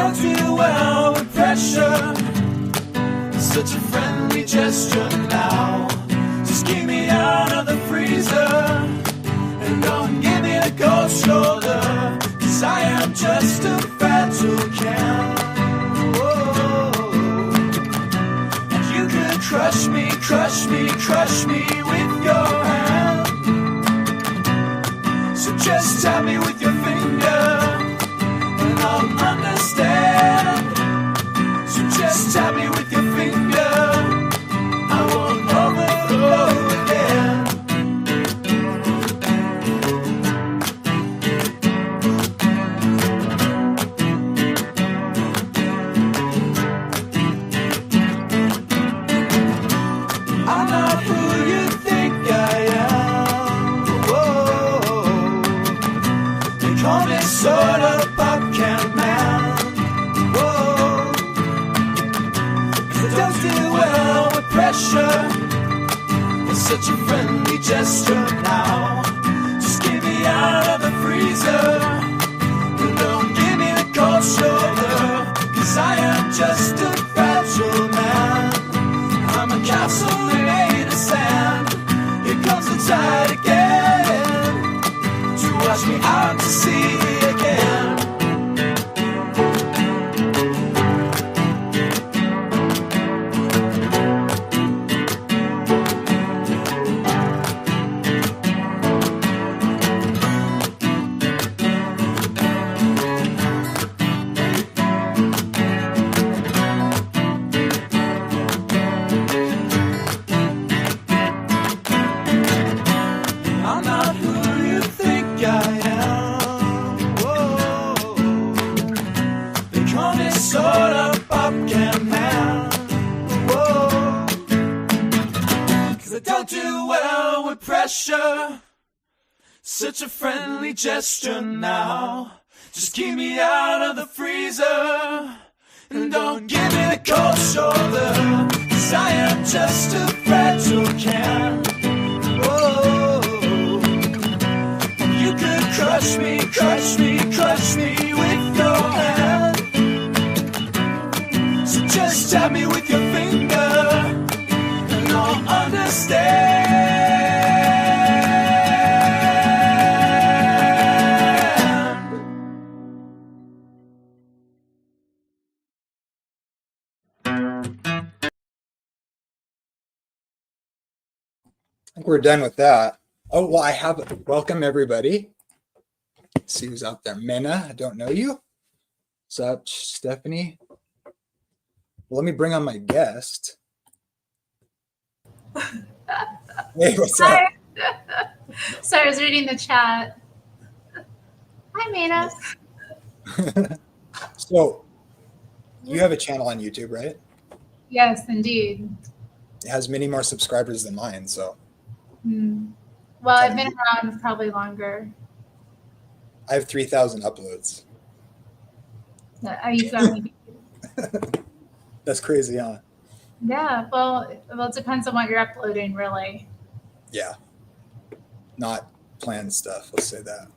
don't do well with pressure. Such a friendly gesture now. Just keep me out of the freezer, and don't give me the cold shoulder, 'cause I am just a fragile can. And you could crush me, crush me, crush me with your hand. So just tap me with your finger, and I'll understand. So just tap me with your finger, I won't overflow again. I'm not who you think I am. Whoa. They call me sort of pop can man. Whoa. 'Cause I don't do well with pressure. It's such a friendly gesture now. Just get me out of the freezer, and don't give me the cold shoulder, 'cause I am just a fragile man. I'm a castle made of sand. Here comes the tide again to wash me out to sea again. I'm not who you think I am. Whoa. They call me sort of pop can man. Whoa. 'Cause I don't do well with pressure. Such a friendly gesture now. Just keep me out of the freezer, and don't give me the cold shoulder, 'cause I am just a fragile can. Whoa. You could crush me, crush me, crush me with your hand. So just tap me with your finger, and I'll understand. I think we're done with that. Oh, well, I have welcome everybody. Let's see who's out there. Mena, I don't know you. What's up, Stephanie? Well, let me bring on my guest. Hey, what's up? Hi. Sorry, I was reading the chat. Hi, Mina. So, you have a channel on YouTube, right? Yes, indeed. It has many more subscribers than mine, so Well, I've been around probably longer. I have 3,000 uploads. You've got me. That's crazy, huh? Yeah, well, it depends on what you're uploading, really. Yeah. Not planned stuff, let's say that.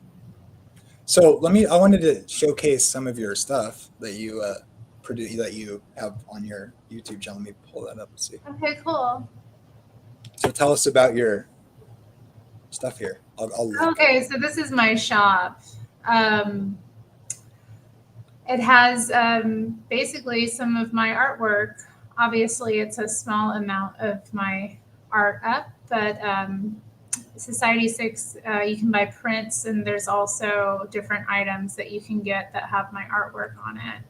So I wanted to showcase some of your stuff that you produce, that you have on your YouTube channel. Let me pull that up and see. Okay, cool. So tell us about your stuff here. I'll look. Okay, so this is my shop. It has basically some of my artwork. Obviously, it's a small amount of my art up, but Society 6, you can buy prints, and there's also different items that you can get that have my artwork on it.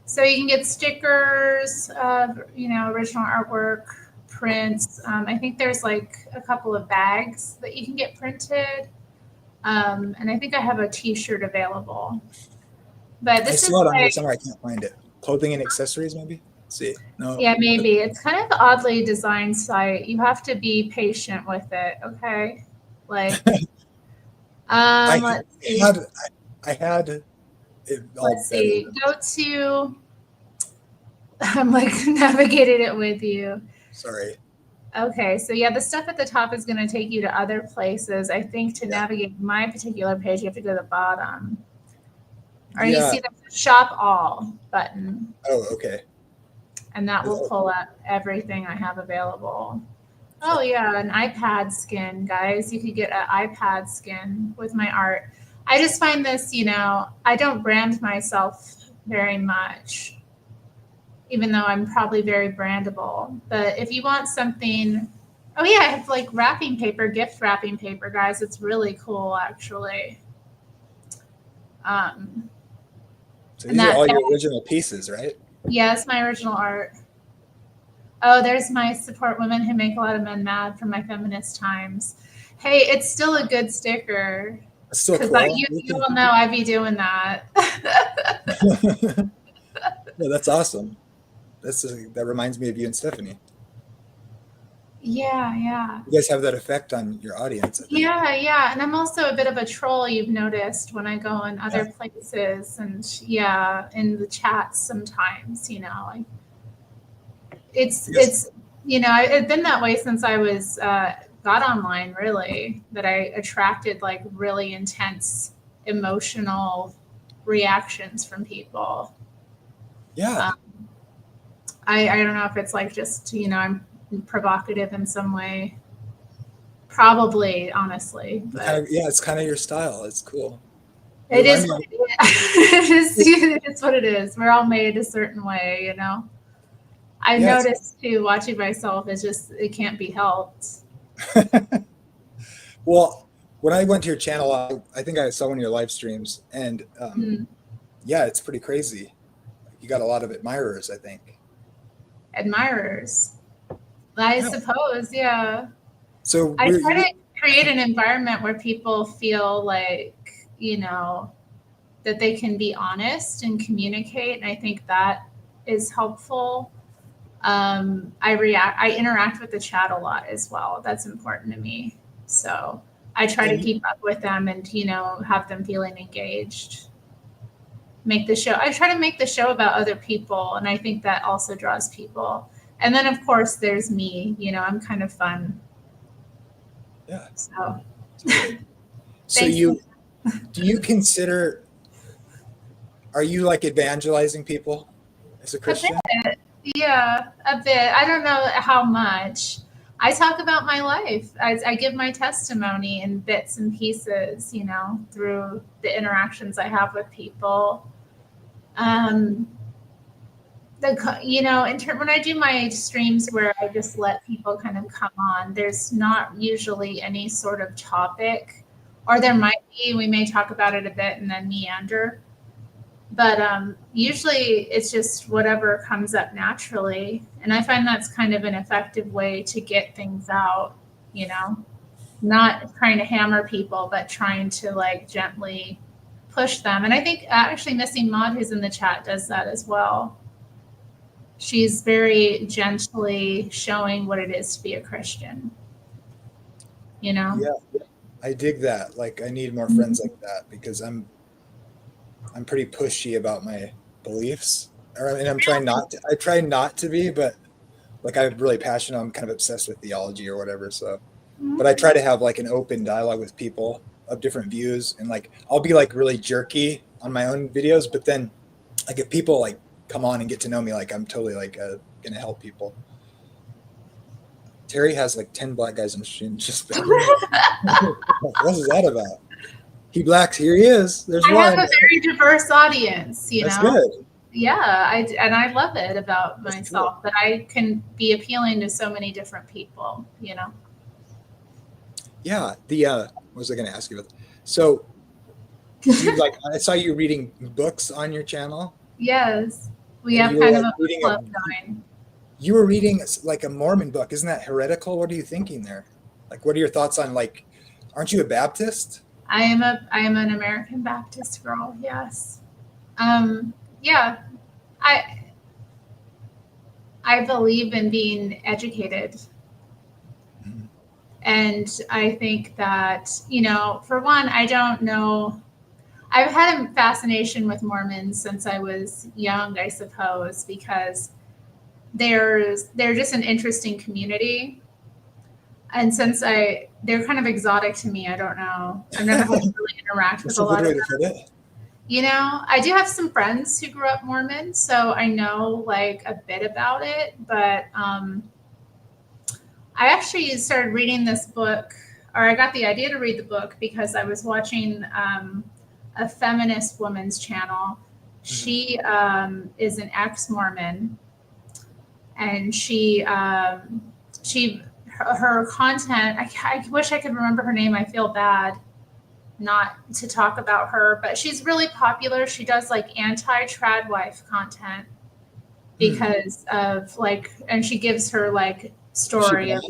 So you can get stickers, original artwork, prints. I think there's like a couple of bags that you can get printed. And I think I have a t-shirt available. But this I is saw it on here like, somewhere. I can't find it. Clothing and accessories, maybe? Let's see. No. yeah, maybe. It's kind of an oddly designed site. You have to be patient with it, okay? Like, let's see. I had it all Let's see. better. Go to, I'm like navigating it with you. Sorry. Okay, so yeah, the stuff at the top is going to take you to other places. I think to navigate my particular page, you have to go to the bottom. Or you Yeah. see the shop all button, Oh, okay. and that will pull up everything I have available. Oh yeah, an iPad skin, guys. You could get an iPad skin with my art. I just find this, I don't brand myself very much, even though I'm probably very brandable. But if you want something, oh yeah, I have like wrapping paper, gift wrapping paper, guys. It's really cool, actually. So And these are that, all your original pieces, right? yeah, it's my original art. Oh, there's my support women who make a lot of men mad from my feminist times. Hey, it's still a good sticker. That's still Because cool. you will know I'd be doing that. Yeah, that's awesome. That reminds me of you and Stephanie. Yeah. You guys have that effect on your audience, I think. Yeah. And I'm also a bit of a troll, you've noticed, when I go in other places and in the chats sometimes, It's I've been that way since I was got online, really, that I attracted like really intense emotional reactions from people. Yeah. I don't know if it's like just, I'm provocative in some way. Probably, honestly. But It's kind of your style. It's cool. it is what it is. It's what it is. We're all made a certain way, I noticed too, watching myself, it can't be helped. Well, when I went to your channel, I think I saw one of your live streams, and yeah, it's pretty crazy. You got a lot of admirers, I think. Admirers, I suppose, yeah. So I try to create an environment where people feel like, that they can be honest and communicate, and I think that is helpful. I interact with the chat a lot as well. That's important to me. So I try to keep up with them and, have them feeling engaged. I try to make the show about other people, and I think that also draws people. And then, of course, there's me. I'm kind of fun. Yeah. So do you consider, are you like evangelizing people as a Christian? A bit. Yeah, a bit. I don't know how much. I talk about my life. I give my testimony in bits and pieces, through the interactions I have with people. When I do my streams where I just let people kind of come on, there's not usually any sort of topic, or there might be. We may talk about it a bit and then meander. But usually it's just whatever comes up naturally. And I find that's kind of an effective way to get things out, not trying to hammer people, but trying to like gently push them. And I think actually Missing Maud, who's in the chat, does that as well. She's very gently showing what it is to be a Christian, Yeah, I dig that. Like, I need more friends like that, because I'm pretty pushy about my beliefs, and I try not to be, but like I'm really passionate. I'm kind of obsessed with theology or whatever. So, but I try to have like an open dialogue with people of different views, and like I'll be like really jerky on my own videos, but then like if people like come on and get to know me, like I'm totally like gonna help people. Terri has like 10 black guys in the stream. Just what is that about? He blacks. Here he is. There's one. I have a very diverse audience, That's good. Yeah, I love it about myself, that I can be appealing to so many different people, Yeah. What was I going to ask you about? So, I saw you reading books on your channel. Yes, we have kind of a club going. You were reading like a Mormon book. Isn't that heretical? What are you thinking there? Like, what are your thoughts on like? Aren't you a Baptist? I am an American Baptist girl. Yes. Yeah. I believe in being educated. And I think that, for one, I don't know. I've had a fascination with Mormons since I was young, I suppose, because they're just an interesting community. And since they're kind of exotic to me, I don't know. I've never had to really interact with a lot of them. You know, I do have some friends who grew up Mormon, so I know like a bit about it, but I actually started reading this book, or I got the idea to read the book because I was watching a feminist woman's channel. She is an ex-Mormon, and her content, I wish I could remember her name. I feel bad not to talk about her, but she's really popular. She does like anti-trad wife content because of like, and she gives her like story of,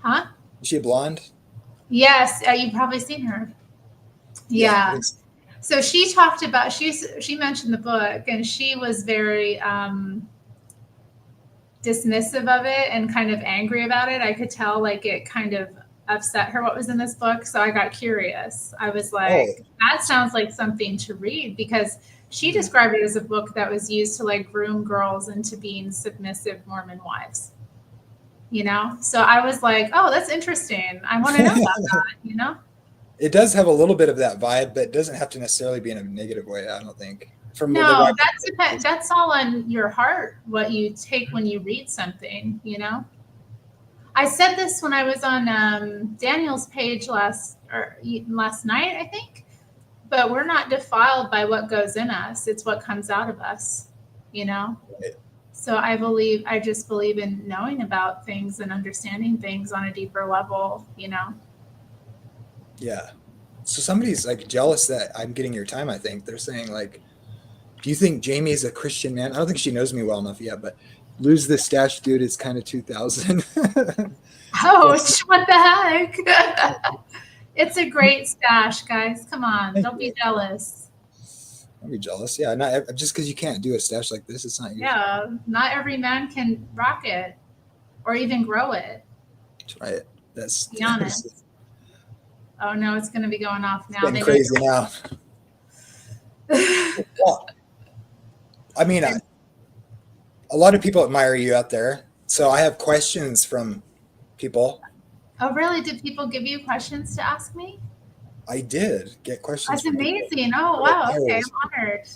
huh? Is she blonde? Yes, you've probably seen her. Yeah. So she talked about, she mentioned the book, and she was very dismissive of it and kind of angry about it. I could tell like it kind of upset her what was in this book. So I got curious. I was like, that sounds like something to read, because she described it as a book that was used to like groom girls into being submissive Mormon wives. You know? So I was like, oh, that's interesting. I want to know about that, you know? It does have a little bit of that vibe, but it doesn't have to necessarily be in a negative way, I don't think. No, that's all on your heart, what you take when you read something, you know? I said this when I was on Daniel's page last night, I think, but we're not defiled by what goes in us. It's what comes out of us, you know? Right. So I just believe in knowing about things and understanding things on a deeper level, you know? Yeah. So somebody's like jealous that I'm getting your time, I think. They're saying like, do you think Jamie is a Christian man? I don't think she knows me well enough yet, but lose the stash, dude, is kind of 2000. Ouch, what the heck? It's a great stash, guys. Come on, don't be jealous. Don't be jealous. Yeah, not just because you can't do a stash like this, it's not usual. Yeah, not every man can rock it or even grow it. That's right. That's be honest. Oh no, it's going to be going off now. It's getting crazy now. Well, I mean, a lot of people admire you out there. So I have questions from people. Oh, really? Did people give you questions to ask me? I did get questions. That's amazing. People. Oh, wow. Okay, I'm honored.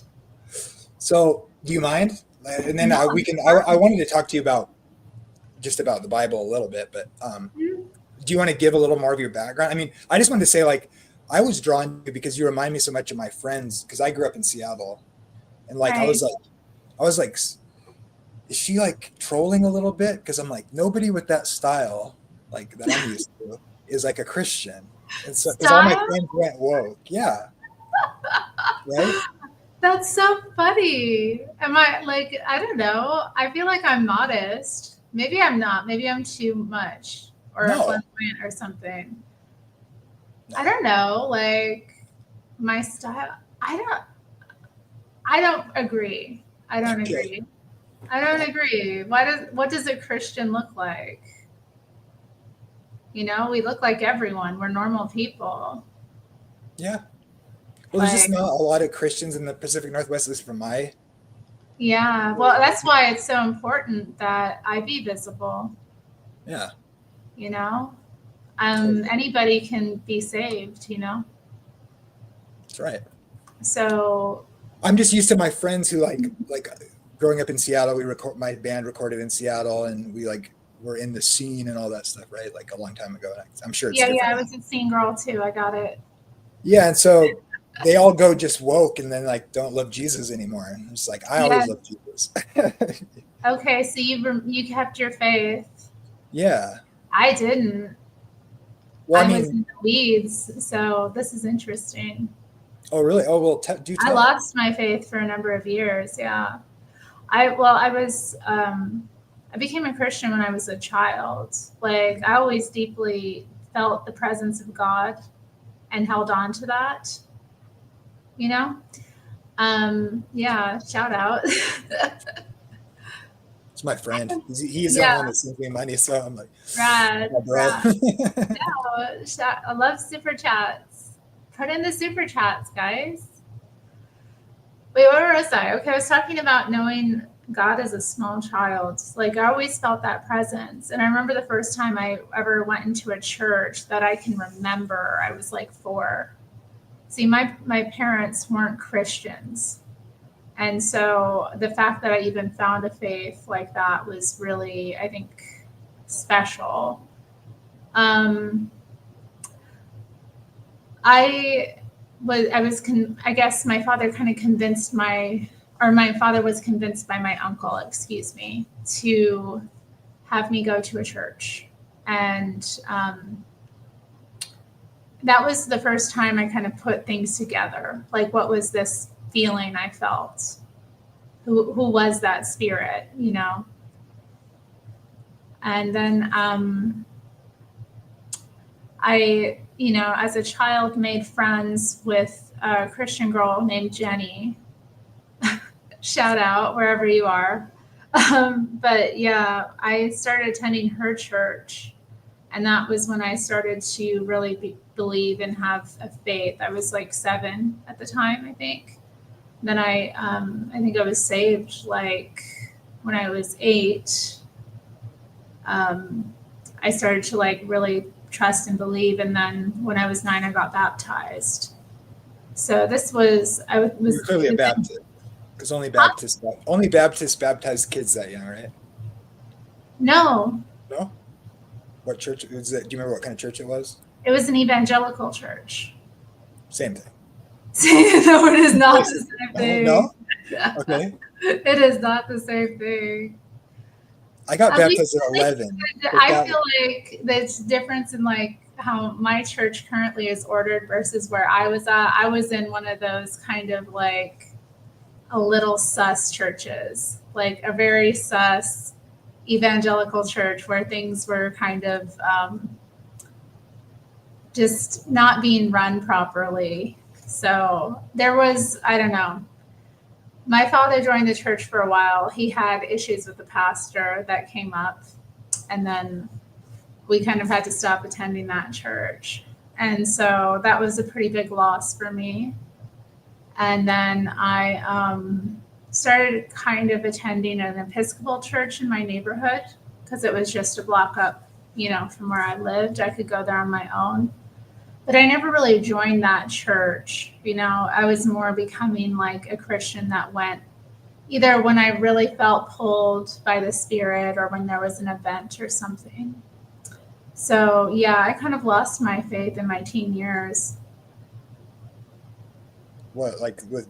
So do you mind? And then I wanted to talk to you about the Bible a little bit, but do you want to give a little more of your background? I mean, I just wanted to say, like, I was drawn to you because you remind me so much of my friends, because I grew up in Seattle, and like right. I was like, is she like trolling a little bit? Because I'm like, nobody with that style, like that I'm used to, is like a Christian, and so because all my friends went woke, yeah, right. That's so funny. Am I like, I don't know. I feel like I'm modest. Maybe I'm not. Maybe I'm too much or a flamboyant or something. No. I don't know. Like my style. I don't agree. I don't agree. What does a Christian look like? You know, we look like everyone. We're normal people. Yeah. Well, there's just not a lot of Christians in the Pacific Northwest, at least from my. Yeah. Well, that's why it's so important that I be visible. Yeah. You know, anybody can be saved, you know? That's right. So. I'm just used to my friends who like growing up in Seattle, my band recorded in Seattle, and we like were in the scene and all that stuff, right? Like a long time ago. I'm sure it's different. I was a scene girl too. I got it. Yeah, and so they all go just woke and then like don't love Jesus anymore. And it's like I always love Jesus. Okay, so you kept your faith. Yeah. I didn't. Well, I was in the weeds, so this is interesting. Oh, really? Oh, well, do tell. I lost my faith for a number of years. Yeah. I became a Christian when I was a child. Like I always deeply felt the presence of God and held on to that, you know? Yeah, shout out. It's my friend. He's the one that sends me money, so I'm like, rad. I love super chats. Put in the super chats, guys. Wait, where was I? Okay, I was talking about knowing God as a small child. Like I always felt that presence. And I remember the first time I ever went into a church that I can remember, I was like 4. See, my parents weren't Christians. And so the fact that I even found a faith like that was really, I think, special. I guess my father kind of my father was convinced by my uncle, excuse me, to have me go to a church. And that was the first time I kind of put things together. Like, what was this feeling I felt? Who was that spirit, you know? And then I, as a child, made friends with a Christian girl named Jenny. Shout out wherever you are. But yeah, I started attending her church. And that was when I started to really believe and have a faith. I was like 7 at the time, I think. Then I think I was saved like when I was 8. I started to like really trust and believe. And then when I was 9, I got baptized. So I was You're clearly a Baptist, because only Baptists baptize kids that young, right? No. No? What church was it? Do you remember what kind of church it was? It was an evangelical church. Same thing. No, it is not the same thing. No? Okay. It is not the same thing. I got baptized at 11. I feel like there's difference in like how my church currently is ordered versus where I was at. I was in one of those kind of like a little sus churches, like a very sus evangelical church where things were kind of just not being run properly. So there was, I don't know. My father joined the church for a while. He had issues with the pastor that came up, and then we kind of had to stop attending that church. And so that was a pretty big loss for me. And then I started kind of attending an Episcopal church in my neighborhood because it was just a block up, from where I lived. I could go there on my own. But I never really joined that church. I was more becoming like a Christian that went either when I really felt pulled by the Spirit or when there was an event or something. So, yeah, I kind of lost my faith in my teen years. What, with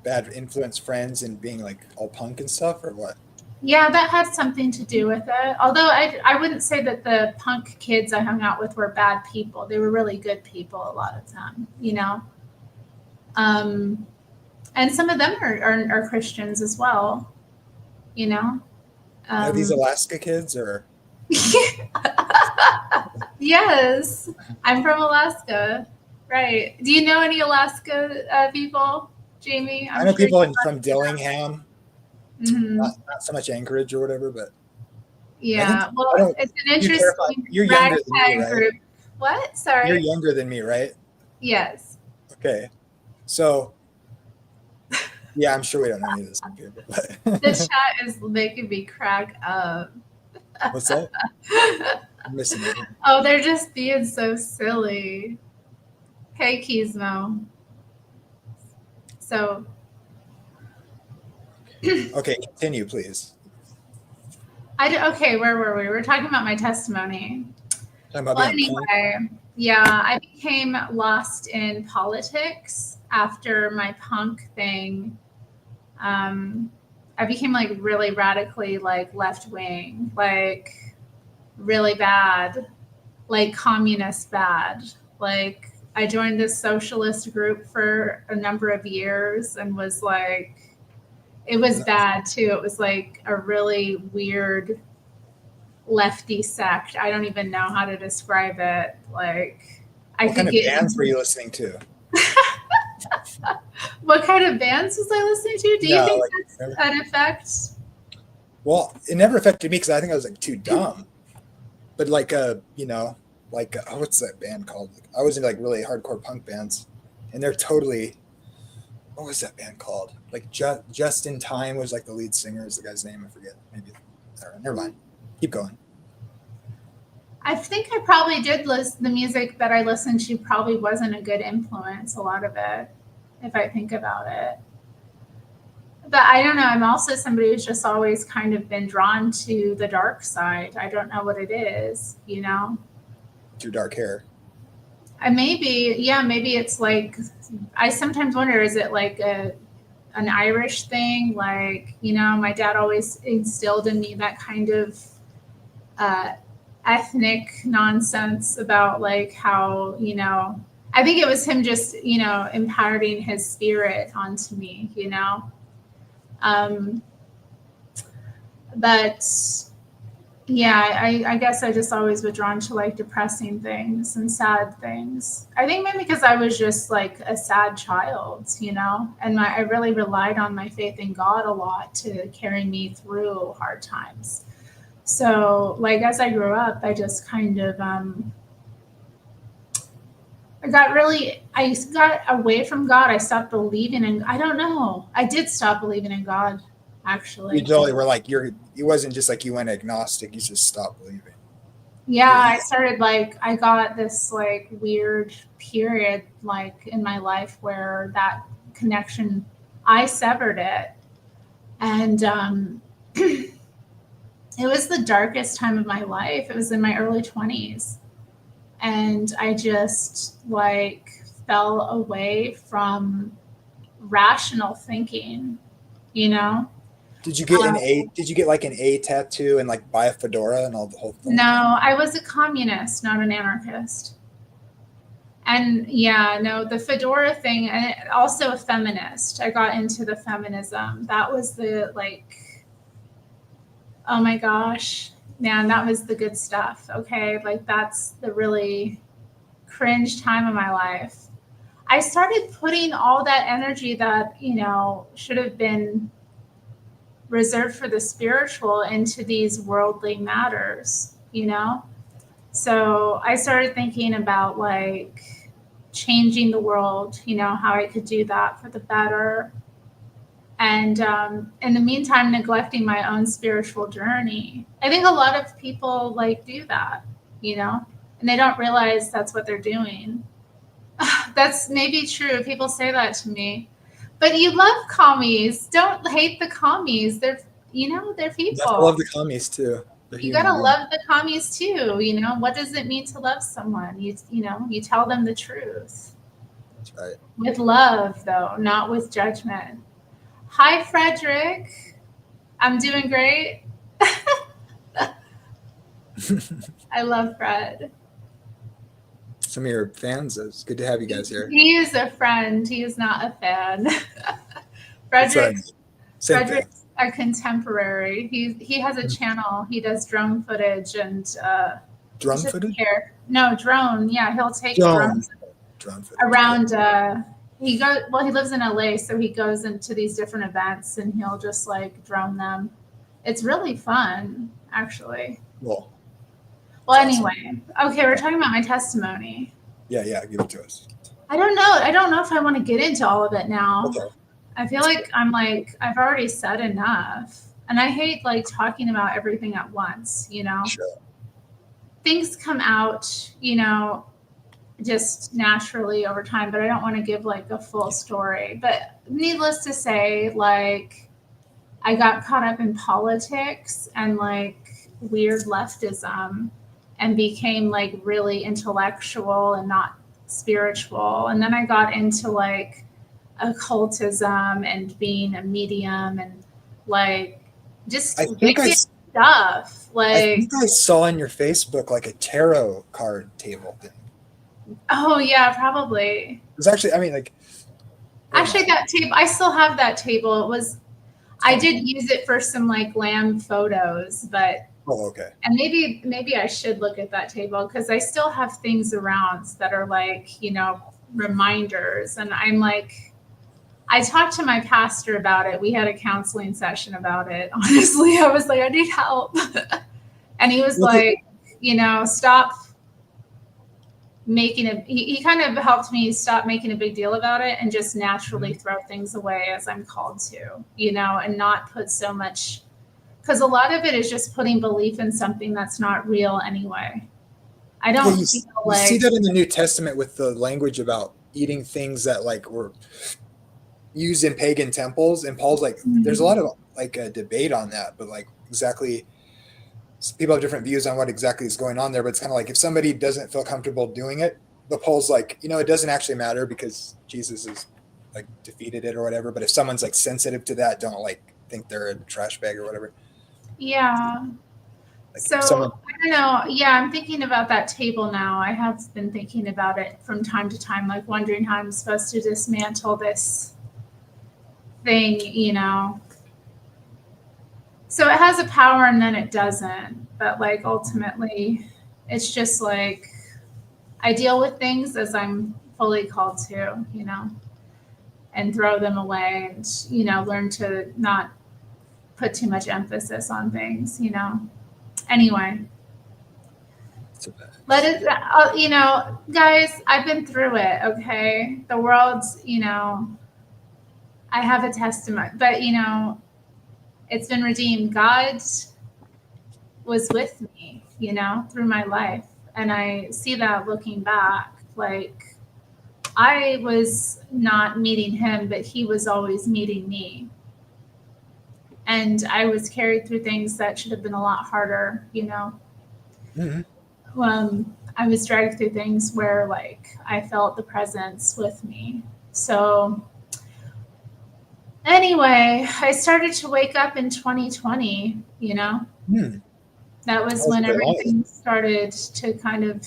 bad influence friends and being like all punk and stuff, or what? Yeah, that had something to do with it. Although I wouldn't say that the punk kids I hung out with were bad people. They were really good people, a lot of them, And some of them are Christians as well, Are these Alaska kids or? Yes, I'm from Alaska. Right. Do you know any Alaska people, Jamie? I know people from Dillingham. Mm-hmm. Not so much Anchorage or whatever, but yeah. Well, it's an interesting You're younger than me, right? group. What? Sorry. You're younger than me, right? Yes. Okay. So, yeah, I'm sure we don't know any of this people. But The chat is making me crack up. What's that? I'm missing it. Oh, they're just being so silly. Hey, Keysmo. So. Okay, continue, please. Okay, where were we? We're talking about my testimony. Anyway, yeah, I became lost in politics after my punk thing. I became like really radically like left wing, like really bad, like communist bad. Like I joined this socialist group for a number of years and was like, it was bad too. It was like a really weird lefty sect. I don't even know how to describe it. Like, what kind of bands were you listening to? What kind of bands was I listening to? Do you think that's an effect? Well, it never affected me because I think I was like too dumb. But what's that band called? I was in like really hardcore punk bands, and they're totally. What was that band called? Like Just in Time was like the lead singer. Is the guy's name? I forget. Maybe. Never mind. Keep going. I think I probably did listen. The music that I listened to probably wasn't a good influence, a lot of it, if I think about it. But I don't know. I'm also somebody who's just always kind of been drawn to the dark side. I don't know what it is, you know? Your dark hair. Maybe it's like, I sometimes wonder, is it like an Irish thing? Like, you know, my dad always instilled in me that kind of ethnic nonsense about like how, you know, I think it was him just, you know, imparting his spirit onto me, you know? But yeah, I guess I just always was drawn to like depressing things and sad things. I think maybe because I was just like a sad child, you know, and I really relied on my faith in God a lot to carry me through hard times. So like as I grew up, I just kind of I got away from God. I stopped believing in, I don't know. I did stop believing in God, actually. You totally were like, it wasn't just like you went agnostic, you just stopped believing. Yeah, I started like, I got this like weird period like in my life where that connection, I severed it. And it was the darkest time of my life. It was in my early 20s. And I just like fell away from rational thinking, you know? Did you get did you get like an A tattoo and like buy a fedora and all the whole thing? No, I was a communist, not an anarchist. And yeah, no, the fedora thing, and also a feminist. I got into the feminism. That was the like, oh my gosh, man, that was the good stuff. Okay. Like that's the really cringe time of my life. I started putting all that energy that, you know, should have been reserved for the spiritual into these worldly matters, you know? So I started thinking about like changing the world, you know, how I could do that for the better. And in the meantime, neglecting my own spiritual journey. I think a lot of people like do that, you know, and they don't realize that's what they're doing. That's maybe true. People say that to me. But you love commies. Don't hate the commies. They're, you know, they're people. I love the commies too. You gotta love the commies too. You know, what does it mean to love someone? You know, you tell them the truth. That's right. With love, though, not with judgment. Hi, Frederick. I'm doing great. I love Fred. Some of your fans. It's good to have you guys here. He is a friend. He is not a fan. Frederick's a contemporary. He has a channel. He does drone footage and drone footage. No, drone. Yeah, he'll take drones around. He lives in LA, so he goes into these different events and he'll just like drone them. It's really fun, actually. Well, anyway, okay, we're talking about my testimony. Yeah, give it to us. I don't know if I want to get into all of it now. Okay. I feel like I've already said enough. And I hate like talking about everything at once, you know? Sure. Things come out, you know, just naturally over time, but I don't want to give like a full story. But needless to say, like I got caught up in politics and like weird leftism and became like really intellectual and not spiritual. And then I got into like occultism and being a medium and like just stuff. Like I think I saw on your Facebook like a tarot card table thing. Oh yeah, probably. It's actually, I mean, like. Actually, that table, I still have that table. I did use it for some like lamb photos, but. Oh, okay. And maybe I should look at that table because I still have things around that are like, you know, reminders. And I'm like, I talked to my pastor about it. We had a counseling session about it. Honestly, I was like, I need help. And he was like, you know, stop making it. He kind of helped me stop making a big deal about it and just naturally throw things away as I'm called to, you know, and not put so much, because a lot of it is just putting belief in something that's not real anyway. I don't you feel you see like, that in the New Testament with the language about eating things that like were used in pagan temples, and Paul's like, there's a lot of like a debate on that, but like exactly people have different views on what exactly is going on there. But it's kind of like if somebody doesn't feel comfortable doing it, the Paul's like, it doesn't actually matter because Jesus is like defeated it or whatever. But if someone's like sensitive to that, don't like think they're a trash bag or whatever. yeah. Like So someone, I don't know. Yeah, I'm thinking about that table now. I have been thinking about it from time to time, like wondering how I'm supposed to dismantle this thing, So it has a power and then it doesn't. But like ultimately, it's just like I deal with things as I'm fully called to, and throw them away and, learn to not put too much emphasis on things, Anyway. Let it, guys, I've been through it, okay? The world's, I have a testimony, but, it's been redeemed. God was with me, through my life. And I see that looking back, like I was not meeting him, but he was always meeting me. And I was carried through things that should have been a lot harder, mm-hmm. I was dragged through things where like I felt the presence with me. So anyway, I started to wake up in 2020, That was when everything started to kind of,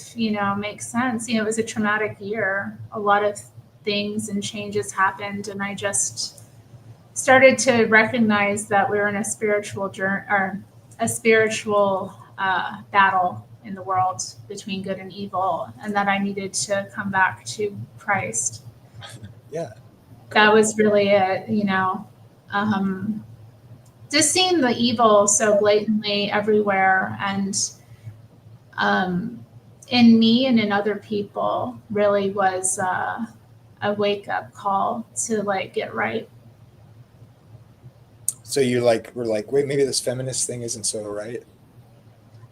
make sense. It was a traumatic year. A lot of things and changes happened, and I just started to recognize that we were in a spiritual journey or a spiritual battle in the world between good and evil, and that I needed to come back to Christ. Yeah. That was really it, just seeing the evil so blatantly everywhere and in me and in other people really was a wake-up call to like get right. So you were like, wait, maybe this feminist thing isn't so right.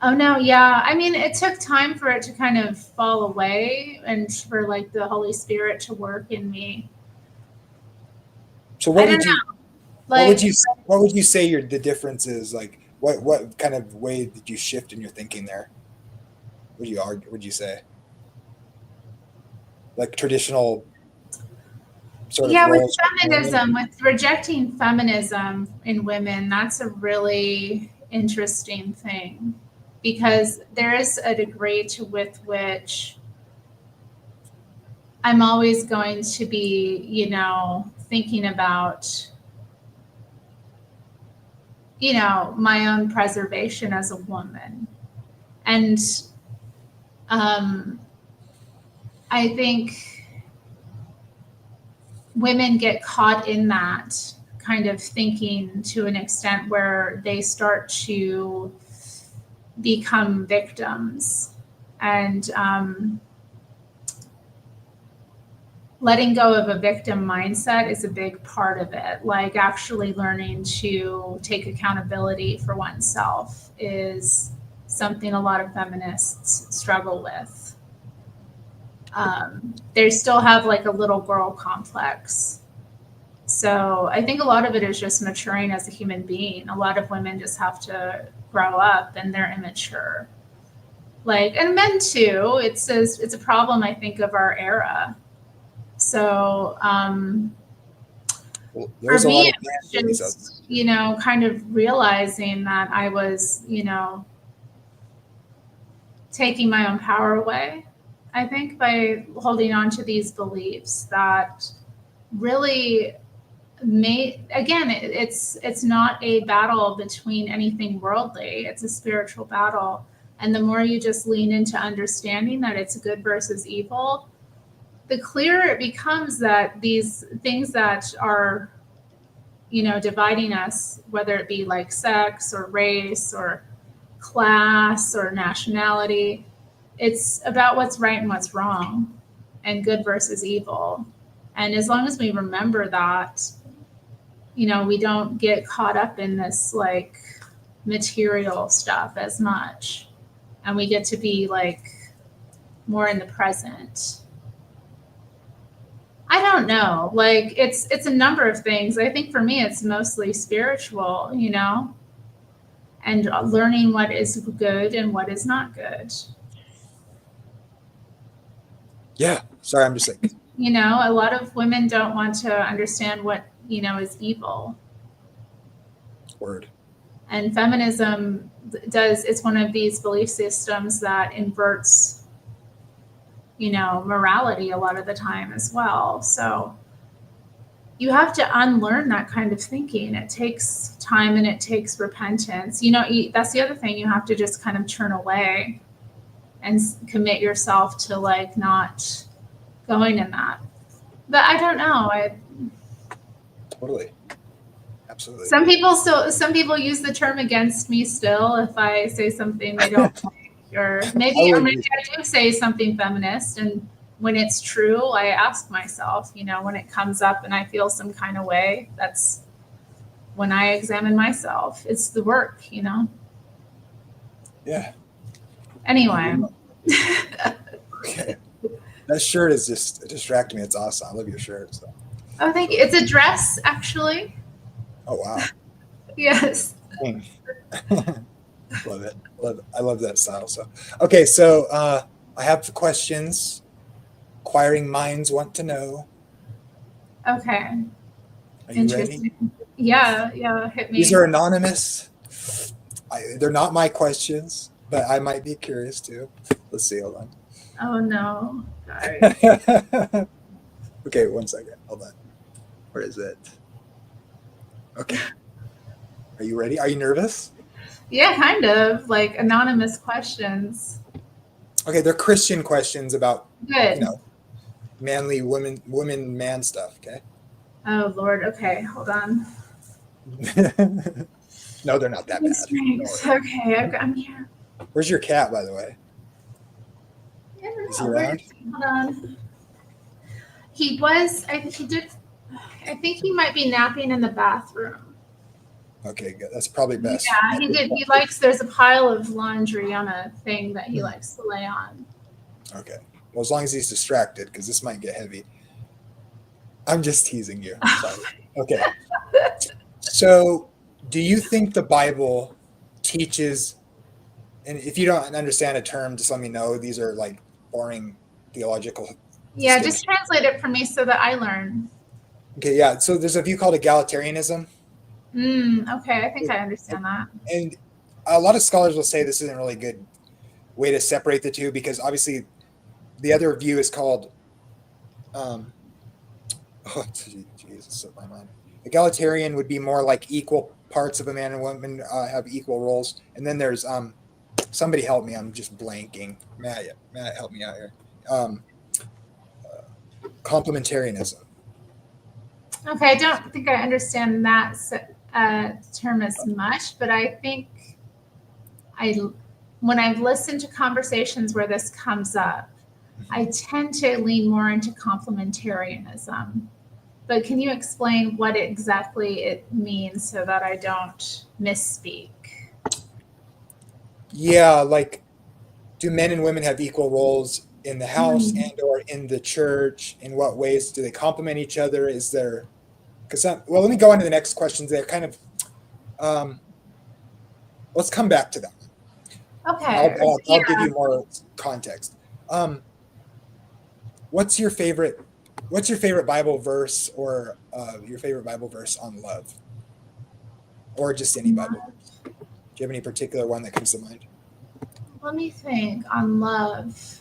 Oh no, yeah. I mean, it took time for it to kind of fall away and for like the Holy Spirit to work in me. So what would you say the difference is? Like what kind of way did you shift in your thinking there? Would you say? Like traditional sort of with roles? feminism, with rejecting feminism in women, that's a really interesting thing. Because there is a degree with which I'm always going to be, thinking about, my own preservation as a woman. And I think women get caught in that kind of thinking to an extent where they start to become victims, and letting go of a victim mindset is a big part of it. Like actually learning to take accountability for oneself is something a lot of feminists struggle with. They still have like a little girl complex. So I think a lot of it is just maturing as a human being. A lot of women just have to grow up and they're immature. And men too. It's a problem, I think, of our era. So for me, it was just, kind of realizing that I was, taking my own power away, I think, by holding on to these beliefs that really it's not a battle between anything worldly. It's a spiritual battle. And the more you just lean into understanding that it's good versus evil, the clearer it becomes that these things that are, dividing us, whether it be like sex or race or class or nationality, it's about what's right and what's wrong and good versus evil. And as long as we remember that, we don't get caught up in this like material stuff as much. And we get to be like more in the present. I don't know. Like it's a number of things. I think for me it's mostly spiritual, you know, and learning what is good and what is not good. Yeah. Sorry, I'm just like, You know, a lot of women don't want to understand what, you know, is evil. word. And feminism it's one of these belief systems that inverts, you know, morality a lot of the time as well. So you have to unlearn that kind of thinking. It takes time and it takes repentance. You know, that's the other thing. You have to just kind of turn away and commit yourself to like not going in that. But I don't know. Totally. Absolutely. Some people use the term against me still if I say something they don't like, or maybe I do say something feminist, and when it's true, I ask myself, you know, when it comes up and I feel some kind of way, that's when I examine myself. It's the work, you know. Yeah. Anyway. Okay. That shirt is just distracting me. It's awesome. I love your shirt. So. Oh, thank you. It's a dress, actually. Oh, wow. Yes. Love it. I love that style. So, okay. So I have questions. Inquiring minds want to know. Okay. Are you ready? Yeah. Hit me. These are anonymous. They're not my questions, but I might be curious too. Let's see. Hold on. Oh no. Sorry. Okay, 1 second. Hold on. Where is it? Okay. Are you ready? Are you nervous? Yeah, kind of. Like anonymous questions. Okay, they're Christian questions about, Good. you know, manly woman, man stuff. Okay. Oh Lord. Okay, hold on. No, they're not that bad. Okay, I'm here. Where's your cat, by the way? Is he around? Hold on. He was. I think he might be napping in the bathroom. Okay, good. That's probably best. Yeah, he did. He likes. There's a pile of laundry on a thing that he likes to lay on. Okay. Well, as long as he's distracted, because this might get heavy. I'm just teasing you. Sorry. Okay. So, do you think the Bible teaches, and if you don't understand a term, just let me know. These are like boring theological. Yeah, just translate it for me so that I learn. Okay, yeah. So there's a view called egalitarianism. Okay, I think I understand that. And a lot of scholars will say this isn't a really good way to separate the two, because obviously the other view is called, Jesus, slipped my mind. Egalitarian would be more like equal parts of a man and woman have equal roles. And then there's, somebody help me, I'm just blanking. Matt, help me out here. Complementarianism. Okay, I don't think I understand that term as much, but I think when I've listened to conversations where this comes up, I tend to lean more into complementarianism. But can you explain what exactly it means so that I don't misspeak? Yeah, like, do men and women have equal roles in the house and or in the church? In what ways do they complement each other? Is there, well, let me go on to the next questions. They're kind of, let's come back to that. Okay. I'll give you more context. What's your favorite Bible verse, or your favorite Bible verse on love, or just any Bible verse? Do you have any particular one that comes to mind? Let me think. On love.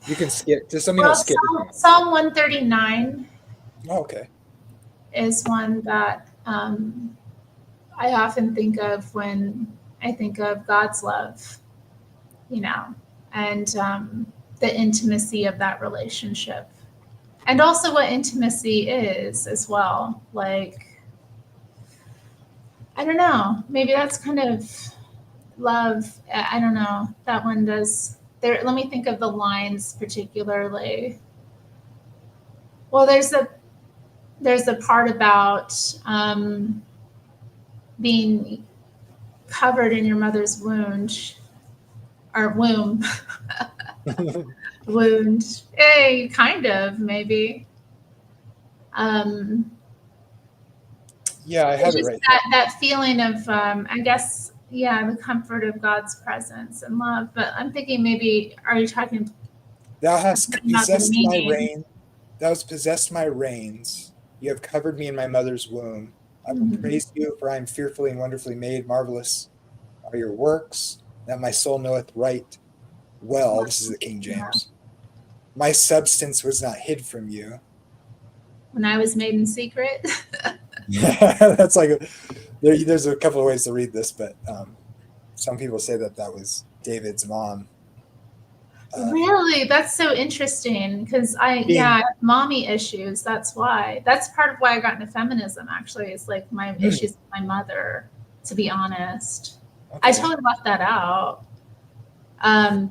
You can skip. Just something else. Skip. Psalm 139. Oh, okay. Is one that I often think of when I think of God's love, you know, and the intimacy of that relationship, and also what intimacy is as well. Like, I don't know, maybe that's kind of love. I don't know. That one does. There. Let me think of the lines particularly. Well, there's a part about being covered in your mother's wound. or womb. Wound. Hey, kind of, maybe. Yeah, I have it Just right. that feeling of, I guess, yeah, the comfort of God's presence and love. But I'm thinking maybe, are you talking Thou hast about the possessed my meaning? reign. Thou hast possessed my reins. You have covered me in my mother's womb. I will Mhm. praise you, for I am fearfully and wonderfully made. Marvelous are your works, that my soul knoweth right well. This is the King James. My substance was not hid from you. When I was made in secret. That's like there's a couple of ways to read this, but some people say that was David's mom. Really? That's so interesting because I have mommy issues. That's why. That's part of why I got into feminism, actually, is like my issues with my mother, to be honest. Okay. I totally left that out.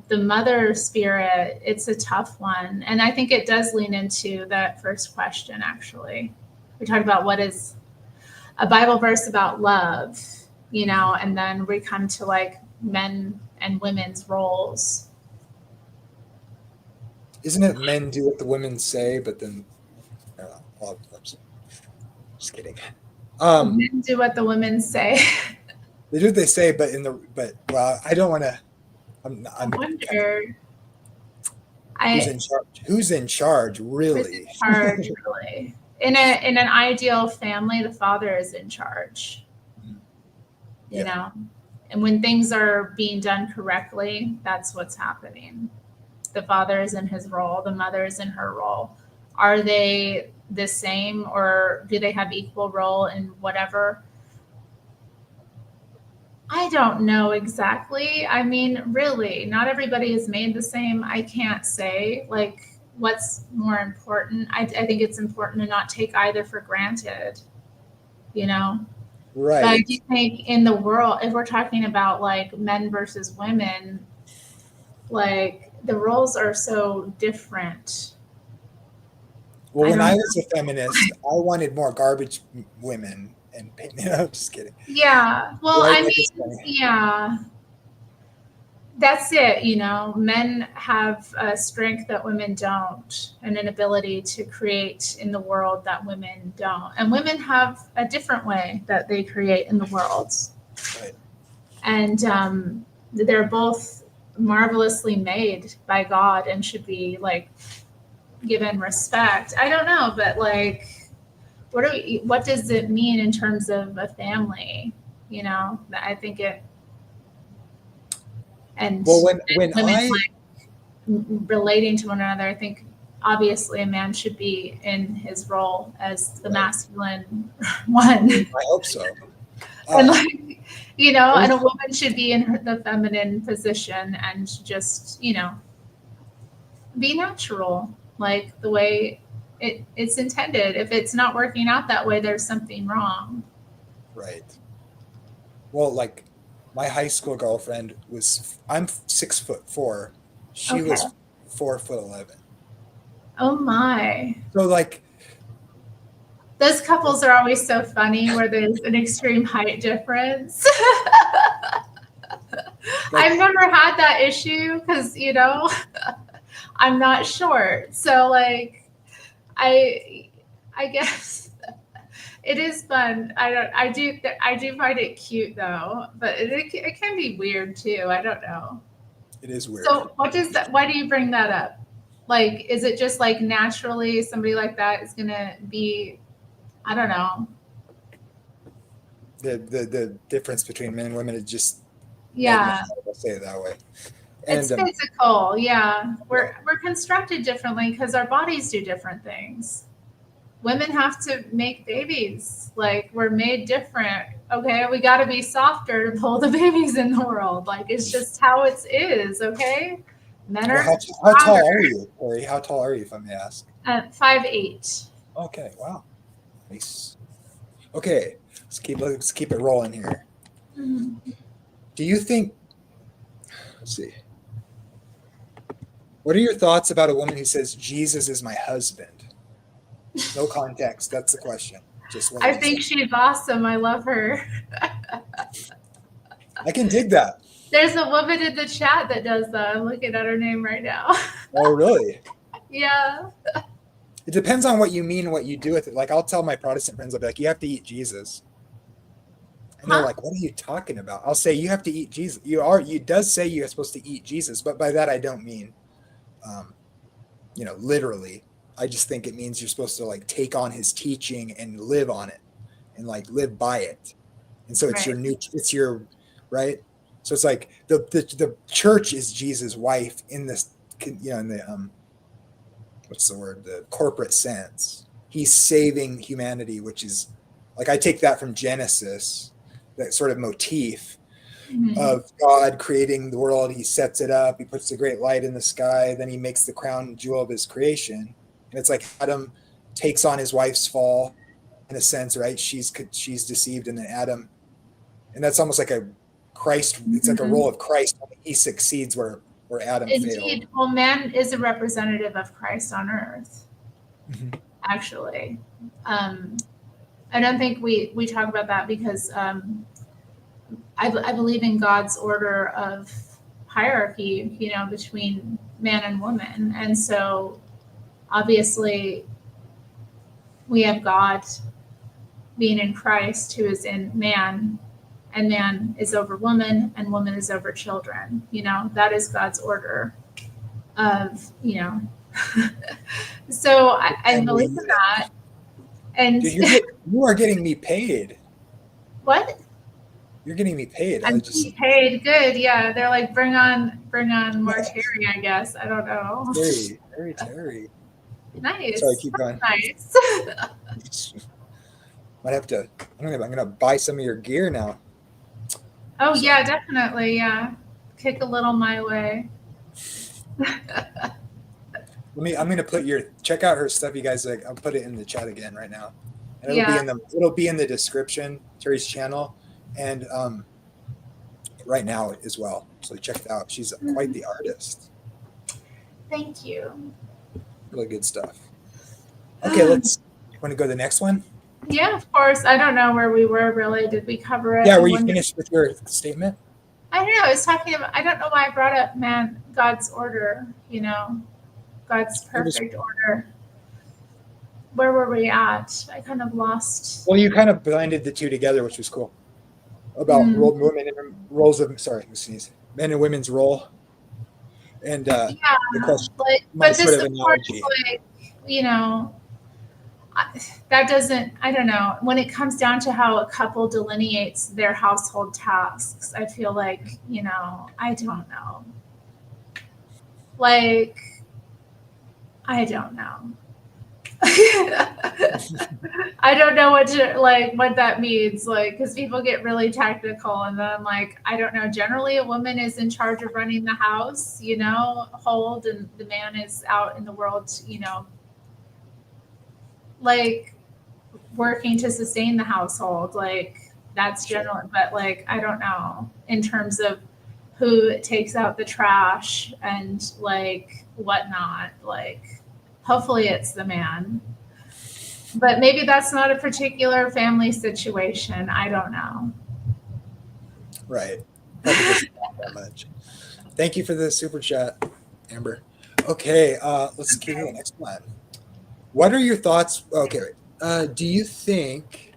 The mother spirit, it's a tough one. And I think it does lean into that first question, actually. We talked about what is a Bible verse about love, you know, and then we come to like men and women's roles. Isn't it men do what the women say, but then just kidding. Men do what the women say. They do what they say, but well, I don't want to. I wonder. Who's in charge? Who's in charge, really? Who's in charge, really? In an ideal family, the father is in charge. You know, and when things are being done correctly, that's what's happening. The father is in his role, the mother is in her role. Are they the same, or do they have equal role in whatever? I don't know exactly. I mean, really, not everybody is made the same. I can't say like what's more important. I think it's important to not take either for granted, you know? Right. But I do think in the world, if we're talking about like men versus women, like the roles are so different. Well, when I was a feminist, I wanted more garbage women, and no, just kidding. Yeah. Well, right? I mean, yeah. That's it, you know. Men have a strength that women don't, and an ability to create in the world that women don't. And women have a different way that they create in the world. Right. And they're both marvelously made by God and should be like given respect. I don't know, but like, what does it mean in terms of a family? You know, I think it. And well, when women I like relating to one another, I think obviously a man should be in his role as the masculine one. I hope so. And like, you know, and a woman should be in the feminine position and just, you know, be natural, like the way it's intended. If it's not working out that way, there's something wrong. Right. Well, like my high school girlfriend I'm 6'4". She was 4'11". Oh my. So like those couples are always so funny where there's an extreme height difference. I've never had that issue because, you know, I'm not short. So like, I guess it is fun. I do find it cute though, but it can be weird too. I don't know. It is weird. So why do you bring that up? Like, is it just like naturally somebody like that is going to be, I don't know. The difference between men and women is just, I'll say it that way. And, it's physical. Yeah. We're constructed differently because our bodies do different things. Women have to make babies. Like, we're made different. Okay. We got to be softer to pull the babies in the world. Like, it's just how it is. Okay. Men are. How tall are you, Terri? How tall are you, if I may ask? 5'8". Okay. Wow. Nice. Okay. Let's keep it rolling here. Mm-hmm. Do you think, let's see. What are your thoughts about a woman who says, Jesus is my husband? No context. That's the question. Just I think she's awesome. I love her. I can dig that. There's a woman in the chat that does that. I'm looking at her name right now. Oh, really? Yeah. It depends on what you mean and what you do with it. Like, I'll tell my Protestant friends, I'll be like, you have to eat Jesus. And they're Huh? like, what are you talking about? I'll say, you have to eat Jesus. It does say you're supposed to eat Jesus, but by that I don't mean, literally. I just think it means you're supposed to like take on his teaching and live on it and like live by it. And so it's Right. right. So it's like the church is Jesus' wife in this, in the, what's the word? The corporate sense. He's saving humanity, which is like, I take that from Genesis, that sort of motif Mhm. of God creating the world. He sets it up. He puts the great light in the sky. Then he makes the crown jewel of his creation. And it's like Adam takes on his wife's fall in a sense, right? She's deceived, and then Adam, and that's almost like a Christ. It's like a Mhm. role of Christ. He succeeds where Adam failed. Indeed. Well, man is a representative of Christ on earth, Mhm. actually. I don't think we talk about that because I believe in God's order of hierarchy, between man and woman. And so obviously we have God being in Christ who is in man, and man is over woman and woman is over children. That is God's order of, so I Family believe in unit. that. And Dude, you are getting me paid. what? You're getting me paid. I'm being paid good. Yeah. They're like, bring on more Terri, I guess. I don't know. Terri. Sorry, Nice. keep going. Nice. Might have to. I'm gonna buy some of your gear now. Oh So. yeah, definitely. Yeah. Kick a little my way. I'm gonna check out her stuff, you guys. Like, I'll put it in the chat again right now, and Yeah. it'll be in the description, Terri's channel, and right now as well. So check it out. She's quite the artist. Thank you. Really good stuff. Okay, want to go to the next one? Yeah, of course. I don't know where we were really. Did we cover it? Yeah, were you finished with your statement? I don't know. I was talking about, I don't know why I brought up God's order, God's perfect order. Where were we at? I kind of lost. Well, you kind of blended the two together, which was cool. About men and women's role. And yeah, the question, but this, sort of of course, like, that doesn't, I don't know, when it comes down to how a couple delineates their household tasks, I feel like, I don't know. Like, I don't know. I don't know what that means, because people get really technical, and then I'm like, I don't know. Generally, a woman is in charge of running the house, hold, and the man is out in the world, like working to sustain the household. Like, that's general, but like, I don't know, in terms of who takes out the trash and like whatnot, like hopefully it's the man. But maybe that's not a particular family situation. I don't know. Right. That much. Thank you for the super chat, Amber. Okay, let's get to the next one. What are your thoughts? Okay, do you think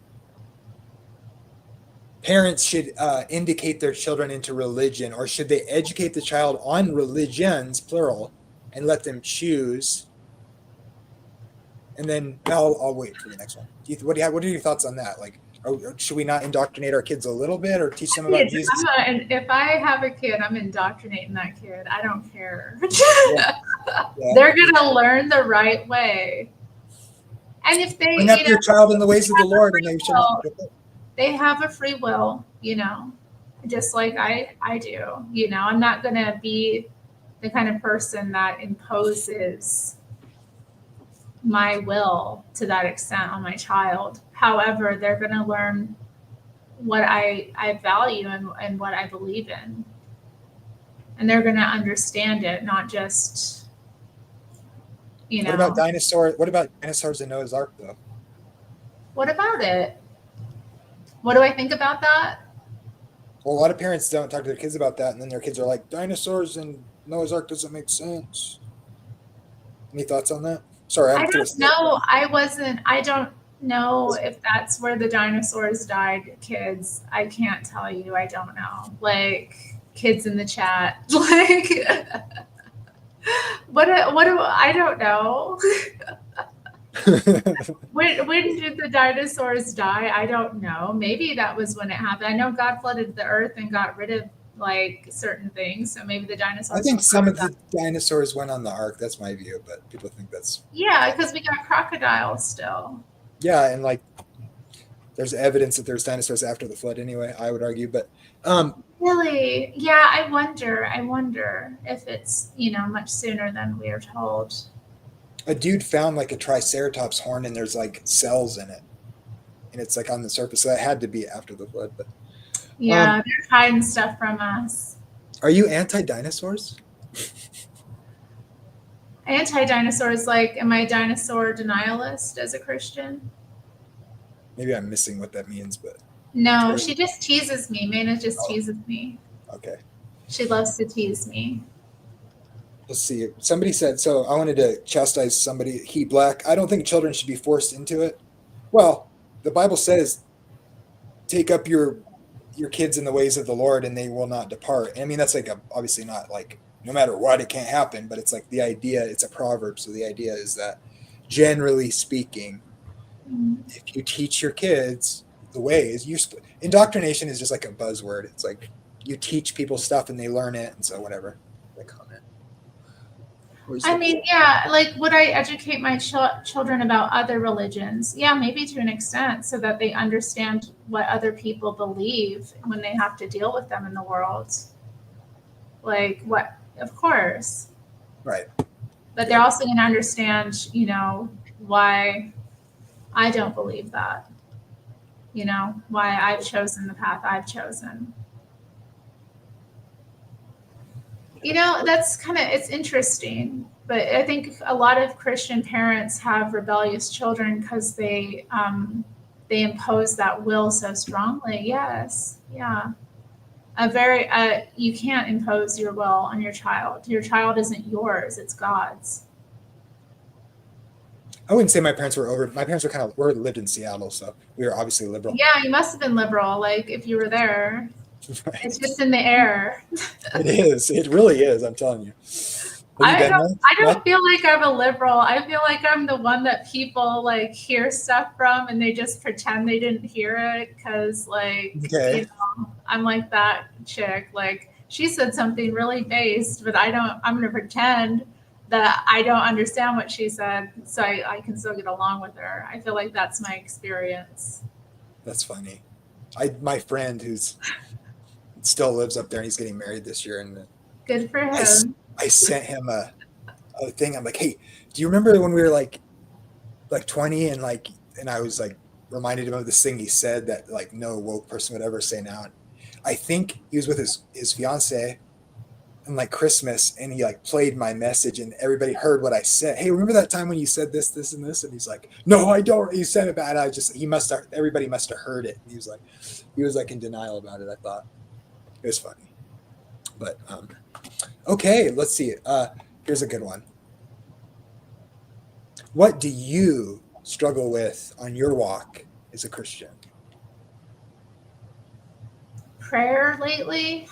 parents should indicate their children into religion, or should they educate the child on religions, plural, and let them choose? And then I'll wait for the next one. What are your thoughts on that? Like, should we not indoctrinate our kids a little bit, or teach them about Jesus? And if I have a kid, I'm indoctrinating that kid. I don't care. Yeah. They're gonna learn the right way. And if they bring up your child in the ways of the Lord, and they have a free will, just like I do. I'm not gonna be the kind of person that imposes my will to that extent on my child. However, they're going to learn what I value and what I believe in. And they're going to understand it, not just, What about dinosaurs? What about dinosaurs in Noah's Ark, though? What about it? What do I think about that? Well, a lot of parents don't talk to their kids about that, and then their kids are like, dinosaurs and Noah's Ark doesn't make sense. Any thoughts on that? Sorry, I I'm through. don't know. I don't know if that's where the dinosaurs died, kids. I can't tell you. I don't know. Like, kids in the chat. Like, what do I don't know. When did the dinosaurs die? I don't know. Maybe that was when it happened. I know God flooded the earth and got rid of like certain things. So maybe the dinosaurs. I think some of the dinosaurs went on the ark. That's my view, but people think that's. Yeah, because we got crocodiles still. Yeah, and like there's evidence that there's dinosaurs after the flood anyway, I would argue. But really? Yeah, I wonder if it's, much sooner than we are told. a dude found like a triceratops horn and there's like cells in it. And it's like on the surface. So that had to be after the flood. But yeah, they're hiding stuff from us. Are you anti-dinosaurs? Anti-dinosaurs, like, am I a dinosaur denialist as a Christian? Maybe I'm missing what that means, but no, she just teases me. Mana just teases me. Okay. She loves to tease me. Let's see. Somebody said, so I wanted to chastise somebody, Heat Black. I don't think children should be forced into it. Well, the Bible says, take up your kids in the ways of the Lord and they will not depart. I mean, that's like obviously not like no matter what, it can't happen, but it's like the idea, it's a proverb. So the idea is that generally speaking, if you teach your kids the ways, indoctrination is just like a buzzword. It's like you teach people stuff and they learn it. And so whatever. They comment. I mean, yeah, like would I educate my children about other religions? Yeah, maybe to an extent so that they understand what other people believe when they have to deal with them in the world. Like what, of course. Right. But they're also going to understand, why I don't believe that. Why I've chosen the path I've chosen. That's it's interesting, but I think a lot of Christian parents have rebellious children because they impose that will so strongly. Yes. Yeah. You can't impose your will on your child. Your child isn't yours, it's God's. I wouldn't say my parents were we lived in Seattle, so we were obviously liberal. Yeah, you must have been liberal, like if you were there. Right. It's just in the air. It is. It really is. I'm telling you. I don't feel like I'm a liberal. I feel like I'm the one that people hear stuff from and they just pretend they didn't hear it because I'm like that chick. Like she said something really based, but I'm going to pretend that I don't understand what she said so I can still get along with her. I feel like that's my experience. That's funny. My friend who's still lives up there and he's getting married this year, and good for him. I sent him a thing. I'm like, hey, do you remember when we were like 20 and I was reminded him of this thing he said that no woke person would ever say now. And I think he was with his fiance on Christmas and he played my message and everybody heard what I said. Hey, remember that time when you said this, this, and this? And he's like, no, I don't. He said it bad. Everybody must have heard it. And he was in denial about it. I thought it was funny, but okay, let's see. Here's a good one. What do you struggle with on your walk as a Christian? Prayer lately.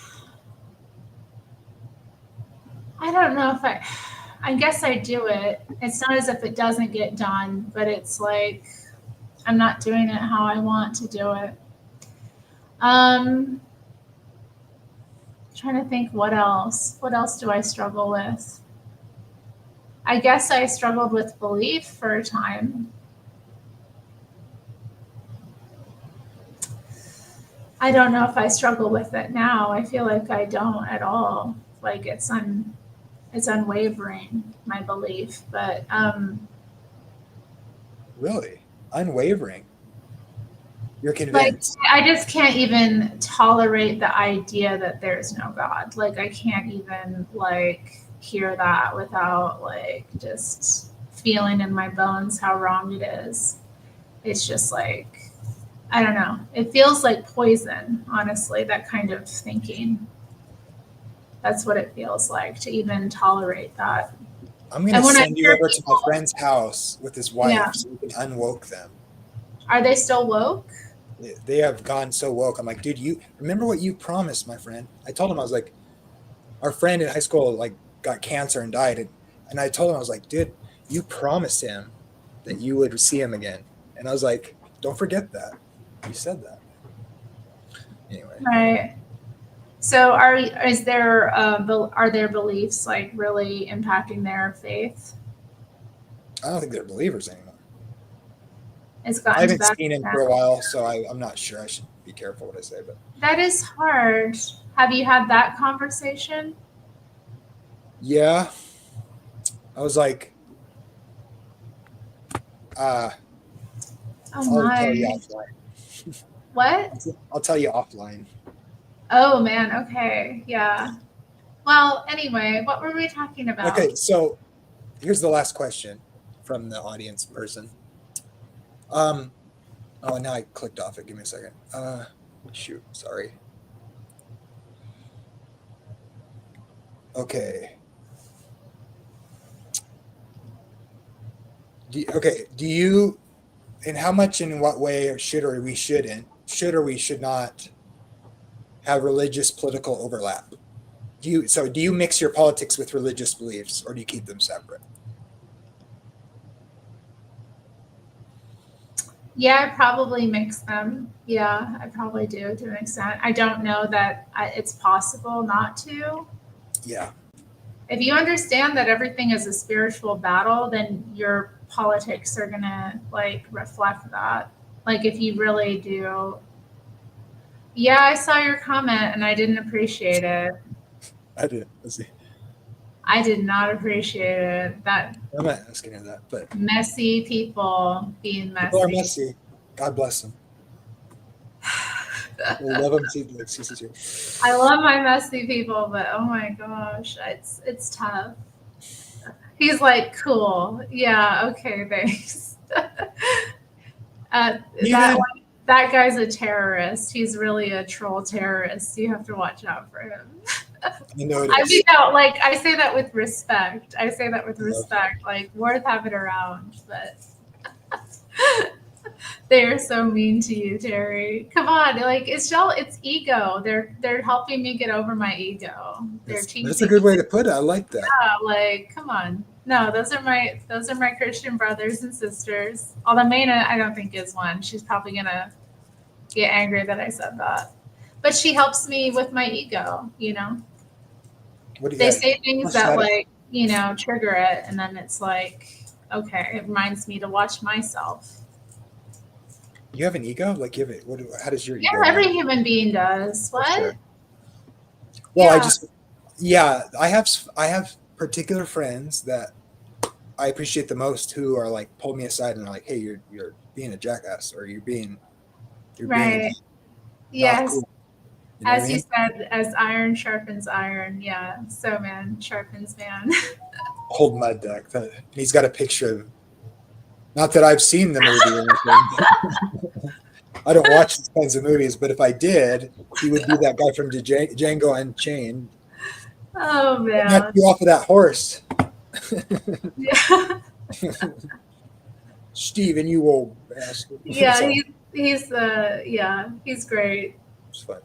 I don't know if I guess I do it. It's not as if it doesn't get done, but it's I'm not doing it how I want to do it. Trying to think what else do I struggle with? I guess I struggled with belief for a time. I don't know if I struggle with it now. I feel like I don't at all. It's unwavering, my belief, but really unwavering. You're convinced. I just can't even tolerate the idea that there's no God. I can't even hear that without just feeling in my bones how wrong it is. It's just I don't know. It feels like poison, honestly, that kind of thinking. That's what it feels like to even tolerate that. I'm going to And when I send you hear over to my people, friend's house with his wife yeah, so you can unwoke them. are they still woke? They have gone so woke. I'm like, dude, you remember what you promised, my friend? I told him, I was like, our friend in high school like got cancer and died. And I told him, I was like, dude, you promised him that you would see him again. And I was like, don't forget that. You said that. Anyway. Right. So are their beliefs like really impacting their faith? I don't think they're believers anymore. It's I gotten to haven't that seen him extent. for a while, so I'm not sure. I should be careful what I say, but That is hard. Have you had that conversation? yeah, I was like, Oh I'll tell you my. offline. What? I'll tell you offline. Oh man, okay. Yeah. Well, anyway, what were we talking about? Okay, so here's the last question from the audience person. Oh, now I clicked off it. Give me a second. Shoot, sorry. Okay. Do you, and how much and in what way should or we shouldn't, should or we should not have religious political overlap? Do you mix your politics with religious beliefs, or do you keep them separate? Yeah, I probably mix them. Yeah, I probably do to an extent. I don't know that it's possible not to. Yeah. If you understand that everything is a spiritual battle, then your politics are gonna like reflect that. Like if you really do. Yeah, I saw your comment and I didn't appreciate it. I did. Let's see. I did not appreciate it. That I'm not asking her that, but messy people being messy. people are messy. God bless them. We love them. I love my messy people, but oh my gosh, it's tough. He's like, cool. Yeah, okay, thanks. That guy's a terrorist. He's really a troll terrorist. You have to watch out for him. You know it I is. mean, no, like I say that with respect. I say that with respect. Like worth having around, but they are so mean to you, Terry. Come on, like it's ego. They're helping me get over my ego. They're teaching. That's a good way to put it. I like that. Yeah, like come on. No, those are my Christian brothers and sisters. Although Maina, I don't think is one. She's probably gonna get angry that I said that. But she helps me with my ego, you know. They say things that like, you know, trigger it, and then it's like, okay, it reminds me to watch myself. You have an ego? Like you have it? How does your ego? Yeah, every human being does. What? Sure. Well, yeah. I have particular friends that I appreciate the most who are like pull me aside and are like, hey, you're being a jackass, or you're being right. Yes. Cool. You know as you said, as iron sharpens iron. Yeah. So man sharpens man. Old Mud Duck. He's got a picture of. Not that I've seen the movie or anything. I don't watch these kinds of movies, but if I did, he would be that guy from Django Unchained. Oh man! Knock you off of that horse. Yeah. Steven, you old bastard. Yeah, he's great. It's funny.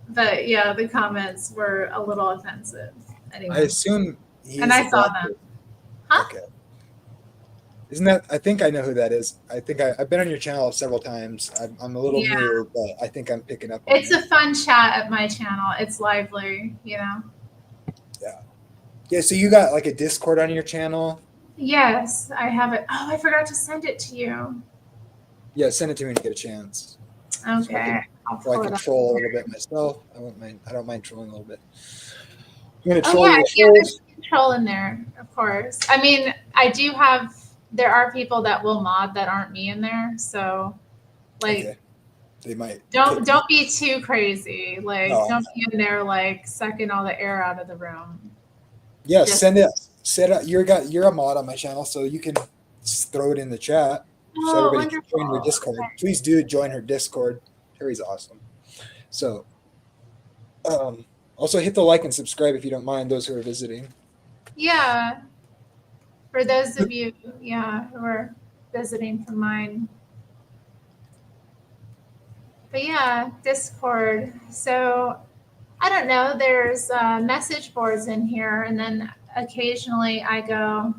But yeah, the comments were a little offensive. Anyway. I assume and I saw them. Huh? Okay. Isn't that? I think I know who that is. I think I've been on your channel several times. I'm a little new, but I think I'm picking up. It's a fun chat at my channel. It's lively, you know. Yeah. Yeah. So you got like a Discord on your channel? Yes, I have it. Oh, I forgot to send it to you. Yeah, send it to me when you get a chance. Okay. So I can troll a little bit myself. I don't mind trolling a little bit. I'm gonna troll there's troll in there, of course. I mean, there are people that will mod that aren't me in there, so like they might. Don't be too crazy. Like don't be in there like sucking all the air out of the room. Yeah, send it. Set up. You're a mod on my channel, so you can throw it in the chat. so Oh, everybody can join her wonderful. Discord. Please do join her Discord. Terry's awesome. So also hit the like and subscribe if you don't mind, those who are visiting. Yeah. For those of you, yeah, who are visiting from mine. But yeah, Discord. So I don't know, there's message boards in here, and then occasionally I go,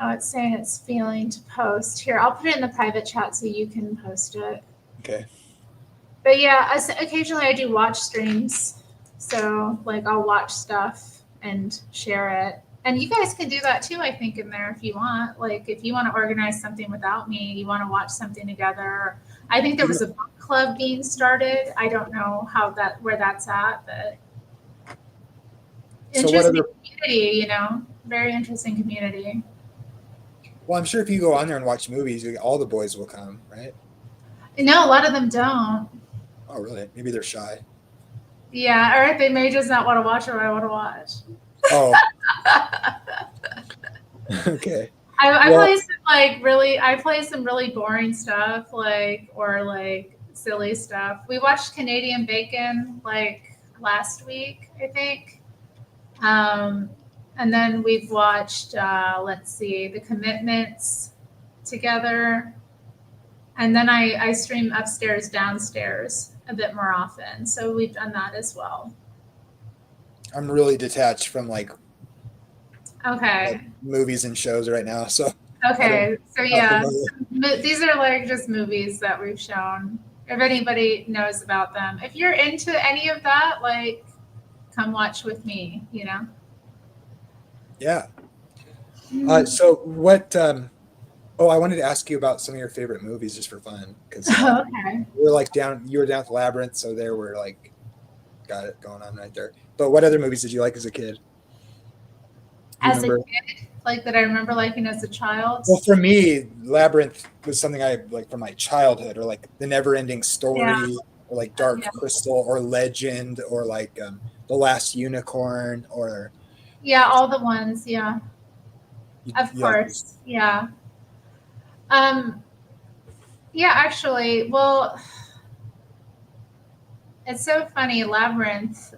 oh, it's saying it's failing to post. Here, I'll put it in the private chat so you can post it. Okay. But yeah, occasionally I do watch streams. So like I'll watch stuff and share it. And you guys can do that too, I think, in there if you want. Like if you want to organize something without me, you want to watch something together. I think there was a book club being started. I don't know where that's at, but interesting community, you know, very interesting community. Well, I'm sure if you go on there and watch movies, all the boys will come, right? No, a lot of them don't. Oh, really? Maybe they're shy. Yeah, or they may just not want to watch what I want to watch. Oh. Okay. I play some really boring stuff, or silly stuff. We watched Canadian Bacon like last week, I think. And then we've watched The Commitments together. And then I stream upstairs, downstairs a bit more often. So we've done that as well. I'm really detached from Okay. movies and shows right now. So okay. So yeah, these are just movies that we've shown. If anybody knows about them, if you're into any of that, come watch with me, you know? Yeah. So what, I wanted to ask you about some of your favorite movies just for fun. Cause okay. you were down at the Labyrinth. So there we're got it going on right there. But what other movies did you like as a kid? As a kid, that I remember liking as a child? Well, for me, Labyrinth was something I like from my childhood, or The Never-Ending Story, or Dark Crystal, or Legend, or The Last Unicorn, or all the ones, of course, yeah. Actually, well, it's so funny. Labyrinth,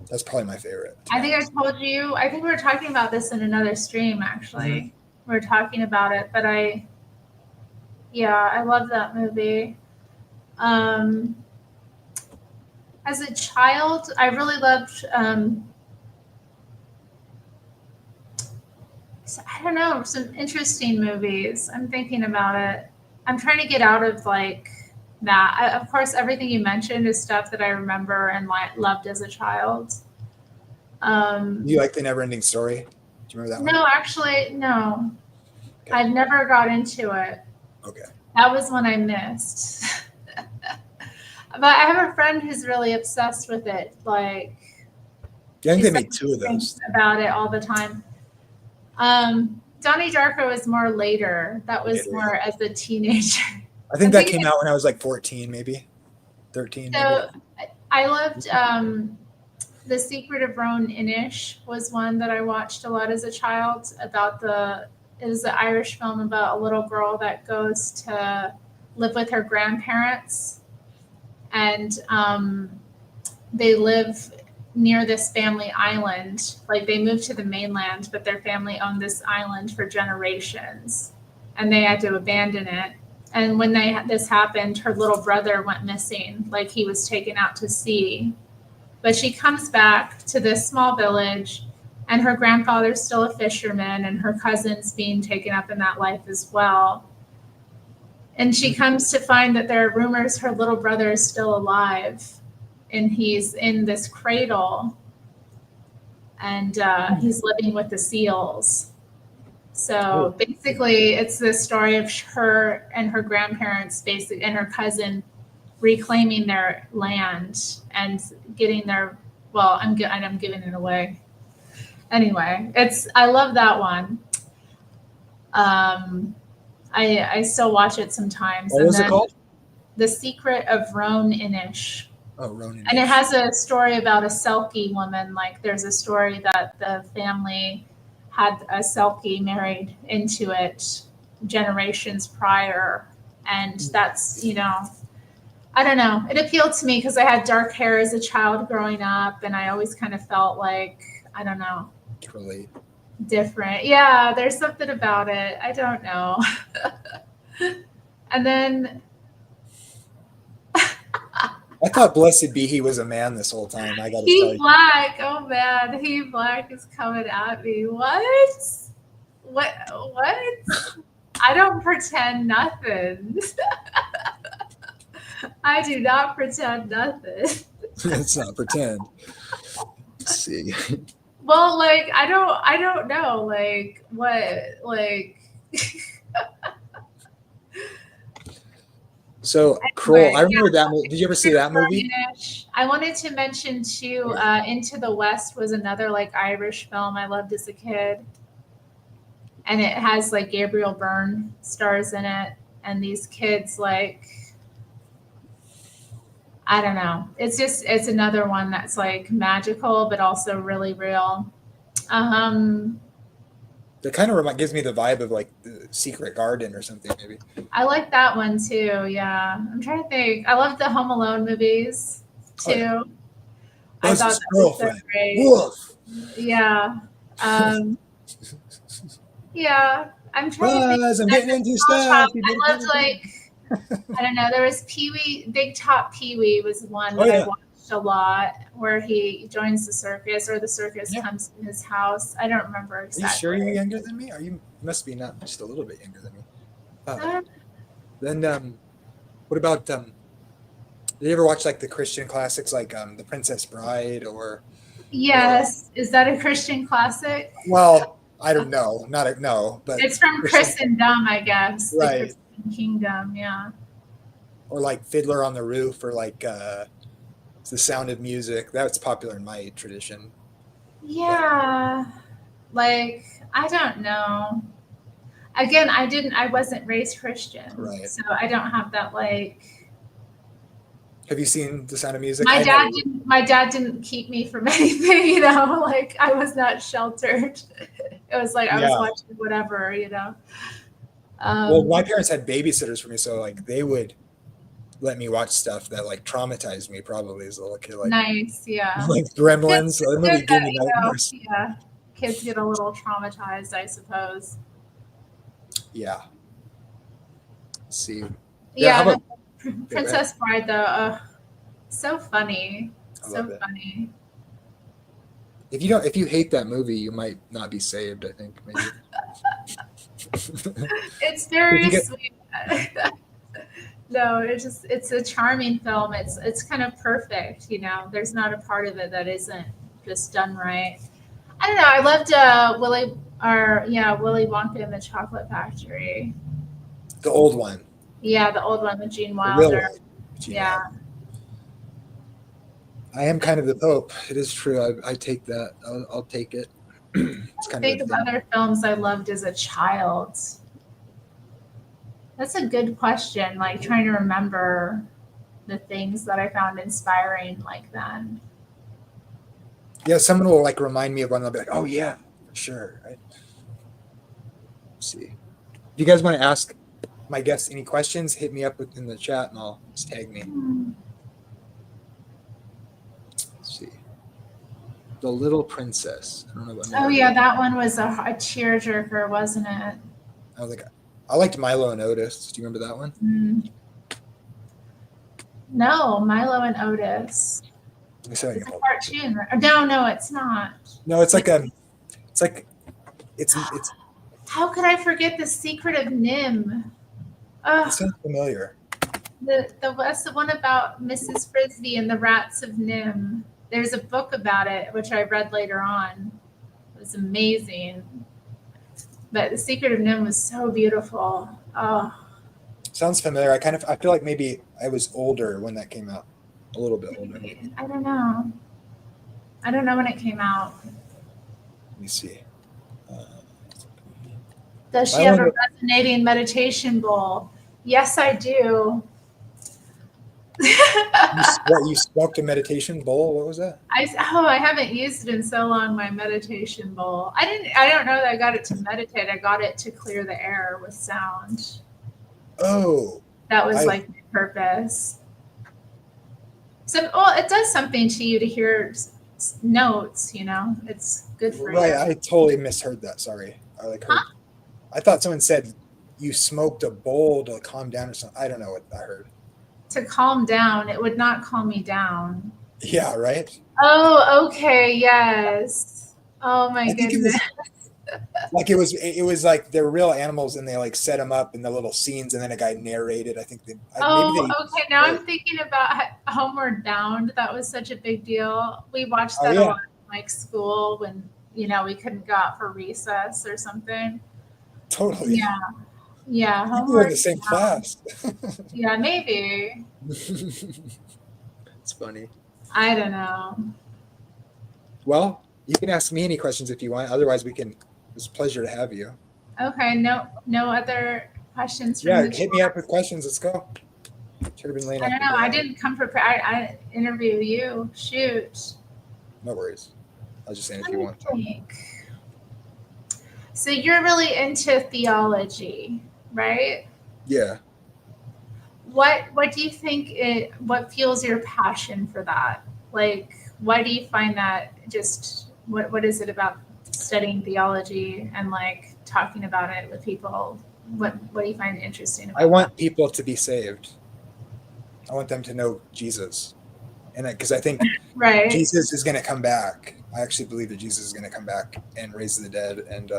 that's probably my favorite. I think I told you. I think we were talking about this in another stream, actually. Mm-hmm. We were talking about it, but I love that movie. As a child, I really loved, I don't know, some interesting movies. I'm thinking about it. I'm trying to get out of that. Of course, everything you mentioned is stuff that I remember and loved as a child. You like The Never-Ending Story? Do you remember that one? No, actually, no. Okay. I've never got into it. Okay. That was one I missed. But I have a friend who's really obsessed with it. I think they made two of those. About it all the time. Donnie Darko is more later. That was more as a teenager. I think that came out when I was 14, maybe 13. So maybe. I loved The Secret of Roan Inish was one that I watched a lot as a child. It was an Irish film about a little girl that goes to live with her grandparents, and they live near this family island. They moved to the mainland, but their family owned this island for generations, and they had to abandon it. And when this happened, her little brother went missing, he was taken out to sea. But she comes back to this small village, and her grandfather's still a fisherman, and her cousin's being taken up in that life as well. And she comes to find that there are rumors her little brother is still alive, and he's in this cradle, and he's living with the seals. So basically, it's the story of her and her grandparents, and her cousin, reclaiming their land and getting their. Well, I'm giving it away. Anyway, I love that one. I still watch it sometimes. What was it called? The Secret of Roan Inish. Oh, Roan Inish. And it has a story about a Selkie woman. There's a story that the family had a Selkie married into it generations prior. And that's, I don't know. It appealed to me because I had dark hair as a child growing up, and I always kind of felt like, I don't know, Relate. different. Yeah, there's something about it. I don't know. And then I thought Blessed Be He was a man this whole time. I got to tell He you. Black. Oh man, He Black is coming at me. What? What? I don't pretend nothing. I do not pretend nothing. Let's not pretend. Let's see. Well, like I don't know, like what, like. So Kroll, I remember that movie. Did you ever see that movie? I wanted to mention too, Into the West was another like Irish film I loved as a kid. And it has like Gabriel Byrne stars in it. And these kids, like, I don't know. It's another one that's like magical, but also really real. That kind of gives me the vibe of like the Secret Garden or something, maybe. I like that one too. Yeah. I'm trying to think. I love the Home Alone movies too. Oh, yeah. I thought that was so great. Wolf. Yeah. Yeah. I'm trying to think. I'm getting into stuff. I loved like, I don't know. There was Pee-wee, Big Top Pee-wee was one that I watched a lot, where he joins the circus, or the circus comes to his house. I don't remember exactly. Are you sure you're younger than me? You must be not just a little bit younger than me. Then what about did you ever watch like the Christian classics like The Princess Bride or? Yes. Is that a Christian classic? Well, I don't know. But it's from Christendom, I guess. Right. The Christian kingdom, yeah. Or like Fiddler on the Roof, or like The Sound of Music. That's popular in my tradition. Yeah. Like, I don't know. Again, I wasn't raised Christian. Right. So I don't have that like. Have you seen The Sound of Music? My dad didn't keep me from anything, like I was not sheltered. It was like I was watching whatever, Well, my parents had babysitters for me, so like they would let me watch stuff that like traumatized me probably as a little kid. Like, nice, yeah. Like Gremlins. That movie gave me nightmares. Yeah. Kids get a little traumatized, I suppose. Yeah. Let's see. Yeah, how about Princess Bride though? So funny. So funny. If you hate that movie, you might not be saved, I think, maybe. It's very sweet. No, it's a charming film. It's kind of perfect, There's not a part of it that isn't just done right. I don't know. I loved Willy Wonka and the Chocolate Factory. The old one. Yeah, the old one with Gene Wilder. Yeah. I am kind of the Pope. It is true. I take that. I'll take it. It's kind think of other films I loved as a child. That's a good question. Like trying to remember the things that I found inspiring like then. Yeah, someone will like remind me of one. They'll be like, "Oh yeah, for sure." Right? Let's see. If you guys want to ask my guests any questions, hit me up in the chat and I'll just tag me. Let's see. The Little Princess. I don't know what. Oh yeah, that one was a tearjerker, wasn't it? I liked Milo and Otis. Do you remember that one? Mm. No, Milo and Otis. It's a cartoon. Right? No, it's not. No, it's like it's. How could I forget The Secret of Nim? It sounds familiar. That's the one about Mrs. Frisbee and the Rats of Nim. There's a book about it, which I read later on. It was amazing. But The Secret of Nim was so beautiful. Oh. Sounds familiar. I feel like maybe I was older when that came out. A little bit older. Maybe. I don't know. I don't know when it came out. Let me see. Does she have a resonating meditation bowl? Yes, I do. What, you smoked a meditation bowl? What was that? I haven't used it in so long, my meditation bowl. I don't know that I got it to meditate. I got it to clear the air with sound. Oh, That was I like my purpose. So, well, it does something to you to hear notes, you know, it's good for right. you. I totally misheard that. Sorry. I like heard. Huh? I thought someone said you smoked a bowl to calm down or something. I don't know what I heard. To calm down, it would not calm me down. Yeah, right. Oh, okay, yes. Oh my I think it goodness. was like it was like they're real animals and they like set them up in the little scenes and then a guy narrated. I think maybe Oh, they. okay. Now I'm thinking about Homeward Bound. That was such a big deal. We watched Oh that a yeah, lot in like school when, you know, we couldn't go out for recess or something. totally. Yeah. Yeah. I think we were in Homeward the same Bound. class. Yeah, maybe. It's funny. I don't know. Well, you can ask me any questions if you want. Otherwise, we can. It's a pleasure to have you. Okay. No other questions from Yeah, the hit me up with questions. Let's go. Should have been laying I up don't the know. I ground. didn't come prepared. I interview you. Shoot. No worries. I was just saying if Let you me want. think. So you're really into theology, right? Yeah. What do you think what fuels your passion for that? Like, why do you find that just what is it about studying theology and like talking about it with people? What do you find interesting about I want people to be saved. I want them to know Jesus. And because I think that? Right. Jesus is going to come back. I actually believe that Jesus is going to come back and raise the dead and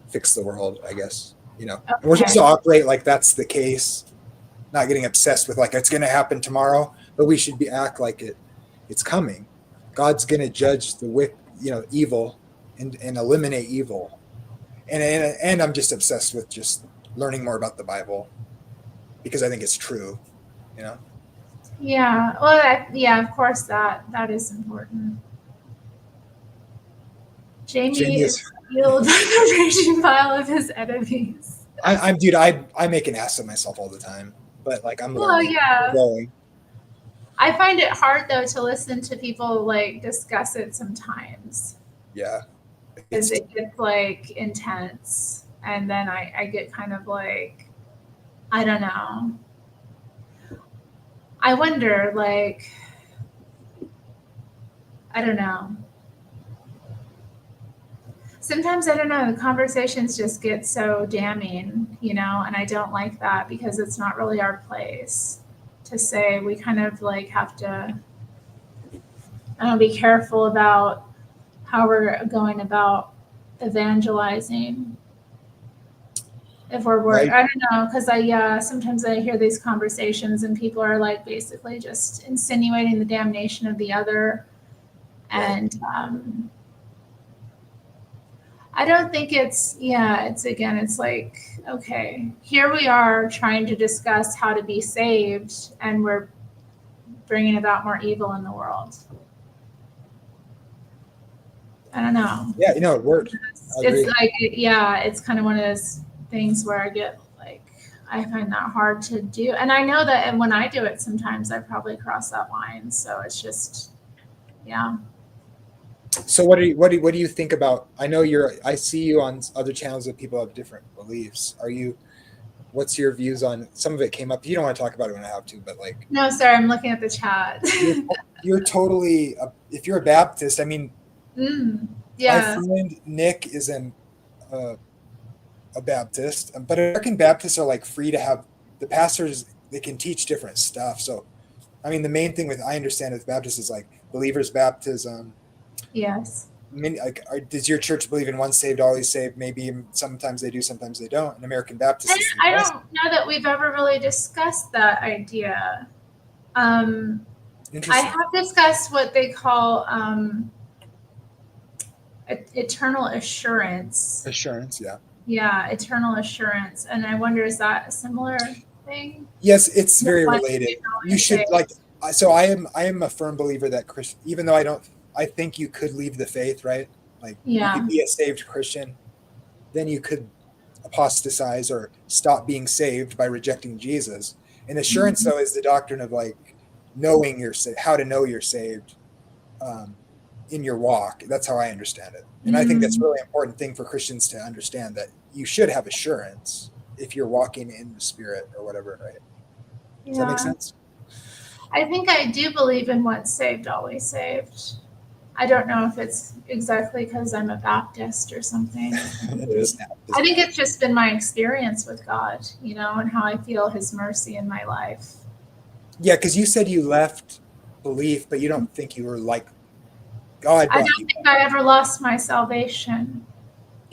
fix the world, I guess. You know, and we're supposed to operate like that's the case, not getting obsessed with like it's going to happen tomorrow, but we should act like it's coming. God's going to judge the evil and eliminate evil. And I'm just obsessed with just learning more about the Bible because I think it's true, you know? Yeah. Well, yeah, of course that is important. Jamie Jamie is is. healed by the raging pile of his enemies. I make an ass of myself all the time, but like I'm Well, learning, yeah. growing. I find it hard though to listen to people like discuss it sometimes Yeah. because it gets like intense, and then I get kind of like, I don't know. I wonder, like, I don't know. Sometimes I don't know, the conversations just get so damning, you know, and I don't like that because it's not really our place to say. We kind of like have to, I don't know, be careful about how we're going about evangelizing. If we're worried, Right. I don't know, because sometimes I hear these conversations and people are like basically just insinuating the damnation of the other, and I don't think it's again, it's like, okay, here we are trying to discuss how to be saved, and we're bringing about more evil in the world. I don't know. Yeah, it worked. It's like, it's kind of one of those things where I get like, I find that hard to do. And I know that, and when I do it, sometimes I probably cross that line. So it's just, yeah. So what do you think about? I know I see you on other channels that people have different beliefs. What's your views on some of it came up? You don't want to talk about it when I have to, but like. No, sorry, I'm looking at the chat. You're totally. If you're a Baptist, I mean. Yeah. My friend Nick is a Baptist, but American Baptists are like free to have the pastors. They can teach different stuff. So, I mean, the main thing I understand with Baptists is like believers' baptism. Yes. I mean, like, does your church believe in once saved, always saved? Maybe sometimes they do, sometimes they don't. And American Baptists. I don't know that we've ever really discussed that idea. I have discussed what they call eternal assurance. Assurance, yeah. Yeah, eternal assurance. And I wonder, is that a similar thing? Yes, it's very related. You should like. So I am a firm believer that even though I think you could leave the faith, right? Like you could be a saved Christian, then you could apostatize or stop being saved by rejecting Jesus. And assurance, though, is the doctrine of like knowing how to know you're saved in your walk. That's how I understand it. And I think that's a really important thing for Christians to understand, that you should have assurance if you're walking in the Spirit or whatever, right? Does that make sense? I think I do believe in once saved, always saved. I don't know if it's exactly because I'm a Baptist or something. I think it's just been my experience with God, you know, and how I feel his mercy in my life. Yeah, because you said you left belief, but you don't think you were like God. I don't think I ever lost my salvation.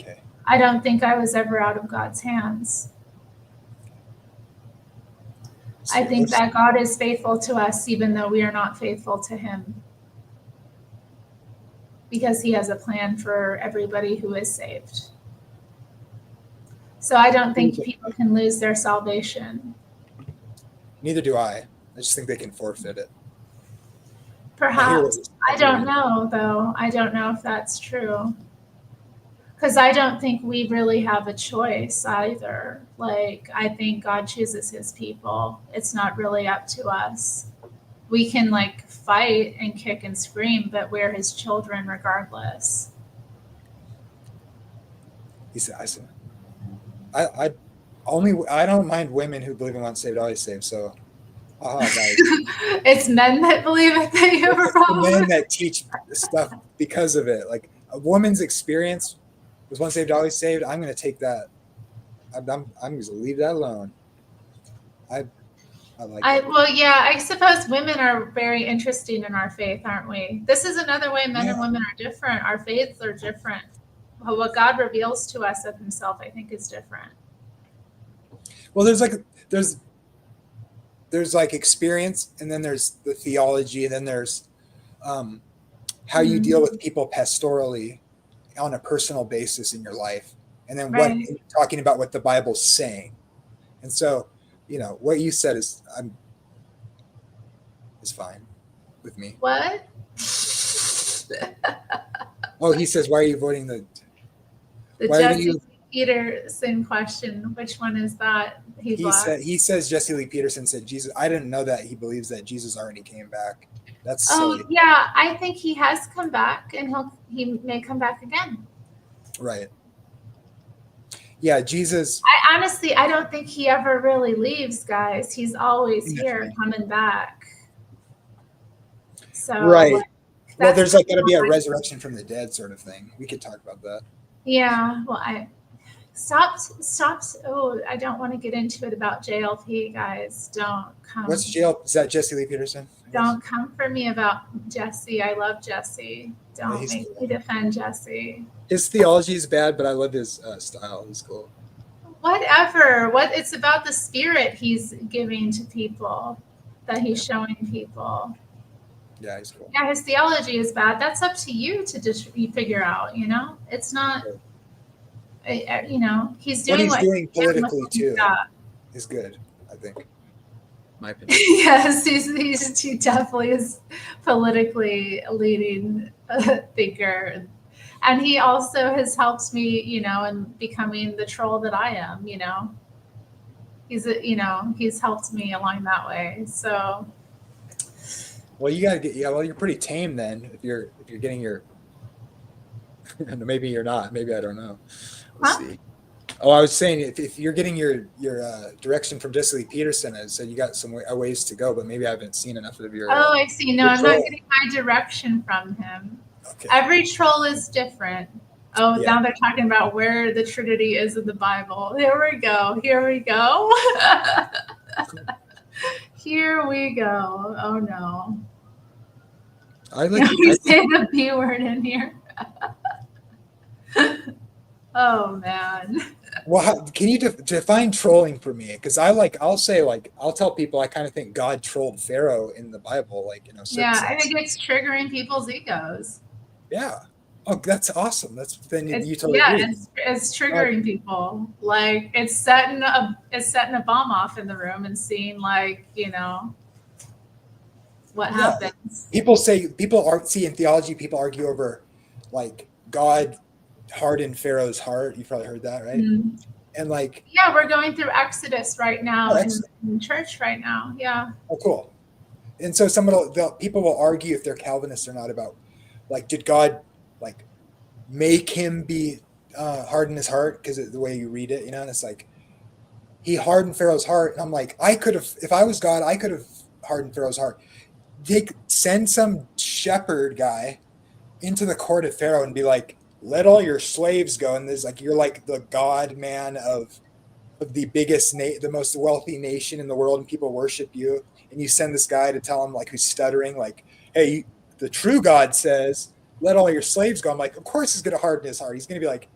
Okay. I don't think I was ever out of God's hands. I think that God is faithful to us even though we are not faithful to him, because he has a plan for everybody who is saved. So I don't think people can lose their salvation. Neither do I. I just think they can forfeit it. Perhaps. I don't know, though. I don't know if that's true. Because I don't think we really have a choice either. Like, I think God chooses his people. It's not really up to us. We can, like, fight and kick and scream, but we're his children regardless. He said, I don't mind women who believe in once saved, always saved. So, guys. It's men that believe it that you have a problem. Men that teach stuff because of it. Like a woman's experience was once saved, always saved. I'm going to take that. I'm going to leave that alone. I like that. Well, yeah, I suppose women are very interesting in our faith, aren't we? This is another way men and women are different. Our faiths are different. What God reveals to us of himself, I think, is different. Well, there's like experience, and then there's the theology, and then there's how you deal with people pastorally on a personal basis in your life, and then what you're talking about what the Bible's saying. And so, you know, what you said is fine with me. What? Oh, he says, why are you voting the Jesse Peterson question? Which one is that? He says Jesse Lee Peterson said Jesus. I didn't know that he believes that Jesus already came back. That's silly. Yeah, I think he has come back, and he may come back again. Right. Yeah, Jesus. I don't think he ever really leaves, guys. He's always here, coming back. So right. Well, there's like going to be a resurrection from the dead sort of thing. We could talk about that. Yeah. Well, Stop. Oh, I don't want to get into it about JLP, guys. Don't come. What's JLP? Is that Jesse Lee Peterson? Don't come for me about Jesse. I love Jesse. Don't make me defend Jesse. His theology is bad, but I love his style. He's cool. Whatever. It's about the spirit he's giving to people, that he's showing people. Yeah, he's cool. Yeah, his theology is bad. That's up to you to figure out, you know? It's not... You know, he's doing what he's doing politically too is good, I think. My opinion. Yes, he definitely is politically leading thinker, and he also has helped me, you know, in becoming the troll that I am. You know, he's helped me along that way. So, well, you gotta get well, you're pretty tame then if you're getting your. Maybe you're not. Maybe I don't know. Let's see. Oh, I was saying if you're getting your direction from Jesse Lee Peterson, I said you got some ways to go, but maybe I haven't seen enough of your. Oh, I see. No, I'm not getting my direction from him. Okay. Every troll is different. Oh, yeah. Now they're talking about where the Trinity is in the Bible. Here we go. Here we go. Here we go. Oh no. I like. We say the B word in here. Oh man. Well, can you define trolling for me? Because I'll tell people I kind of think God trolled Pharaoh in the Bible, like, you know. Yeah, I think it's triggering people's egos. Yeah. Oh, that's awesome. You totally agree. It's triggering people. Like it's setting a bomb off in the room and seeing, like, you know, what happens. People in theology, people argue over like God hardened Pharaoh's heart. You've probably heard that, right? Mm-hmm. And like, yeah, we're going through Exodus right now in church right now. Yeah. Oh, cool. and so people will argue if they're Calvinists or not about, like, did God like make him be harden his heart because of the way you read it, and it's like he hardened Pharaoh's heart, and I'm like, I could have, if I was God, I could have hardened Pharaoh's heart. Send some shepherd guy into the court of Pharaoh and be like, let all your slaves go, and there's like, you're like the God man of the biggest the most wealthy nation in the world, and people worship you, and you send this guy to tell him, like, who's stuttering, like, hey, the true God says let all your slaves go. I'm like, of course he's going to harden his heart. He's going to be like,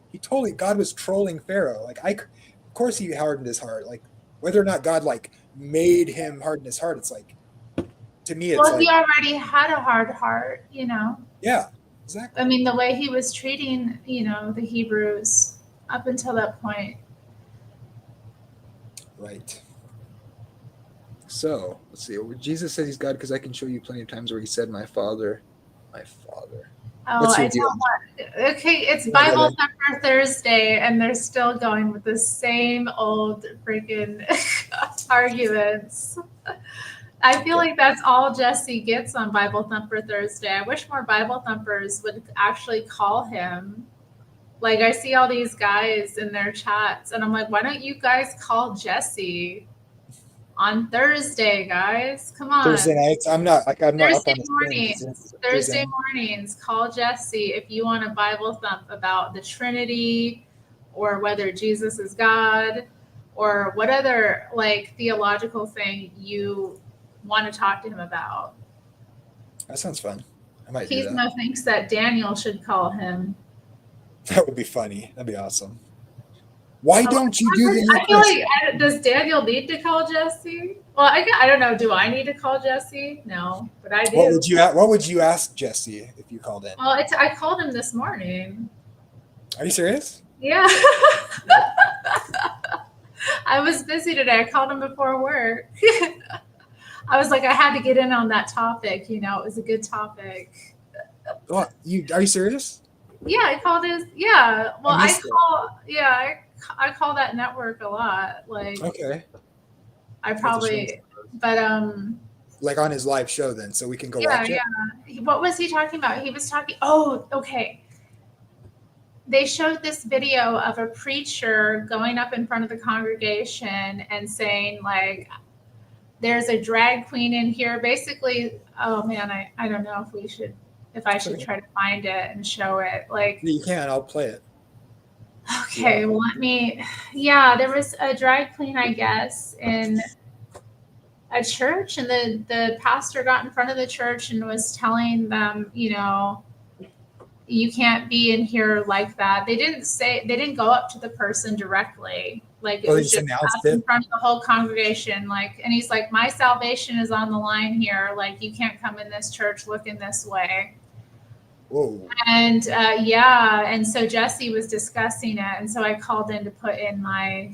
God was trolling Pharaoh. Like, of course he hardened his heart. Like, whether or not God like made him harden his heart, it's like, to me, it's he already had a hard heart, Yeah, exactly. I mean, the way he was treating, the Hebrews up until that point. Right. So let's see. Jesus says he's God because I can show you plenty of times where he said, "My Father, my Father." Oh, I don't want. Okay, it's Bible Thumper Thursday, and they're still going with the same old freaking arguments. I feel like that's all Jesse gets on Bible Thumper Thursday. I wish more Bible Thumpers would actually call him. Like, I see all these guys in their chats, and I'm like, why don't you guys call Jesse on Thursday, guys? Come on. Thursday nights. I'm not up on Thursday mornings, call Jesse if you want a Bible thump about the Trinity, or whether Jesus is God, or what other like theological thing you want to talk to him about. That sounds fun. I might do that. Keithma thinks that Daniel should call him. That would be funny. That'd be awesome. Why don't you do the? I feel like, does Daniel need to call Jesse? Well, I don't know. Do I need to call Jesse? No, but I do. What would you ask Jesse if you called in? Well, I called him this morning. Are you serious? Yeah. I was busy today. I called him before work. I was like, I had to get in on that topic. It was a good topic. What? Are you serious? Yeah, I called his. Yeah, well, I call that network a lot. Like, okay, I probably, but like on his live show then, so we can go watch it. Yeah. What was he talking about? He was talking. Oh, okay. They showed this video of a preacher going up in front of the congregation and saying, like, there's a drag queen in here. Basically, oh man, I don't know if I should try to find it and show it. Like, you can. I'll play it. Okay, well, there was a drag queen, I guess, in a church, and the pastor got in front of the church and was telling them, you can't be in here like that. They didn't go up to the person directly. Like, it was just in front of the whole congregation. Like, and he's like, my salvation is on the line here. Like, you can't come in this church looking this way. Whoa. And and so Jesse was discussing it, and so I called in to put in my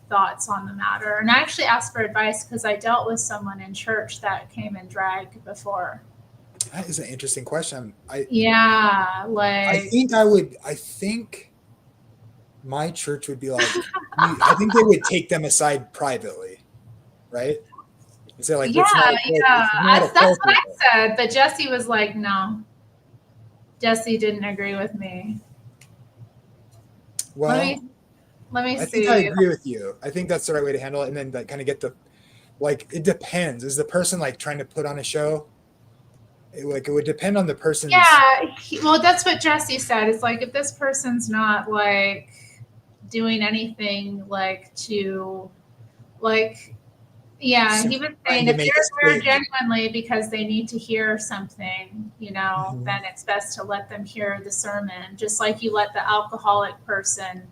thoughts on the matter, and I actually asked for advice because I dealt with someone in church that came in drag before. That is an interesting question. I think my church would be like, I think they would take them aside privately, right? And say like, that's what I said, but Jesse was like, no. Jesse didn't agree with me. Well, let me see. I think I agree with you. I think that's the right way to handle it, and then kind of get it depends. Is the person like trying to put on a show? It would depend on the person. Yeah, well, that's what Jesse said. It's like, if this person's not like doing anything he was saying if they're there genuinely because they need to hear something, then it's best to let them hear the sermon, just like you let the alcoholic person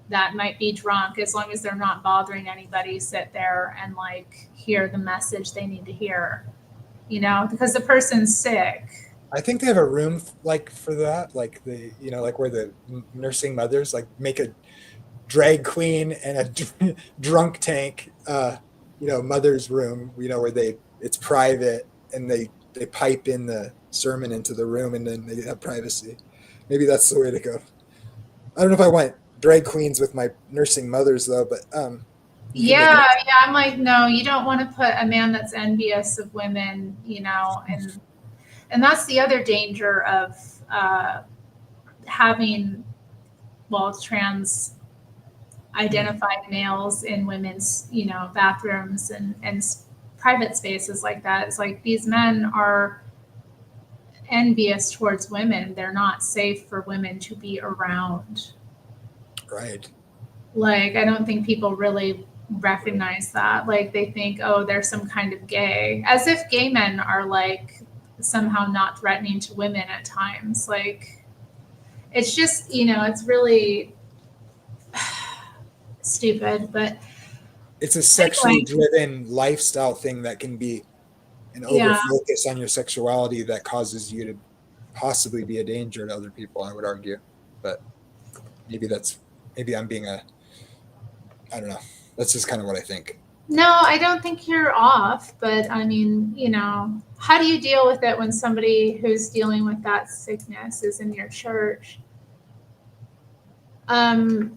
that might be drunk, as long as they're not bothering anybody, sit there and hear the message they need to hear, because the person's sick. I think they have a room for that, where the nursing mothers make a drag queen and a drunk tank, mother's room, where it's private and they pipe in the sermon into the room and then they have privacy. Maybe that's the way to go. I don't know if I want drag queens with my nursing mothers though, but Yeah, I'm like, no, you don't want to put a man that's envious of women, and that's the other danger of having, trans identified males in women's, bathrooms and private spaces like that. It's like these men are envious towards women. They're not safe for women to be around. Right. Like, I don't think people really recognize that. Like, they think, oh, there's some kind of gay, as if gay men are like somehow not threatening to women at times. Like, it's just, it's really stupid, but it's a sexually driven lifestyle thing that can be an over focus on your sexuality that causes you to possibly be a danger to other people, I would argue. But maybe I'm being I don't know. That's just kind of what I think. No, I don't think you're off, but I mean, how do you deal with it when somebody who's dealing with that sickness is in your church? I'm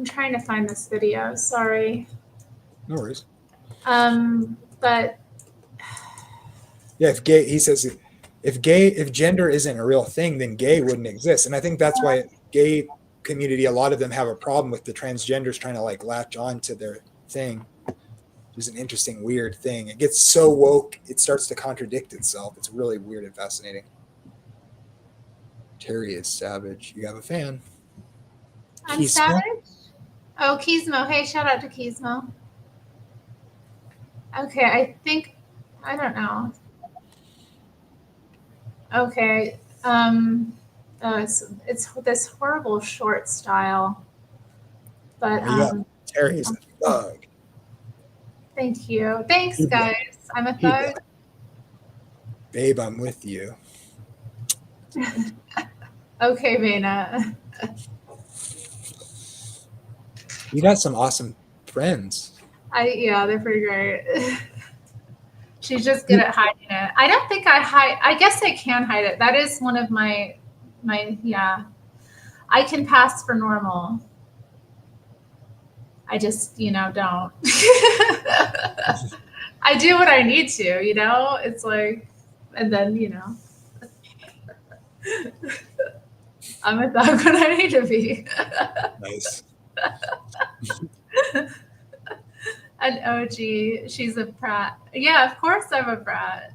trying to find this video. Sorry. No worries. But yeah, he says if gender isn't a real thing, then gay wouldn't exist. And I think that's why gay community, a lot of them have a problem with the transgenders trying to like latch on to their thing. It's an interesting, weird thing. It gets so woke, it starts to contradict itself. It's really weird and fascinating. Terri is savage. You have a fan. I'm Keismo? Savage? Oh, Keismo. Hey, shout out to Keismo. Okay, I don't know. Okay. It's this horrible short style. But Terry's a thug. Thank you. Thanks, guys. I'm a thug. Babe, I'm with you. Okay, Vena. You got some awesome friends. They're pretty great. She's just good at hiding it. I don't think I hide. I guess I can hide it. That is one of my I can pass for normal. I just, don't. I do what I need to, It's like, and then, I'm a thug when I need to be. Nice. An OG. She's a brat. Yeah, of course I'm a brat.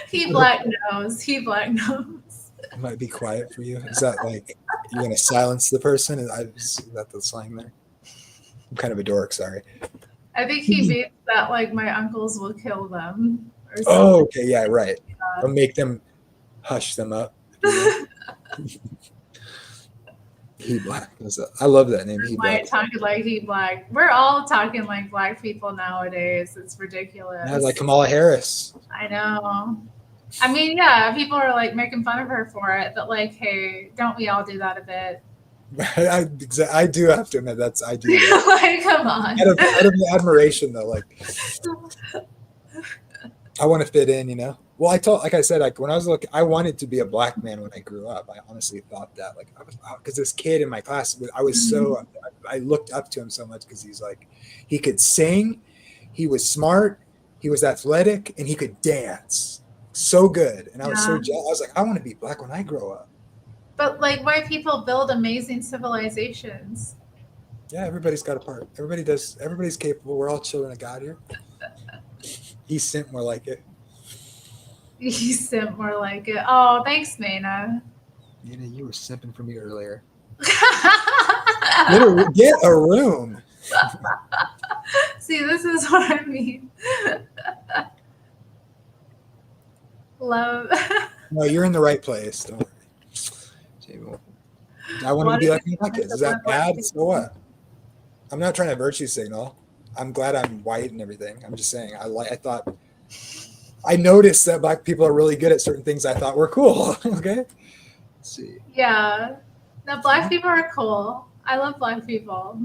He black knows. It might be quiet for you. Is that like you're gonna silence the person? Is that the slang there? I'm kind of a dork. Sorry. I think he means that like my uncles will kill them. Or something. Oh, okay, yeah, right. Or make them hush them up. He black. I love that name. He black. Talking like he black. We're all talking like black people nowadays. It's ridiculous. Yeah, like Kamala Harris. I know. I mean, yeah, people are like making fun of her for it, but like, hey, don't we all do that a bit? I do have to admit I do. Like, come on. Out of admiration, though, like I want to fit in, Well, like I said, like when I was I wanted to be a black man when I grew up. I honestly thought that, like, because this kid in my class, I was I looked up to him so much because he's like, he could sing, he was smart, he was athletic, and he could dance so good. And I was so jealous. I was like, I want to be black when I grow up. But like, white people build amazing civilizations. Yeah, everybody's got a part. Everybody does. Everybody's capable. We're all children of God here. He sent more like it. He sent more like it. Oh, thanks, Mena. Mena, you were simping for me earlier. Get a room. See, this is what I mean. Love. No, you're in the right place. Don't worry. I want to be like my kids. Is that bad? So what? I'm not trying to virtue signal. I'm glad I'm white and everything. I'm just saying. I noticed that black people are really good at certain things I thought were cool. Okay. Let's see. Yeah. No, black people are cool. I love black people.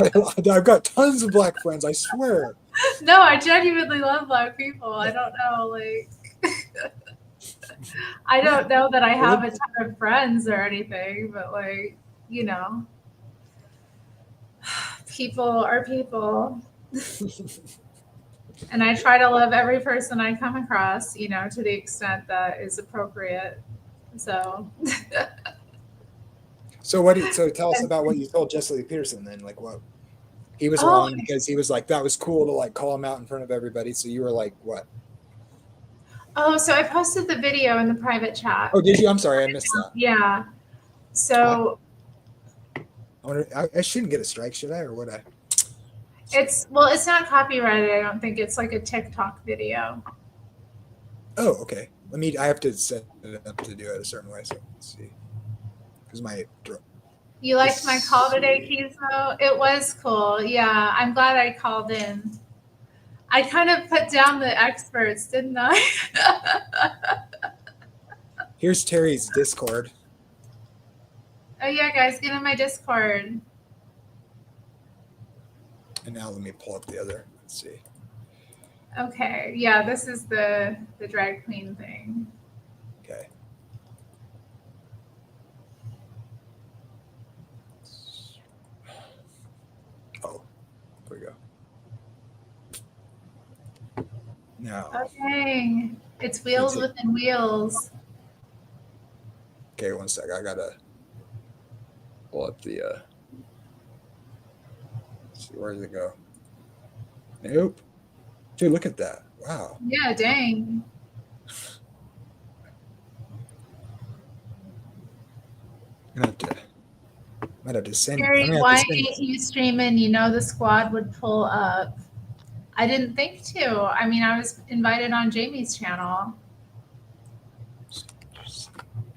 I've got tons of black friends, I swear. No, I genuinely love black people. I don't know, like. I don't know that I have a ton of friends or anything, but like, you know, people are people. And I try to love every person I come across, you know, to the extent that is appropriate. So So tell us about what you told Jesse Lee Peterson then. Like what he was wrong because he was like, that was cool to like call him out in front of everybody. So you were like, what? Oh, so I posted the video in the private chat. Oh, did you? I'm sorry, I missed that. Yeah. So I shouldn't get a strike, should I, or would I? it's not copyrighted. I don't think. It's like a TikTok video. Oh, okay. I have to set it up to do it a certain way. So let's see. Because You liked my call today, Kizmo? It was cool. Yeah, I'm glad I called in. I kind of put down the experts, didn't I? Here's Terry's Discord. Oh yeah, guys, get in my Discord. And now let me pull up the other. Let's see. Okay, yeah, this is the drag queen thing. Okay. Oh, there we go. Now. Okay, it's wheels within wheels. Okay, one sec. I gotta pull up the. Let's see, where does it go? Nope. Dude, look at that! Wow. Yeah, dang. Might have to send. Terri, why ain't you streaming? You know the squad would pull up. I didn't think to. I mean, I was invited on Jamie's channel.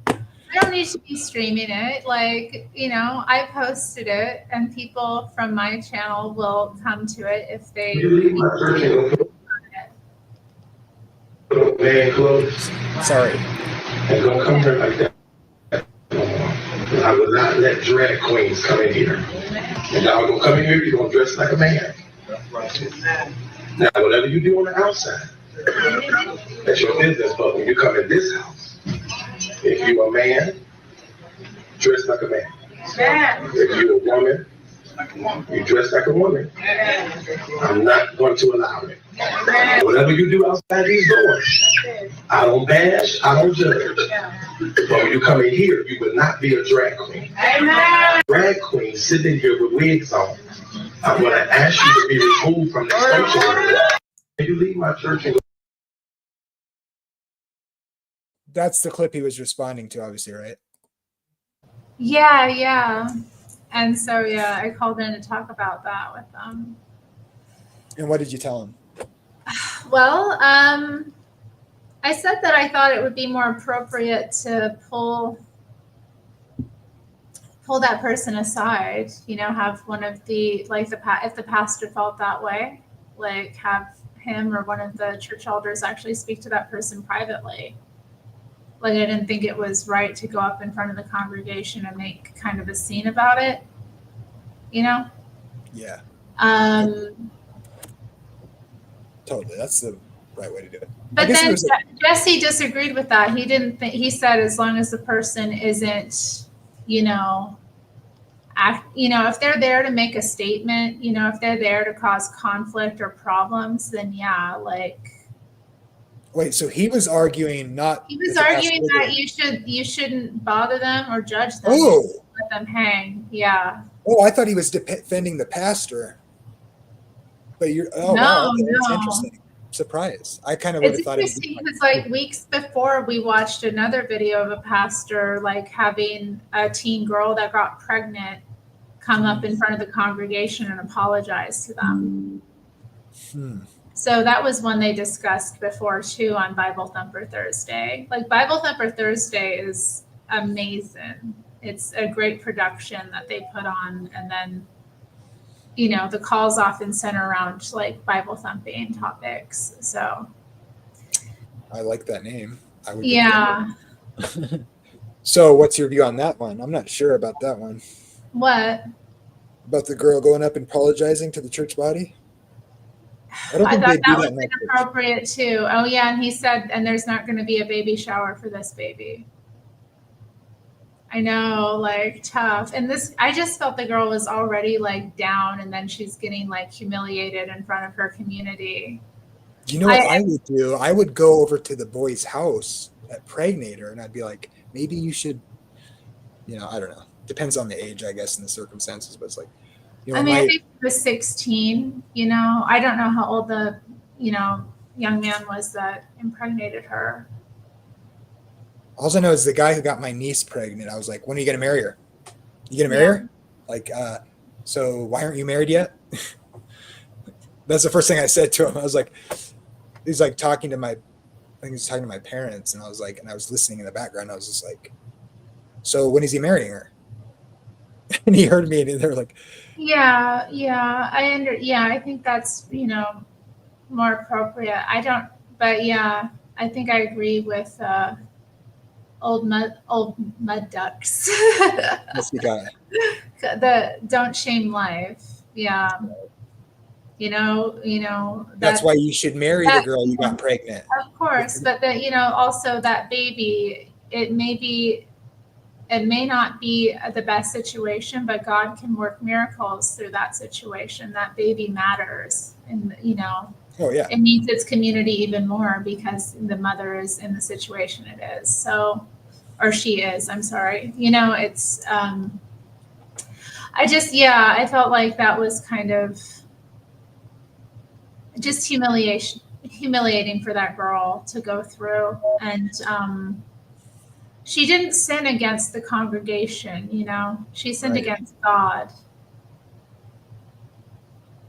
I don't need to be streaming it. Like, you know, I posted it and people from my channel will come to it if they Sorry. And don't come here like that. I will not let drag queens come in here. And y'all gonna come in here, you're gonna dress like a man. Now, whatever you do on the outside, that's your business, but when you come in this house, if you're a man, dress like a man. If you're a woman, you dress like a woman. I'm not going to allow it. Whatever you do outside these doors, I don't bash, I don't judge. But when you come in here, you will not be a drag queen. Drag queen sitting here with wigs on. I'm going to ask you to be removed from the sanctuary. Can you leave my church and go? That's the clip he was responding to, obviously, right? Yeah. And so, yeah, I called in to talk about that with them. And what did you tell him? Well, I said that I thought it would be more appropriate to pull that person aside, you know, have one of the, like, if the pastor felt that way, like have him or one of the church elders actually speak to that person privately. Like, I didn't think it was right to go up in front of the congregation and make kind of a scene about it, you know? Yeah. Totally. That's the right way to do it. But then Jesse disagreed with that. He didn't think, he said as long as the person isn't, you know, if they're there to make a statement, you know, if they're there to cause conflict or problems, then yeah, like. Wait, so he was arguing not. He was arguing that you shouldn't bother them or judge them. Oh. Let them hang. Yeah. Oh, I thought he was defending the pastor. But you're wow, okay, that's interesting. Surprise. I kind of would have thought it's interesting because like weeks before we watched another video of a pastor like having a teen girl that got pregnant come up in front of the congregation and apologize to them. So that was one they discussed before too on Bible Thumper Thursday. Like Bible Thumper Thursday is amazing. It's a great production that they put on, and then you know, the calls often center around like Bible thumping topics. So I like that name. Yeah. So what's your view on that one? I'm not sure about that one. What? About the girl going up and apologizing to the church body? I don't I think thought they do that that was in that church. inappropriate too. Oh yeah, and he said, and there's not going to be a baby shower for this baby. I know, like tough. And this, I just felt the girl was already like down, and then she's getting like humiliated in front of her community. You know what I would do? I would go over to the boy's house that pregnate her, and I'd be like, maybe you should, I don't know. Depends on the age, I guess, and the circumstances, but it's like, I mean, I think he was 16, I don't know how old the, young man was that impregnated her. All I know is the guy who got my niece pregnant, I was like, when are you going to marry her? You going to marry her? Like, so why aren't you married yet? That's the first thing I said to him. I was like, he's like talking to I think he was talking to my parents, and I was like, and I was listening in the background. I was just like, so when is he marrying her? And he heard me, and they're like, yeah, I think that's, more appropriate. I think I agree with old mud ducks. that's the guy. The don't shame life. Yeah. That's why you should marry the girl you got pregnant. Of course, but also that baby, it may not be the best situation, but God can work miracles through that situation. That baby matters, and Oh yeah, it needs its community even more because the mother is in the situation it is. So, or she is. I'm sorry. It's. I felt like that was kind of just humiliating for that girl to go through, and she didn't sin against the congregation, she sinned against God.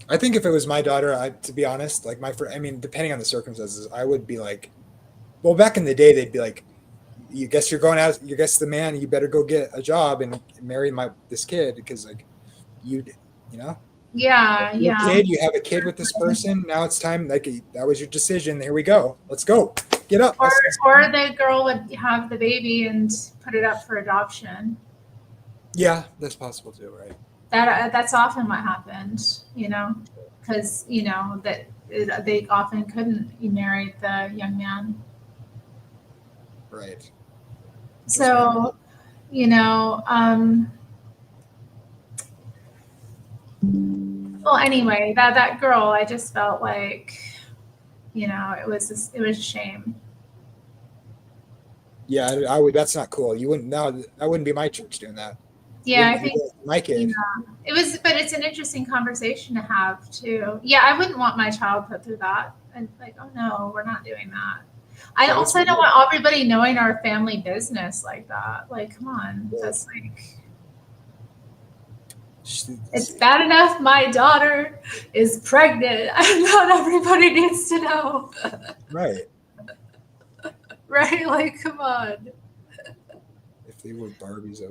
I think if it was my daughter, to be honest, like depending on the circumstances, I would be like, well, back in the day, they'd be like, you guess you're going out, you guess the man, you better go get a job and marry this kid because like Yeah. You have a kid with this person. Now it's time. Like that was your decision. Here we go. Let's go. Get up. Or the girl would have the baby and put it up for adoption. Yeah, that's possible too, right? That's often what happened, because that they often couldn't marry the young man. Right. So, well, anyway, that girl, I just felt like, it was a shame. Yeah, I would. That's not cool. You wouldn't. No, that wouldn't be my church doing that. Yeah, I think my kid. It was, but it's an interesting conversation to have too. Yeah, I wouldn't want my child put through that. And like, oh no, we're not doing that. I also don't want everybody knowing our family business like that. Like, come on, that's like. It's bad enough my daughter is pregnant. Not everybody needs to know. Right. Right? Like, come on. If they were Barbies,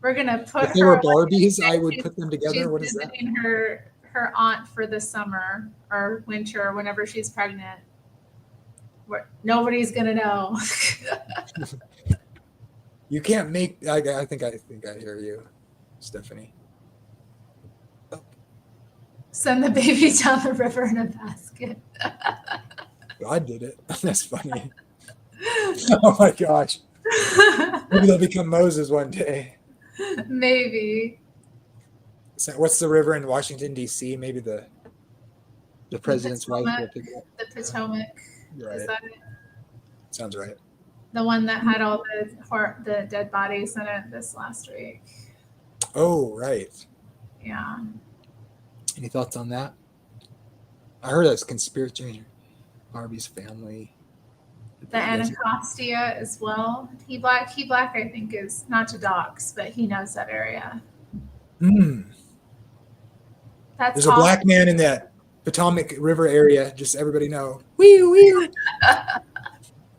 we're gonna put. If they were Barbies, I would put them together. She's what is that? Visiting her aunt for the summer or winter, whenever she's pregnant. Nobody's gonna know. You can't make. I think I hear you, Stephanie. Oh. Send the baby down the river in a basket. God did it. That's funny. Oh my gosh. Maybe they'll become Moses one day. Maybe. So what's the river in Washington, D.C.? Maybe the president's wife will pick it up. The Potomac. Right. Is that it? Sounds right. The one that had all the dead bodies in it this last week. Oh, right. Yeah. Any thoughts on that? I heard that's conspiracy. Barbie's family. The Anacostia as well. He black, I think, is not to dox, but he knows that area. That's There's a black man in that Potomac River area. Just everybody know. Wee.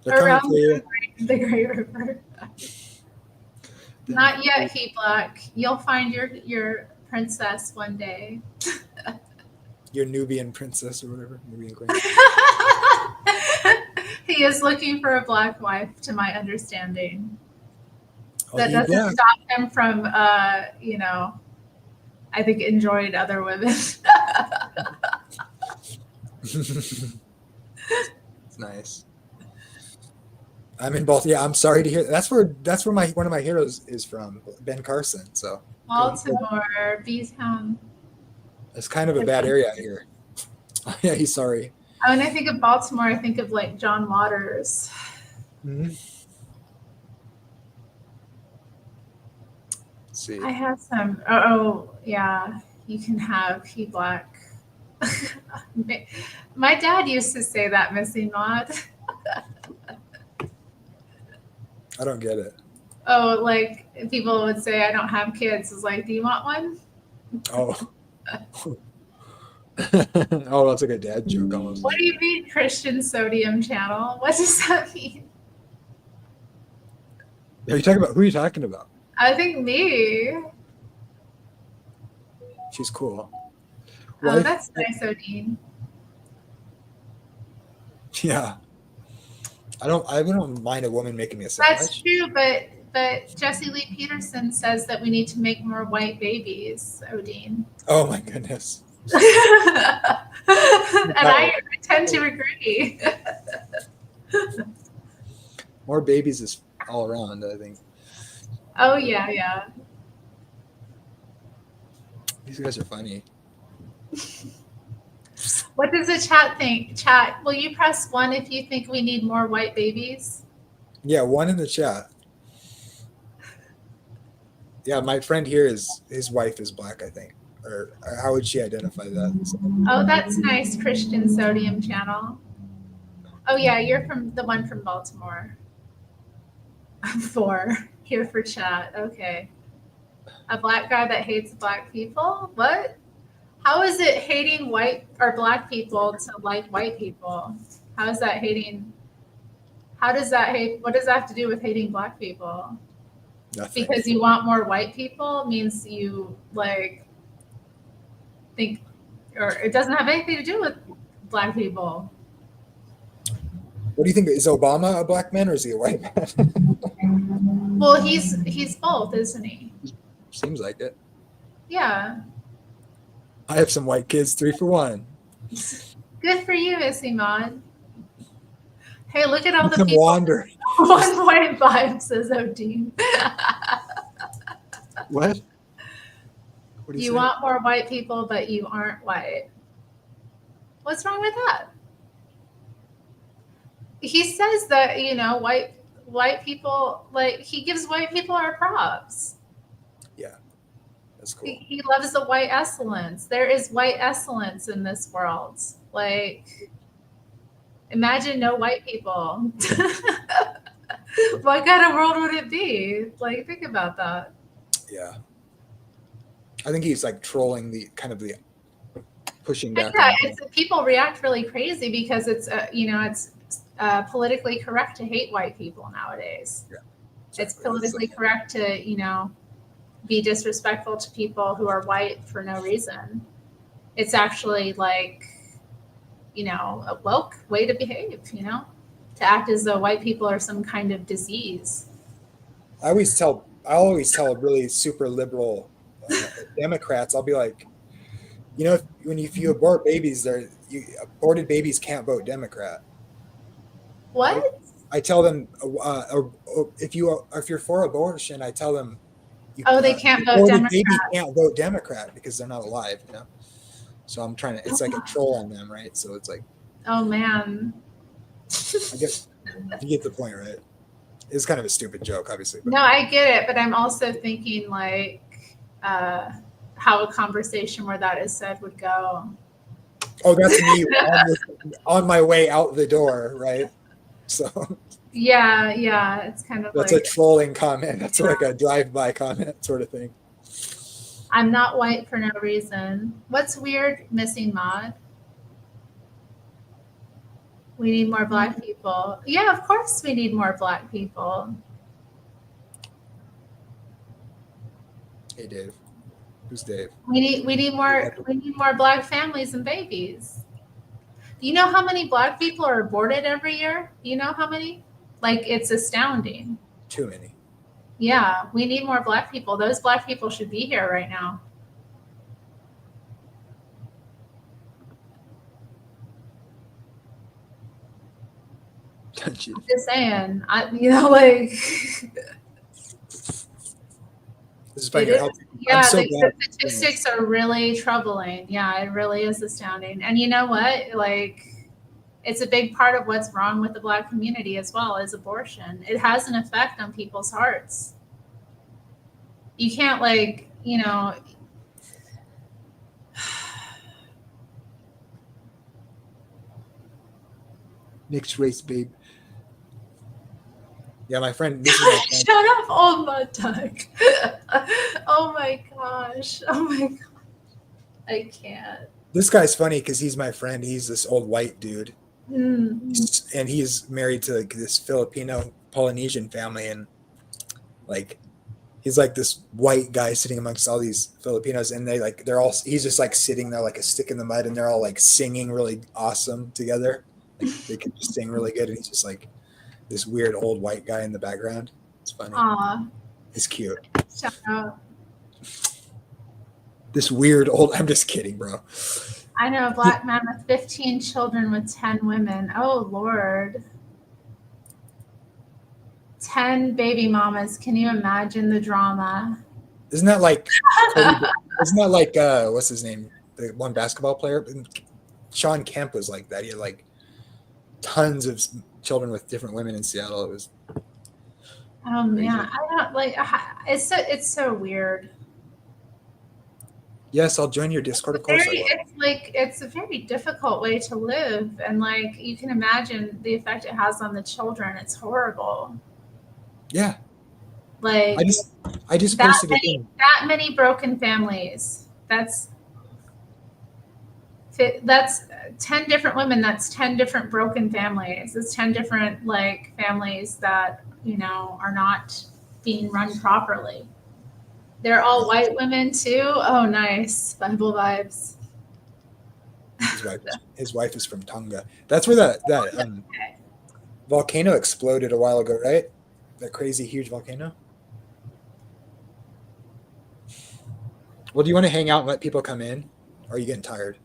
They're around coming for you. the Great River. Not yet, he black. You'll find your princess one day. Your Nubian princess or whatever. Nubian queen. He is looking for a black wife, to my understanding. That Black. doesn't stop him from, I think enjoying other women. It's nice. I'm in both. Yeah, I'm sorry to hear. That's where my one of my heroes is from, Ben Carson. So Baltimore, B-Town. it's kind of a bad area out here. Yeah, he's sorry. When I think of Baltimore, I think of like John Waters. Mhm. Let's see. I have some. Oh, yeah. You can have he black. My dad used to say that, Missy Maud. I don't get it. Oh, like people would say, I don't have kids. It's like, do you want one? Oh. Oh, that's like a dad joke almost. What do you mean, Christian sodium channel? What does that mean? Are you talking about who are you talking about? I think me. She's cool. Oh, Wife- that's nice, Odine. Yeah. I don't mind a woman making me a sandwich. That's true, but Jesse Lee Peterson says that we need to make more white babies, Odine. Oh my goodness. And I tend to agree. More babies is all around, I think. Oh yeah, yeah. These guys are funny. What does the chat think? Chat, will you press 1 if you think we need more white babies? Yeah, one in the chat. Yeah, my friend here his wife is black, I think. Or how would she identify that? Oh, that's nice, Christian sodium channel. Oh yeah, you're from the one from Baltimore. 4 here for chat. Okay. A black guy that hates black people? What? How is it hating white or black people to like white people? How is that hating? How does that hate? What does that have to do with hating black people? Nothing. Because you want more white people means you like think, or it doesn't have anything to do with black people. What do you think? Is Obama a black man or is he a white man? Well, he's both, isn't he? Seems like it. Yeah. I have some white kids, 3 for 1. Good for you, Missy Maud. Hey, look at all Let the them people. wander. 1.5 says Odine. What? What do You say? want more white people, but you aren't white. What's wrong with that? He says that, you know, white people, like, he gives white people our props. Yeah, that's cool. He loves the white excellence. There is white excellence in this world. Like, imagine no white people. What kind of world would it be? Like, think about that. Yeah. I think he's like trolling the kind of the pushing back. Yeah, on it's people react really crazy because it's you know, it's politically correct to hate white people nowadays. Yeah, It's politically correct to, you know, be disrespectful to people who are white for no reason. It's actually like, you know, a woke way to behave, you know, to act as though white people are some kind of disease. I always tell really super liberal Democrats, I'll be like, you know, if you abort babies, aborted babies can't vote Democrat. What? I tell them if you're for abortion, I tell them. They can't vote aborted Democrat. babies can't vote Democrat because they're not alive, you know. So I'm trying to. It's like a troll on them, right? So it's like. Oh man. I guess you get the point, right? It's kind of a stupid joke, obviously. But. No, I get it, but I'm also thinking like how a conversation where that is said would go. Oh, that's me on my way out the door, right? So. Yeah, it's kind of that's like a trolling comment. That's like a drive-by comment sort of thing. I'm not white for no reason. What's weird, Missing Maud? We need more black people. Yeah, of course we need more black people. Hey, Dave. Who's Dave? We need more black families and babies. Do you know how many black people are aborted every year? Do you know how many? Like, it's astounding. Too many. Yeah, we need more black people. Those black people should be here right now. Don't you? Just saying, like This is fun. it You're is. helping. Yeah, I'm so the glad. statistics are really troubling. Yeah, it really is astounding. And you know what? Like, it's a big part of what's wrong with the Black community as well as abortion. It has an effect on people's hearts. You can't Mixed race, babe. Yeah, my friend. This is my friend. Shut up, old mud duck. Oh my gosh. Oh my god. I can't. This guy's funny because he's my friend. He's this old white dude, and he's married to like this Filipino Polynesian family, and like he's like this white guy sitting amongst all these Filipinos, and he's just like sitting there like a stick in the mud, and they're all like singing really awesome together. Like they can just sing really good, and he's just like this weird old white guy in the background. It's funny. Aw. It's cute. Shut up. This weird old. I'm just kidding, bro. I know a Black man with 15 children with 10 women. Oh Lord. 10 baby mamas. Can you imagine the drama? Isn't that like? Isn't that like? What's his name? The one basketball player. Sean Kemp was like that. He had like tons of children with different women in Seattle. It was. Oh man, I don't like. It's so weird. Yes, I'll join your Discord. Of course, I will. It's a very difficult way to live, and like you can imagine the effect it has on the children. It's horrible. Yeah. Like I just that posted that many broken families. That's 10 different women. That's 10 different broken families. It's 10 different like families that are not being run properly. They're all white women too. Oh, nice. Bible vibes. His wife is from Tonga. That's where that volcano exploded a while ago, right? That crazy huge volcano. Well, do you want to hang out and let people come in? Or are you getting tired?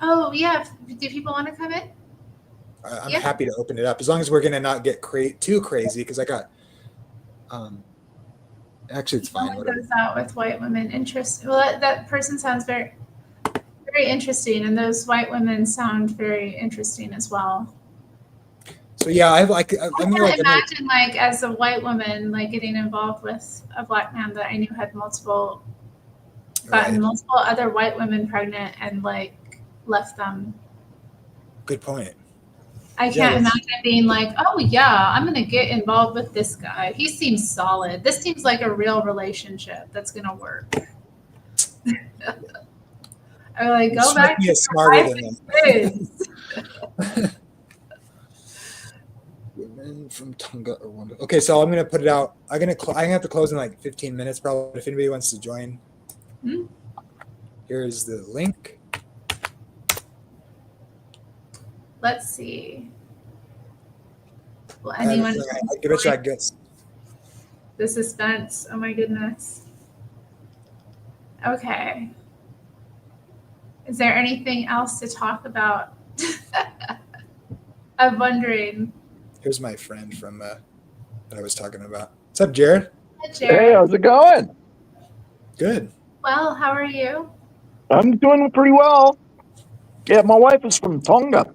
Oh yeah. Do people want to come in? I'm happy to open it up as long as we're gonna not get too crazy because I got. Actually, it's fine. It goes out with white women. Interesting. Well, that person sounds very, very interesting, and those white women sound very interesting as well. So yeah, I can't imagine like as a white woman like getting involved with a Black man that I knew had multiple other white women pregnant and like left them. Good point. I can't imagine being like, oh yeah, I'm gonna get involved with this guy. He seems solid. This seems like a real relationship that's gonna work. I like go back to smarter than them. Women from Tonga or Wanda. Okay, so I'm gonna put it out. I'm gonna have to close in like 15 minutes probably. If anybody wants to join, here's the link. Let's see. Will anyone? I give it a guess. The suspense. Oh my goodness. Okay. Is there anything else to talk about? I'm wondering. Here's my friend from that I was talking about. What's up, Jared? Hi, Jared. Hey, how's it going? Good. Well, how are you? I'm doing pretty well. Yeah, my wife is from Tonga.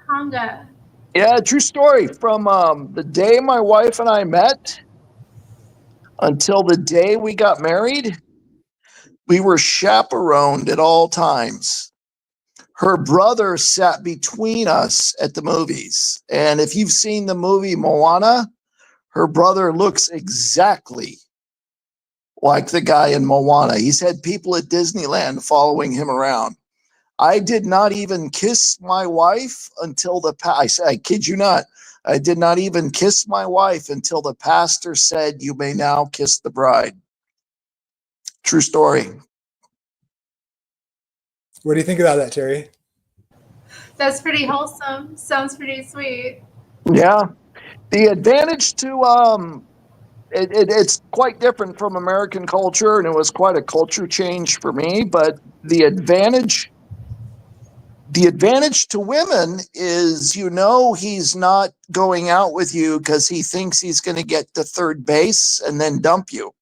Tonga. Yeah, true story. From the day my wife and I met until the day we got married, we were chaperoned at all times. Her brother sat between us at the movies. And if you've seen the movie Moana, her brother looks exactly like the guy in Moana. He's had people at Disneyland following him around. I did not even kiss my wife until I kid you not. I did not even kiss my wife until the pastor said, "You may now kiss the bride." True story. What do you think about that, Terry? That's pretty wholesome. Sounds pretty sweet. Yeah. The advantage to it's quite different from American culture, and it was quite a culture change for me, but the advantage The advantage to women is, he's not going out with you because he thinks he's going to get to third base and then dump you,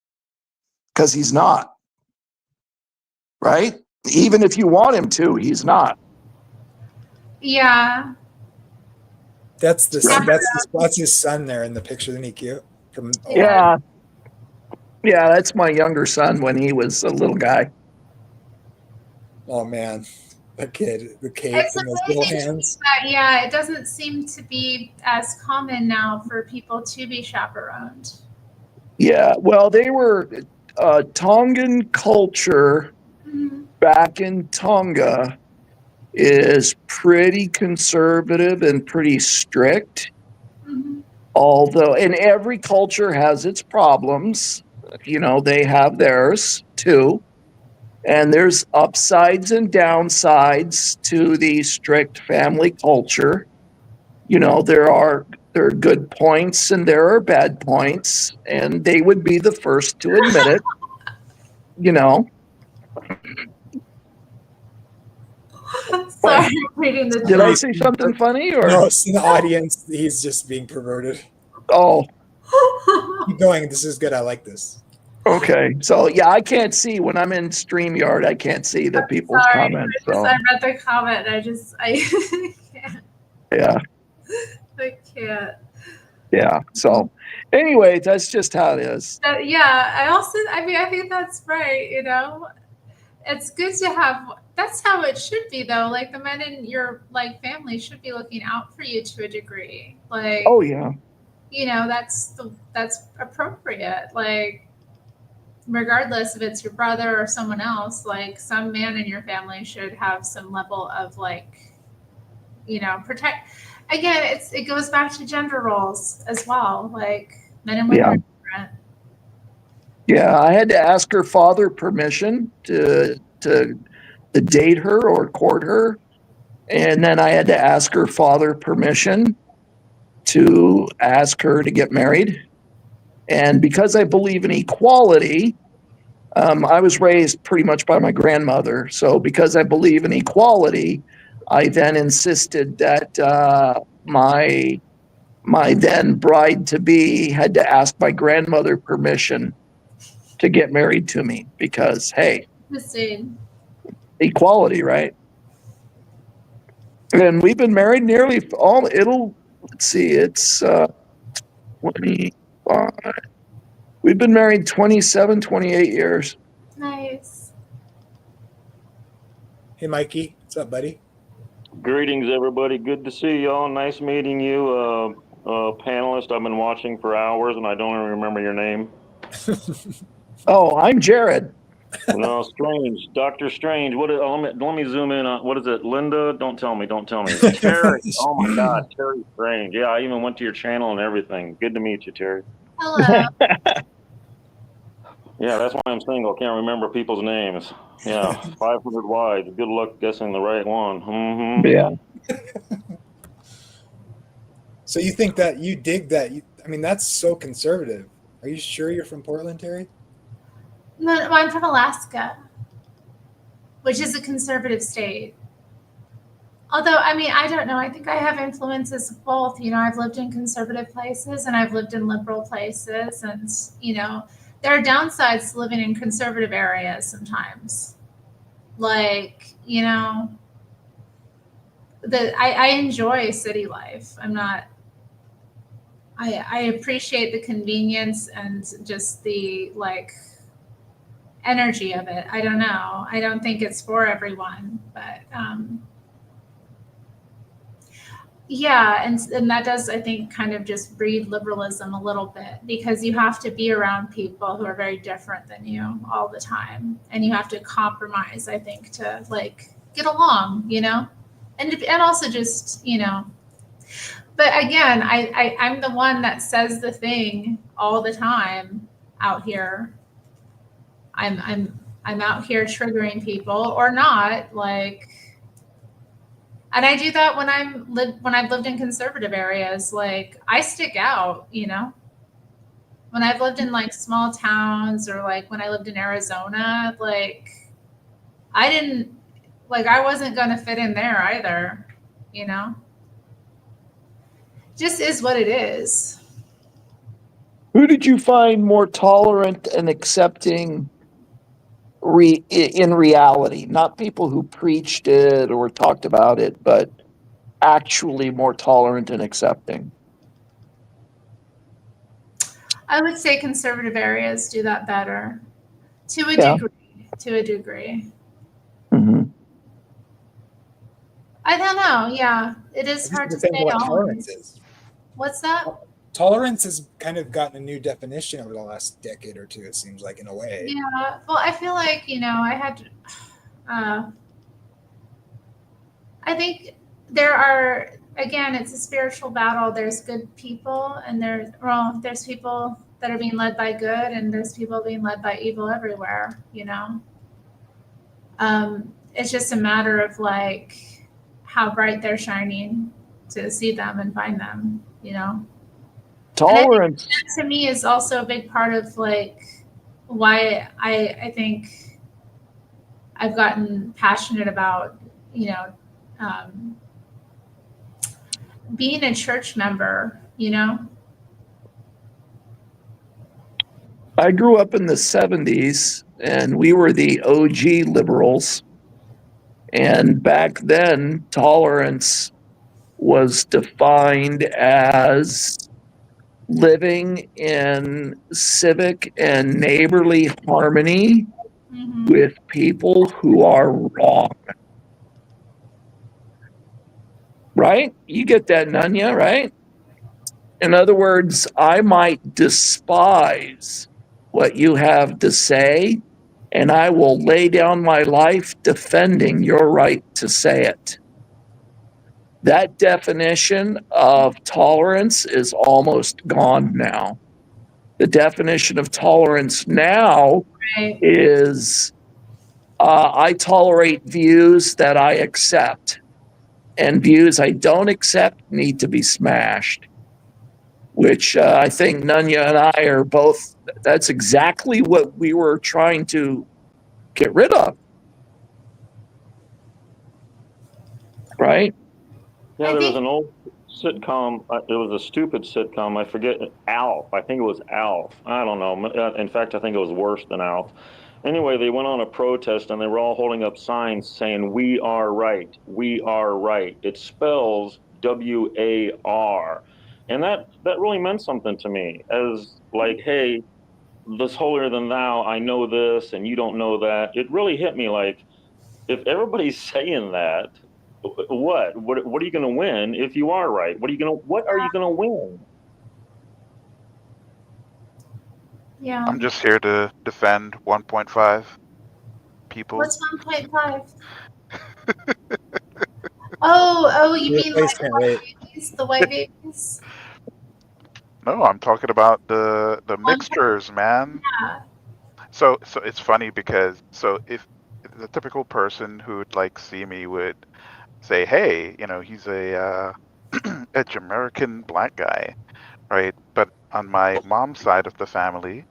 because he's not, right? Even if you want him to, he's not. Yeah. That's his son there in the picture. Isn't he cute? Yeah. Yeah, that's my younger son when he was a little guy. Oh man, that kid, the cape It's and those little amazing hands. that, yeah, it doesn't seem to be as common now for people to be chaperoned. Yeah, well, they were Tongan culture back in Tonga is pretty conservative and pretty strict. Although, and every culture has its problems, they have theirs too. And there's upsides and downsides to the strict family culture. There are good points and there are bad points, and they would be the first to admit it. Sorry, reading the Did I say something funny, or no? It's in the audience. He's just being perverted. Oh, keep going. This is good. I like this. Okay, so yeah, I can't see when I'm in StreamYard. I can't see the people's comments. So I read the comment. I can't. Yeah. I can't. Yeah. So anyway, that's just how it is. Yeah. I think that's right. It's good to have. That's how it should be, though. Like the men in your family should be looking out for you to a degree. Like. Oh yeah. That's appropriate. Like, regardless if it's your brother or someone else, like some man in your family should have some level of protect. Again, it goes back to gender roles as well. Like men and women are different. Yeah, I had to ask her father permission to date her or court her, and then I had to ask her father permission to ask her to get married. And because I believe in equality, I was raised pretty much by my grandmother. So because I believe in equality, I then insisted that my then bride-to-be had to ask my grandmother permission to get married to me, because, hey, equality, right? And we've been married it's 25. We've been married 27, 28 years. Nice. Hey, Mikey. What's up, buddy? Greetings, everybody. Good to see y'all. Nice meeting you, panelist. I've been watching for hours, and I don't even remember your name. Oh, I'm Jared. No, Strange. Dr. Strange. Let me zoom in on, what is it? Linda? Don't tell me. Terri. Oh, my God. Terri Strange. Yeah, I even went to your channel and everything. Good to meet you, Terri. Hello. Yeah, that's why I'm single. Can't remember people's names. Yeah, 500 wide. Good luck guessing the right one. Mm-hmm. Yeah. So you think that you dig that? That's so conservative. Are you sure you're from Portland, Terri? No, I'm from Alaska, which is a conservative state. Although, I don't know. I think I have influences of both. I've lived in conservative places and I've lived in liberal places. And, there are downsides to living in conservative areas sometimes. I enjoy city life. I appreciate the convenience and just the energy of it. I don't know. I don't think it's for everyone, but yeah, and that does, I think, kind of just breed liberalism a little bit, because you have to be around people who are very different than you all the time, and you have to compromise, I think, to get along, and also just But again, I'm the one that says the thing all the time out here. I'm out here triggering people or not, and I do that when I've lived in conservative areas. I stick out, when I've lived in small towns, or when I lived in Arizona, I didn't Like I wasn't going to fit in there either, you know? Just is what it is. Who did you find more tolerant and accepting in reality? Not people who preached it or talked about it, but actually more tolerant and accepting. I would say conservative areas do that better to a Yeah. degree. To a degree. Mm-hmm. I don't know. Yeah, it is hard to say. Depends on what tolerance is. What's that? Tolerance has kind of gotten a new definition over the last decade or two. It seems like, in a way. Yeah. Well, I feel like I had to. I think there are, again, it's a spiritual battle. There's good people, and there's people that are being led by good, and there's people being led by evil everywhere. It's just a matter of like how bright they're shining to see them and find them. Tolerance. And that to me is also a big part of like why I think I've gotten passionate about being a church member. I grew up in the 70s, and we were the OG liberals. And back then, tolerance was defined as living in civic and neighborly harmony with people who are wrong. Right? You get that, Nunya, right? In other words, I might despise what you have to say, and I will lay down my life defending your right to say it. That definition of tolerance is almost gone now. The definition of tolerance now is I tolerate views that I accept, and views I don't accept need to be smashed, which I think Nunya and I are both, that's exactly what we were trying to get rid of. Right? Yeah, there was an old sitcom. It was a stupid sitcom. I forget. Alf. I think it was Alf. I don't know. In fact, I think it was worse than Alf. Anyway, they went on a protest and they were all holding up signs saying, "We are right. We are right." It spells WAR. And that really meant something to me as like, hey, this holier than thou, I know this and you don't know that. It really hit me like, if everybody's saying that, what are you going to win if you are right? What are you going to win? Yeah. I'm just here to defend 1.5 people. What's 1.5? Oh, you mean like the white babies? No, I'm talking about the mixtures, man. Yeah. So it's funny because if the typical person who'd like see me would say, hey, he's a a Jamaican black guy, right? But on my mom's side of the family,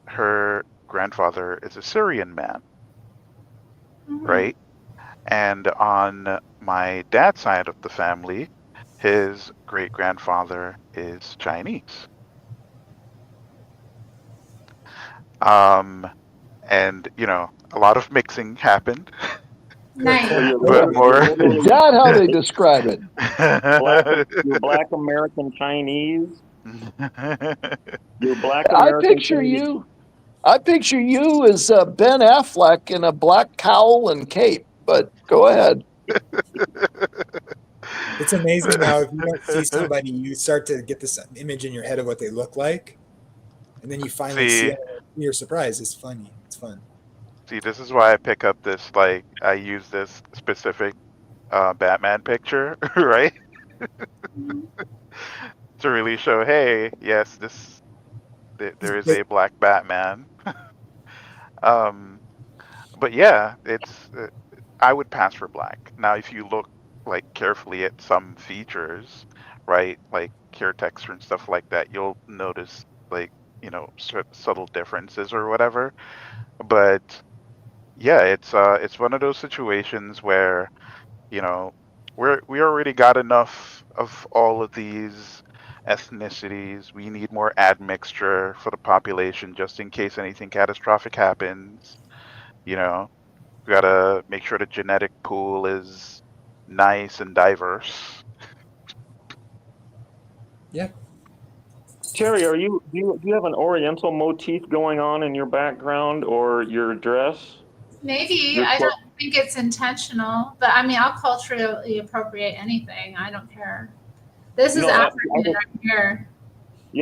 her grandfather is a Syrian man, right? And on my dad's side of the family, his great grandfather is Chinese. And a lot of mixing happened. Nice. But more. Is that how they describe it? You're black American Chinese. You're black I American picture Chinese. you. I picture you as Ben Affleck in a black cowl and cape. But go ahead. It's amazing how if you don't see somebody, you start to get this image in your head of what they look like, and then you finally see it, and you're surprised. It's funny. It's fun. See, this is why I pick up this, like, I use this specific Batman picture, right? To really show, hey, yes, there is a black Batman. But yeah, it's I would pass for black. Now, if you look like carefully at some features, right, like care texture and stuff like that, you'll notice like subtle differences or whatever. But yeah, it's one of those situations where, you know, we already got enough of all of these ethnicities. We need more admixture for the population just in case anything catastrophic happens. You know, we gotta make sure the genetic pool is nice and diverse. Yeah. Terry, do you have an Oriental motif going on in your background or your dress? Maybe. Your I clo- don't think it's intentional, but I mean, I'll culturally appropriate anything. I don't care. This is no, African right here.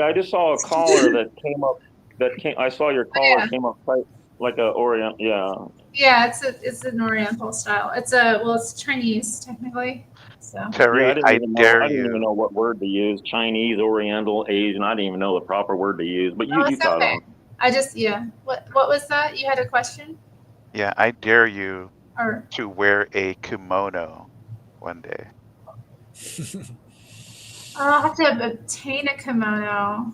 I just saw a collar that came up. I saw your collar Yeah. came up quite like a Orient. Yeah. Yeah, it's an Oriental style. It's Chinese technically. So Yeah, Terry, I dare I didn't even you. know what word to use. Chinese, Oriental, Asian. I didn't even know the proper word to use. But oh, you it's caught okay. on. I just yeah. What was that? You had a question Yeah, I dare you or to wear a kimono one day. I'll have to obtain a kimono.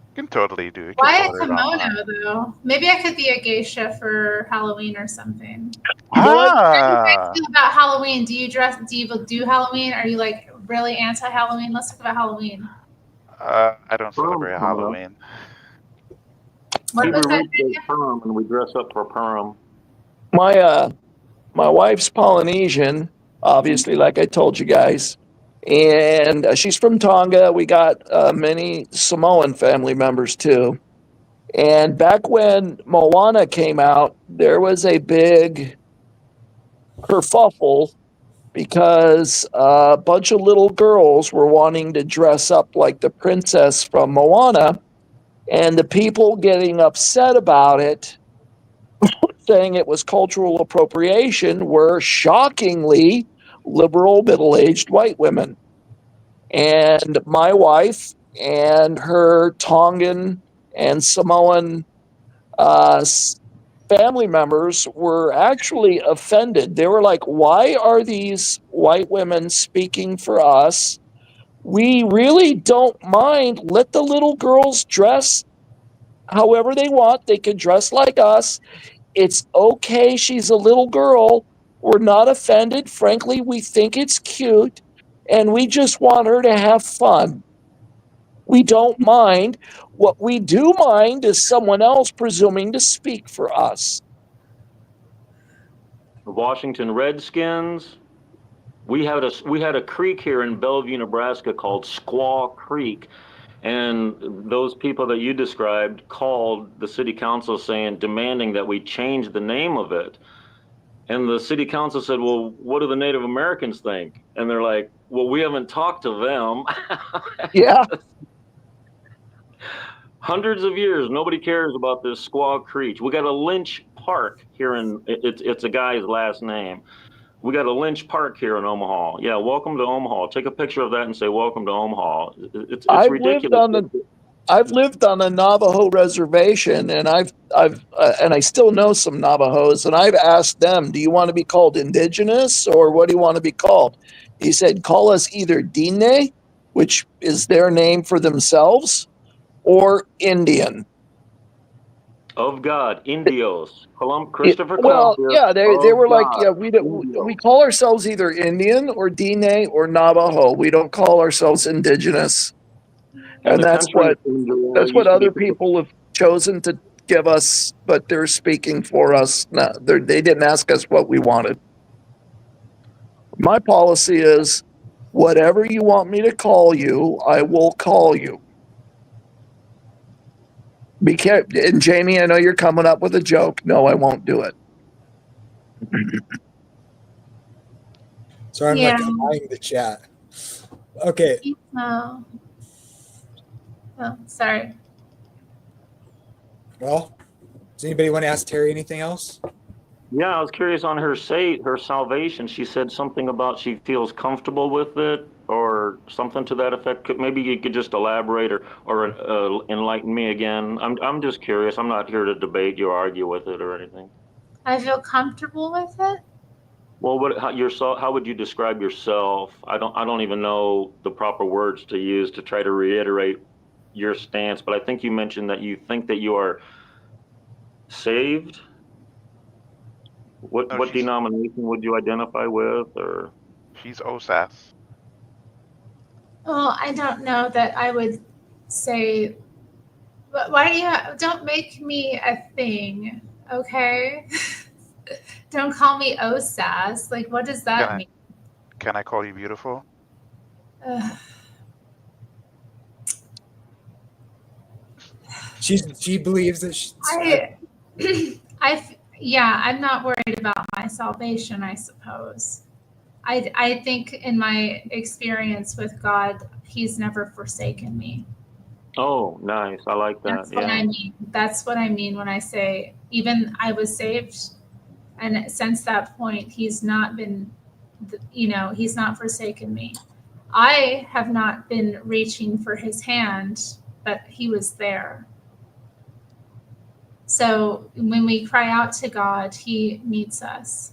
You can totally do it. You can Why a order it kimono online. though? Maybe I could be a geisha for Halloween or something. You know what? How do you guys Ah, feel about Halloween? Do you dress? Do you do Halloween? Are you like really anti-Halloween? Let's talk about Halloween. I don't Perm's celebrate coming up. Halloween. What was Hebrew that? roots say perm, and we dress up for perm. My wife's Polynesian, obviously, like I told you guys, and she's from Tonga. We got many Samoan family members too. And back when Moana came out, there was a big kerfuffle because a bunch of little girls were wanting to dress up like the princess from Moana, and the people getting upset about it, saying it was cultural appropriation, were shockingly liberal middle-aged white women. And my wife and her Tongan and Samoan uh, family members were actually offended. They were like, why are these white women speaking for us? We really don't mind. Let the little girls dress however they want. They can dress like us. It's okay. She's a little girl. We're not offended. Frankly, we think it's cute and we just want her to have fun. We don't mind. What we do mind is someone else presuming to speak for us. The Washington Redskins. We had a creek here in Bellevue, Nebraska called Squaw Creek. And those people that you described called the city council demanding that we change the name of it. And the city council said, well, what do the Native Americans think? And they're like, well, we haven't talked to them. Yeah. Hundreds of years, nobody cares about this Squaw Creek. We got a Lynch Park here it's a guy's last name. We got a Lynch Park here in Omaha. Yeah, welcome to Omaha. Take a picture of that and say, welcome to Omaha. It's I've lived ridiculous. on the I've lived on a Navajo reservation, and I still know some Navajos, and I've asked them, "Do you want to be called indigenous, or what do you want to be called?" He said, "Call us either Dine, which is their name for themselves, or Indian." Of God, Indios. Christopher Well, Columbus, yeah, they of were like, God, "Yeah, we Indios. call ourselves either Indian or Dine or Navajo. We don't call ourselves indigenous." And And the country that's what used to be other people have chosen to give us, but they're speaking for us. No, they didn't ask us what we wanted. My policy is whatever you want me to call you, I will call you. And Jamie, I know you're coming up with a joke. No, I won't do it. So I'm Yeah. like eyeing the chat. Okay. No. Oh, sorry. Well, does anybody want to ask Terry anything else? Yeah, I was curious on her salvation. She said something about she feels comfortable with it or something to that effect. Maybe you could just elaborate or enlighten me again. I'm just curious. I'm not here to debate you or argue with it or anything. I feel comfortable with it. Well, how would you describe yourself? I don't even know the proper words to use to try to reiterate your stance, but I think you mentioned that you think that you are saved. What No, what denomination would you identify with, or? she's OSAS. Well, I don't know that I would say, but why do you, don't make me a thing, okay? Don't call me OSAS. Like, what does Can that I mean? can I call you beautiful? Ugh. She believes that Yeah, I'm not worried about my salvation, I suppose. I think in my experience with God, He's never forsaken me. Oh, nice. I like that. That's what Yeah. I mean. That's what I mean when I say, even I was saved, and since that point, He's not been, He's not forsaken me. I have not been reaching for His hand, but He was there. So when we cry out to God, He meets us.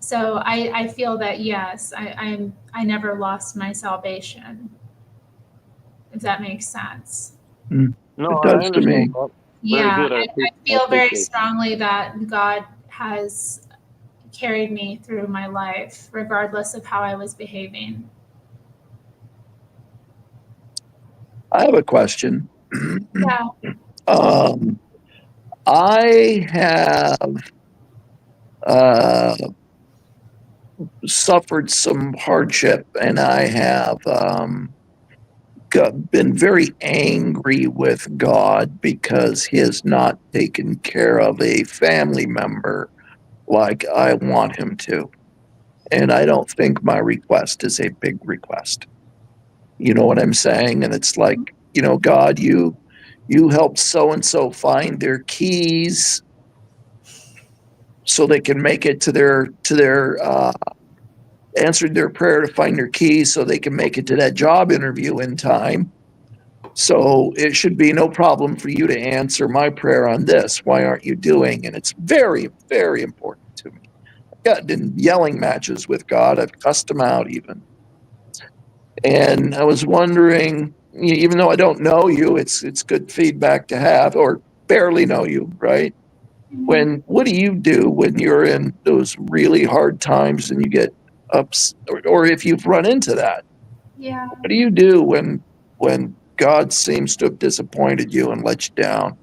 So I feel that yes, I never lost my salvation, if that makes sense. No, It I does to me. understand that. Very Yeah, good. I I feel very appreciate it. strongly that God has carried me through my life, regardless of how I was behaving. I have a question. Yeah. I have suffered some hardship, and I have been very angry with God because He has not taken care of a family member like I want Him to. And I don't think my request is a big request. You know what I'm saying? And it's like, God, you help so and so find their keys so they can make it to their answered their prayer to find their keys so they can make it to that job interview in time. So it should be no problem for you to answer my prayer on this. Why aren't you doing? And it's very, very important to me. I've gotten in yelling matches with God. I've cussed him out even. And I was wondering, even though I don't know you, it's good feedback to have, or barely know you, right? What do you do when you're in those really hard times and you get ups, or if you've run into that? Yeah. What do you do when God seems to have disappointed you and let you down?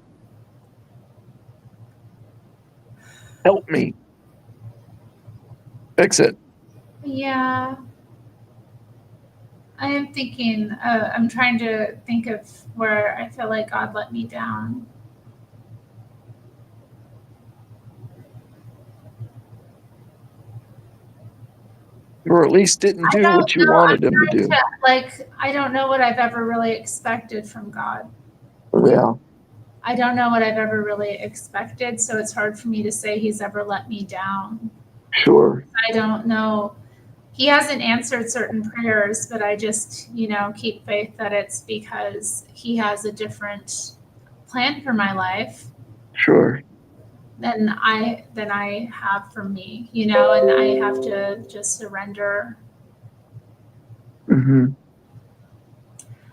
Help me fix it. Yeah. I am thinking, I'm trying to think of where I feel like God let me down. Or at least didn't I do don't what you know. wanted him to do. I don't know what I've ever really expected from God. Yeah, I don't know what I've ever really expected, so it's hard for me to say He's ever let me down. sure. I don't know. He hasn't answered certain prayers, but I just, keep faith that it's because He has a different plan for my life Sure. than I have for me, and I have to just surrender Mm-hmm.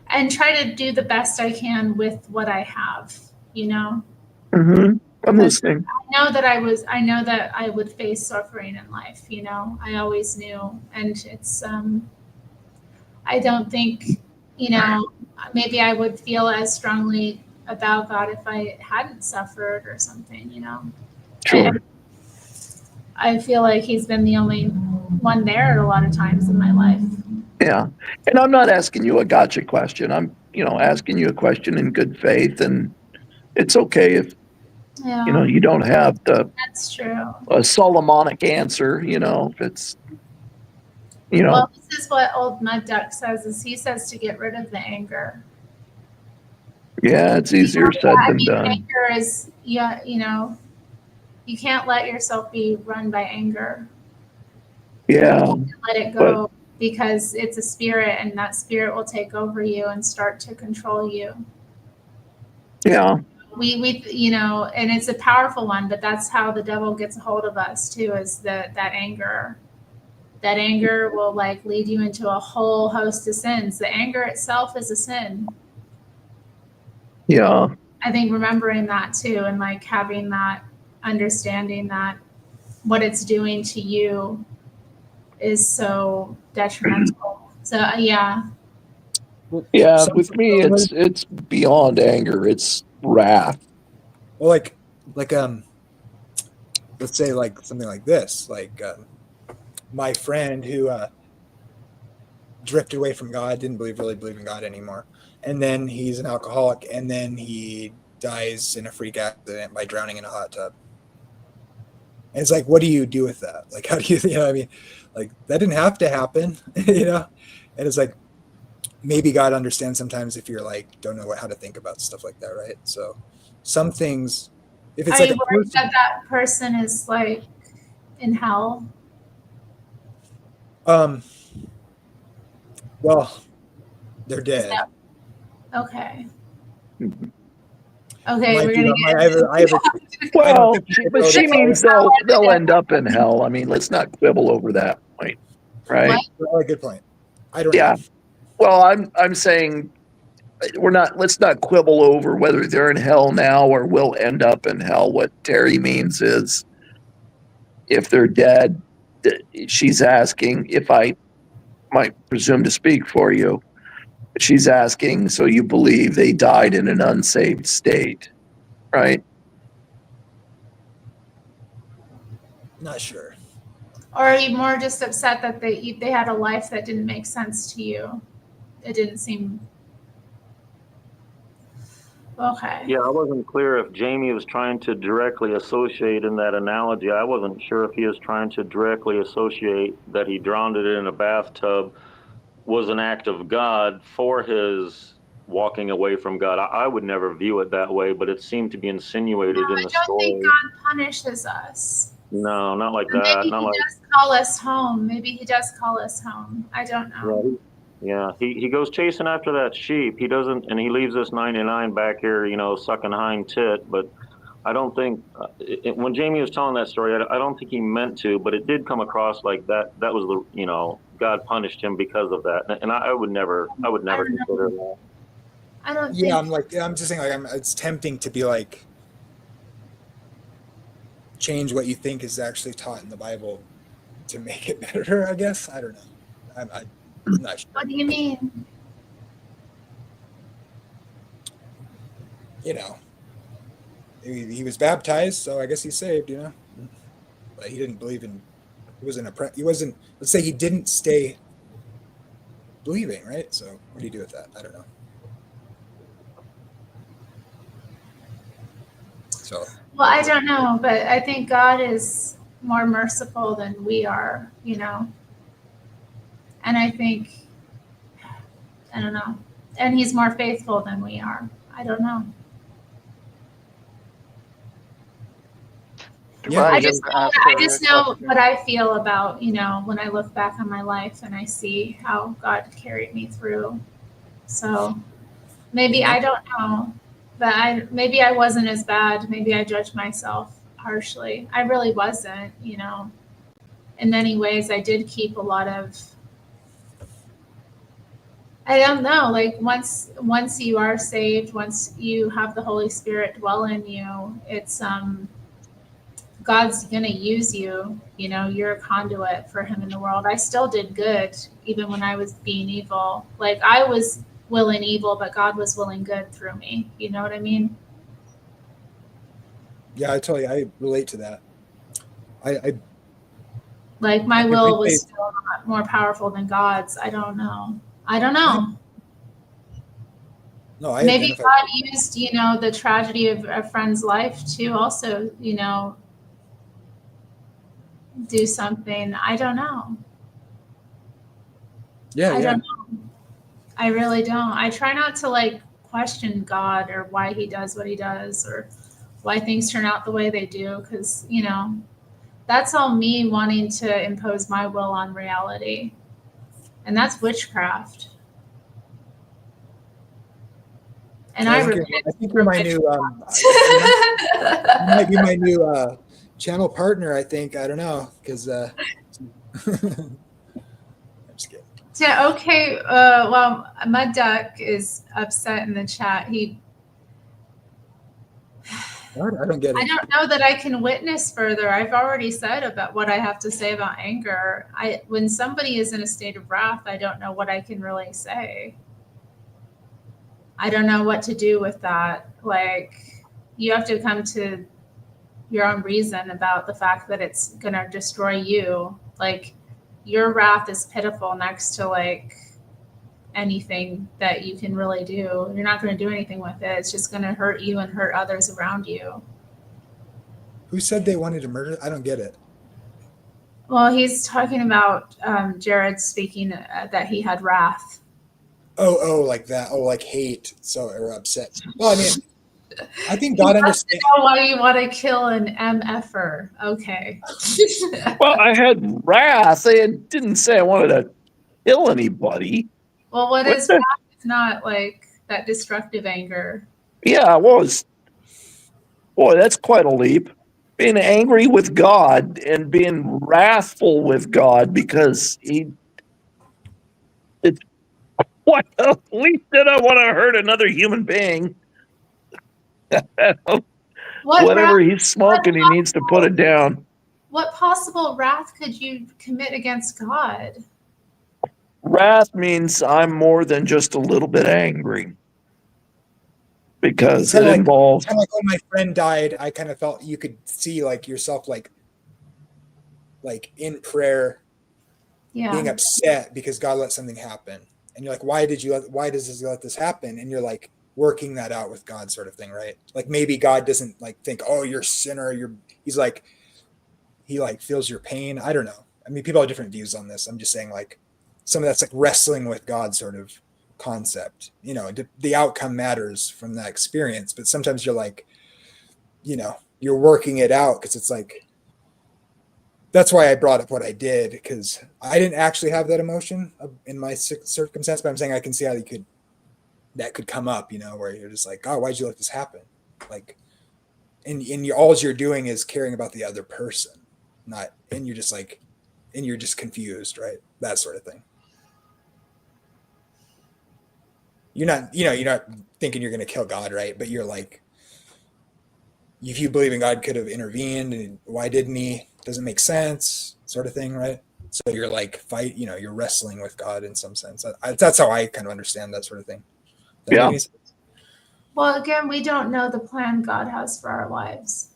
and try to do the best I can with what I have, Mm-hmm. I'm because listening. I know that I would face suffering in life, I always knew. And it's I don't think, maybe I would feel as strongly about God if I hadn't suffered or something. I, Sure. I feel like He's been the only one there at a lot of times in my life. Yeah. And I'm not asking you a gotcha question. I'm, asking you a question in good faith. And it's okay if, Yeah, you don't have that's true. a Solomonic answer, if it's, you know, Well, this is what old Mud Duck says, is he says to get rid of the anger. yeah, it's easier said than done. Anger is, you can't let yourself be run by anger. Yeah. Let it But go, because it's a spirit, and that spirit will take over you and start to control you. yeah, And it's a powerful one, but that's how the devil gets a hold of us too, is that anger. That anger will lead you into a whole host of sins. The anger itself is a sin. yeah, I think remembering that too, and having that understanding that what it's doing to you is so detrimental. So yeah. Yeah, with me, it's beyond anger. It's wrath. Well, like let's say like something like this, like my friend who drifted away from God, didn't really believe in God anymore, and then he's an alcoholic, and then he dies in a freak accident by drowning in a hot tub. And it's like, what do you do with that? Like, how do you, you know, I mean, like that didn't have to happen, you know? And it's like, maybe God understands sometimes if you're like, don't know how to think about stuff like that, right? So some things, if it's Are like you a worried person, that person is like in hell? well, they're Is dead. that okay? Okay, Mind we're you, gonna I have get. I have a Well, but she daughter. means they'll end up in hell. I mean, let's not quibble over that point, right? What? Oh, good point. I don't Yeah. know. Well, I'm saying let's not quibble over whether they're in hell now or will end up in hell. What Terry means is if they're dead, she's asking, if I might presume to speak for you, she's asking, so you believe they died in an unsaved state, right? Not sure. Or are you more just upset that they had a life that didn't make sense to you? It didn't seem okay. Yeah, I wasn't clear if Jamie was trying to directly associate in that analogy. I wasn't sure if he was trying to directly associate that he drowned it in a bathtub was an act of God for his walking away from God. I would never view it that way, but it seemed to be insinuated No, in I the don't think story. God punishes us. No, not like Or that. maybe Not he like, does call us home. Maybe he does call us home. I don't know. yeah. He goes chasing after that sheep. He doesn't, and he leaves us 99 back here, sucking hind tit. But I don't think when Jamie was telling that story, I don't think he meant to, but it did come across like that. That was God punished him because of that, and I would never I don't consider that. know. I don't Yeah, think. I'm just saying, like, it's tempting to be like, change what you think is actually taught in the Bible to make it better, I guess. I don't know. I'm not sure. What do you mean? You know, he was baptized, so I guess he's saved, you know. But he didn't believe in, he wasn't, let's say he didn't stay believing, right? So what do you do with that? I don't know. So, Well, I don't know, but I think God is more merciful than we are, And I think, I don't know. And he's more faithful than we are. I don't know. yeah, I just know what I feel about, when I look back on my life and I see how God carried me through. So maybe I don't know, but maybe I wasn't as bad. Maybe I judged myself harshly. I really wasn't, In many ways, I did keep a lot of. I don't know. Like once you are saved, once you have the Holy Spirit dwell in you, it's God's gonna use you. You're a conduit for Him in the world. I still did good, even when I was being evil. Like I was willing evil, but God was willing good through me. You know what I mean? Yeah, I relate to that. I Like my I will was appreciate- still not more powerful than God's. I don't know. No, I Maybe identify. God used, the tragedy of a friend's life to also, do something. I don't know. Yeah, I don't know. I really don't. I try not to question God or why He does what He does or why things turn out the way they do, because that's all me wanting to impose my will on reality, and that's witchcraft. And I think you're my new. You might be my new channel partner. I think. I don't know, because. I'm just kidding. Yeah. Okay. Well, Mud Duck is upset in the chat. I don't get I it. don't know that I can witness further. I've already said about what I have to say about anger. When somebody is in a state of wrath, I don't know what I can really say. I don't know what to do with that. Like, you have to come to your own reason about the fact that it's going to destroy you. Like, your wrath is pitiful next to like anything that you can really do. You're not going to do anything with it. It's just going to hurt you and hurt others around you. Who said they wanted to murder? I don't get it. Well, he's talking about Jared speaking that he had wrath. Oh, like that. Oh, like hate. So, or upset. Well, I mean, I think God He wants understands. to know why you want to kill an MFer. Okay. Well, I had wrath. I didn't say I wanted to kill anybody. Well, what What is the- wrath? It's not like that destructive anger. Yeah, boy, that's quite a leap. Being angry with God and being wrathful with God because it's what a leap that I want to hurt another human being. What Whatever wrath, he's smoking, he needs to put it down. what possible wrath could you commit against God? Wrath means I'm more than just a little bit angry. Because it involves. Kind of like when my friend died, I kind of felt you could see like yourself like in prayer being upset because God let something happen. And you're like, why does this let this happen? And you're like working that out with God, sort of thing, right? Like maybe God doesn't like think, oh, you're a sinner. He's like, he like feels your pain. I don't know. I mean, people have different views on this. I'm just saying like some of that's like wrestling with God sort of concept. You know, the outcome matters from that experience, but sometimes you're like, you know, you're working it out because it's like, that's why I brought up what I did, because I didn't actually have that emotion in my circumstance, but I'm saying I can see how that could come up, you know, where you're just like, oh, why'd you let this happen? Like, and all you're doing is caring about the other person, and you're just confused, right? That sort of thing. You're not thinking you're going to kill God, right? But you're like, if you believe in God could have intervened, and why didn't he? Doesn't make sense, sort of thing, right? So you're like you're wrestling with God in some sense. That's how I kind of understand that sort of thing. Yeah. Well, again, we don't know the plan God has for our lives.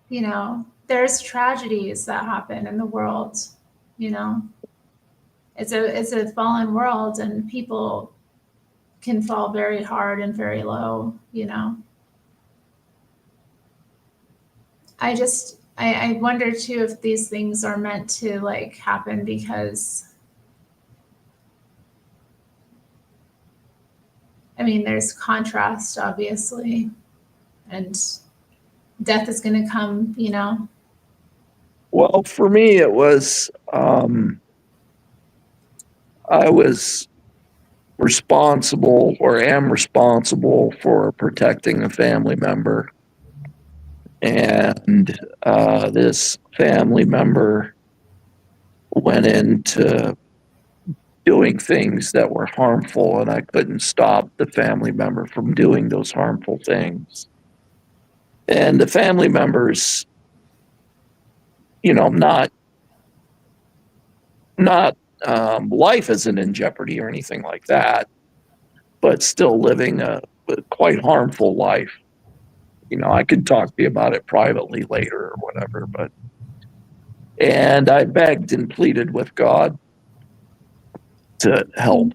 You know, there's tragedies that happen in the world, you know. It's a fallen world, and people can fall very hard and very low, you know. I wonder too if these things are meant to like happen because, I mean, there's contrast obviously, and death is going to come, you know. Well, for me, it was I was responsible or am responsible for protecting a family member. And this family member went into doing things that were harmful, and I couldn't stop the family member from doing those harmful things. And the family members, you know, not life isn't in jeopardy or anything like that, but still living a quite harmful life. You know, I could talk to you about it privately later or whatever, and I begged and pleaded with God to help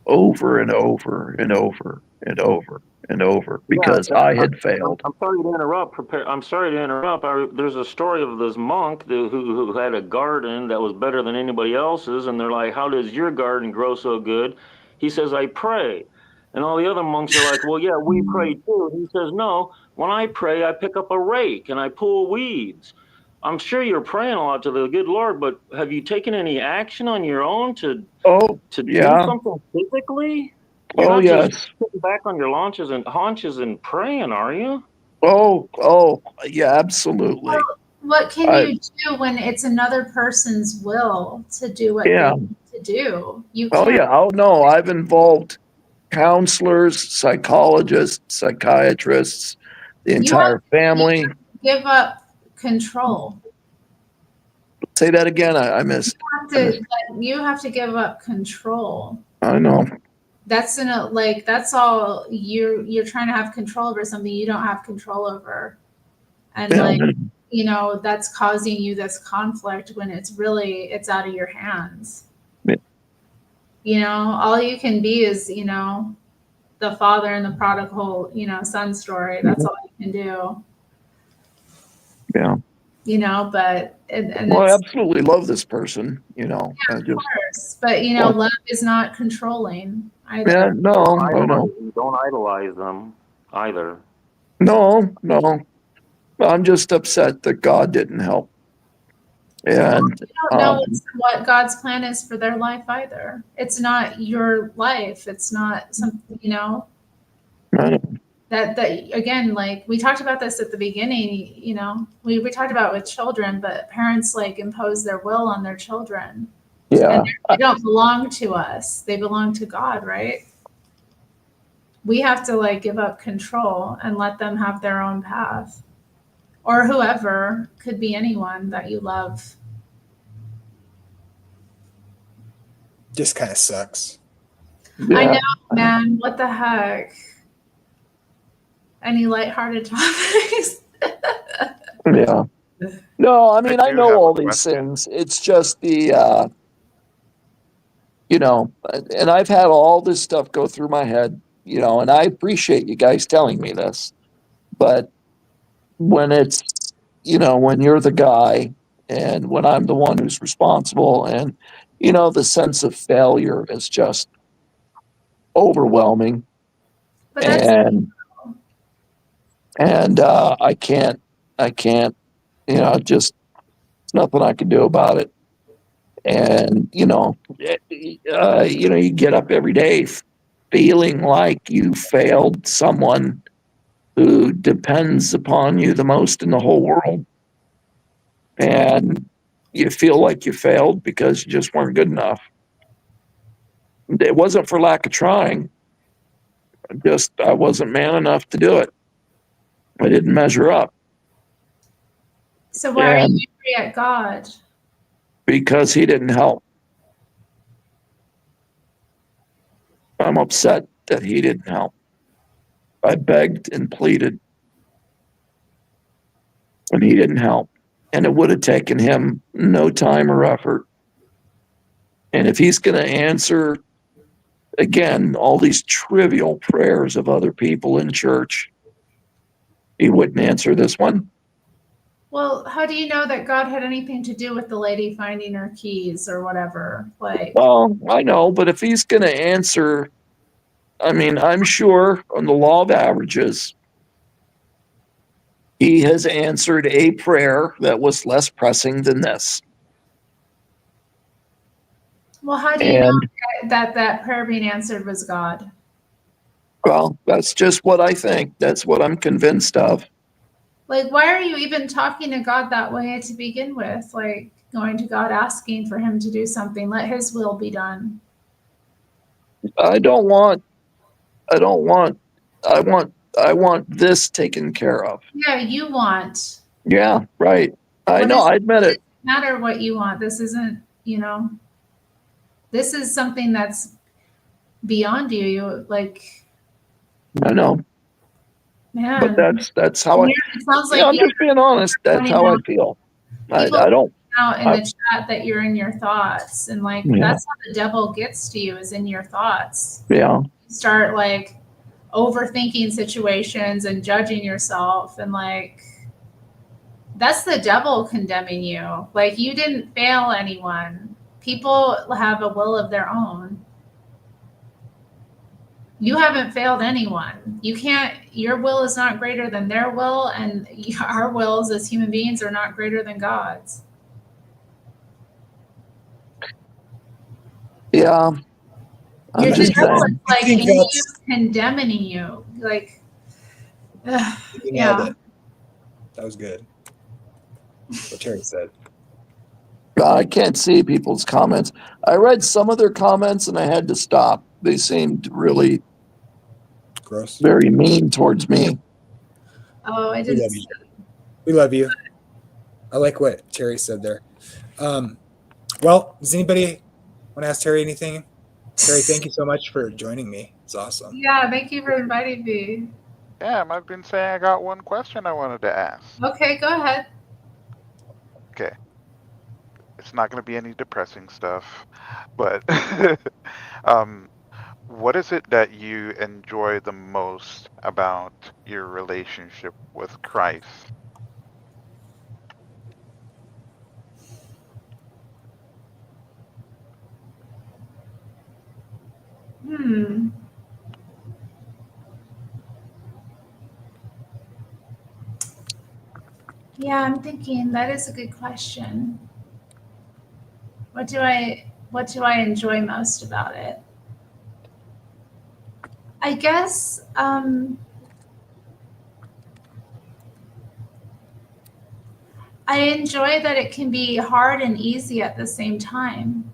over and over and over and over and over because I had failed. I'm sorry to interrupt. There's a story of this monk who had a garden that was better than anybody else's, and they're like, "How does your garden grow so good?" He says, "I pray." And all the other monks are like, "Well, yeah, we pray too." He says, "No, when I pray, I pick up a rake and I pull weeds." I'm sure you're praying a lot to the good Lord, but have you taken any action on your own to do something physically? You're not just sitting back on your haunches and praying, are you? Oh, yeah, absolutely. Well, what can you do when it's another person's will to do what they need to do? You can't. Oh no, I've involved counselors, psychologists, psychiatrists, the entire family. Give up control. Say that again. I missed. You have to give up control. I know. That's that's all you're trying to have control over something you don't have control over. And that's causing you this conflict when it's out of your hands. Yeah. All you can be is, the father and the prodigal, son story. That's all you can do. Yeah. But I absolutely love this person, Yeah, of course. But love is not controlling either. Yeah, no, I know. Don't idolize them either. No. I'm just upset that God didn't help. And you don't know what God's plan is for their life either. It's not your life. It's not something, I know. that again, we talked about this at the beginning, we talked about with children, but parents impose their will on their children. Yeah. And they don't belong to us. They belong to God, right? We have to give up control and let them have their own path. Or whoever, could be anyone that you love. Just kind of sucks. Yeah. I know, man. What the heck? Any lighthearted topics? Yeah. No, I mean, I do know have a all these question. things. It's just the, and I've had all this stuff go through my head, and I appreciate you guys telling me this. But when it's, when you're the guy and when I'm the one who's responsible and, the sense of failure is just overwhelming. But that's And I can't, just nothing I can do about it. And, you get up every day feeling like you failed someone who depends upon you the most in the whole world. And you feel like you failed because you just weren't good enough. It wasn't for lack of trying. I wasn't man enough to do it. I didn't measure up. So why are you angry at God? Because he didn't help. I'm upset that he didn't help. I begged and pleaded, and he didn't help. And it would have taken him no time or effort. And if he's going to answer, again, all these trivial prayers of other people in church, he wouldn't answer this one. Well, how do you know that God had anything to do with the lady finding her keys or whatever? Well, I know, but if he's going to answer, I mean, I'm sure on the law of averages, he has answered a prayer that was less pressing than this. Well, how do you know that prayer being answered was God? Well, that's just what I think. That's what I'm convinced of. Why are you even talking to God that way to begin with? Going to God asking for him to do something. Let his will be done. I want this taken care of. Yeah, you want. Yeah, right. I know, I admit it. No matter what you want. This isn't, this is something that's beyond you. I know. Man. But that's how it sounds like I'm just being honest. That's how I feel. I don't out in the chat that you're in your thoughts, and that's how the devil gets to you, is in your thoughts. Yeah. You start overthinking situations and judging yourself, and that's the devil condemning you. You didn't fail anyone. People have a will of their own. You haven't failed anyone. Your will is not greater than their will, and our wills as human beings are not greater than God's. Yeah. Your devil is in you, condemning you. You nailed it. That was good. What Terri said. I can't see people's comments. I read some of their comments and I had to stop. They seemed really Gross. very mean towards me. Oh, I We didn't. love you. We love you. I like what Terry said there. Well, does anybody want to ask Terry anything? Terry, thank you so much for joining me. It's awesome. Yeah, thank you for inviting me. Yeah, I've been saying I got one question I wanted to ask. Okay, go ahead. Okay. It's not going to be any depressing stuff, but what is it that you enjoy the most about your relationship with Christ? Hmm. Yeah, I'm thinking that is a good question. What do I enjoy most about it? I guess I enjoy that it can be hard and easy at the same time.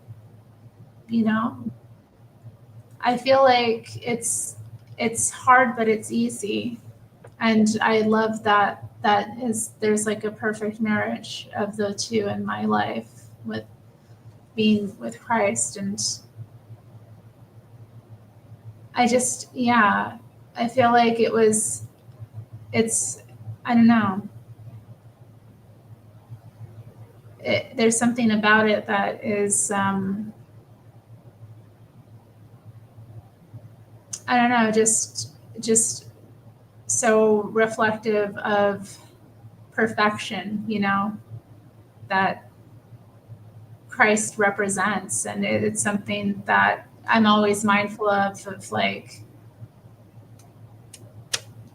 You know, I feel like it's hard, but it's easy, and I love that there's like a perfect marriage of the two in my life with being with Christ. And I just, yeah, I feel like I don't know. There's something about it that is, I don't know, just so reflective of perfection, that Christ represents. And it's something that I'm always mindful of like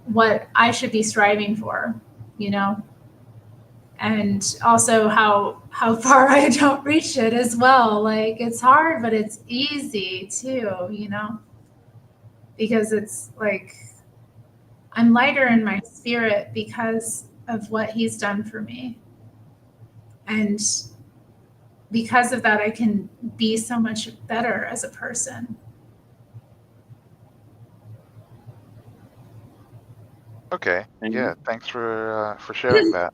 what I should be striving for, and also how far I don't reach it as well. Like it's hard, but it's easy too, because it's like I'm lighter in my spirit because of what he's done for me. And because of that, I can be so much better as a person. Okay. And Yeah, thanks for sharing that.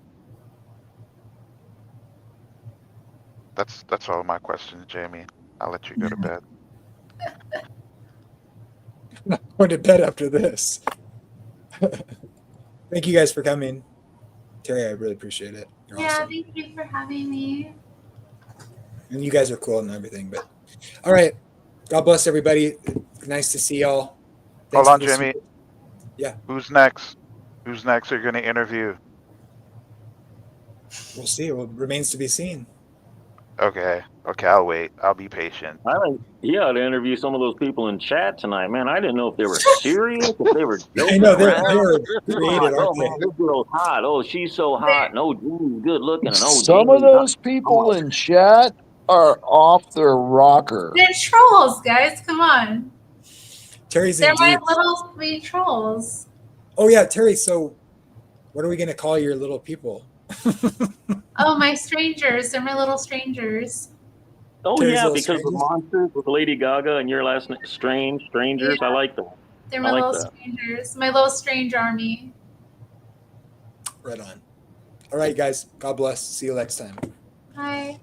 That's all my questions, Jamie. I'll let you go to bed. I'm going to bed after this. Thank you guys for coming. Terry, I really appreciate it. You're Yeah, awesome. thank you for having me. And you guys are cool and everything. But all right. God bless everybody. Nice to see y'all. Hold Thanks on, for this. Jamie. Yeah. Who's next? Who's next are you going to interview? We'll see. It remains to be seen. Okay. Okay, I'll wait. I'll be patient. I think he ought to interview some of those people in chat tonight, man. I didn't know if they were serious, if they were I joking know around. they're People are creative, like, oh aren't man, they? this girl's hot. Oh, she's so hot. And oh, Jamie's good looking. And oh, Some of Jamie's hot. those people in chat are off their rocker. They're trolls, guys. Come on. Terry's They're in my deep. little sweet trolls. Oh yeah, Terry. So what are we gonna call your little people? Oh, my strangers. They're my little strangers. Oh Terry's yeah, little because the strangers? monsters with Lady Gaga and your last name, strangers. Yeah, I like that. they're I my like little that. strangers. My little strange army. Right on. All right, guys. God bless. See you next time. Hi.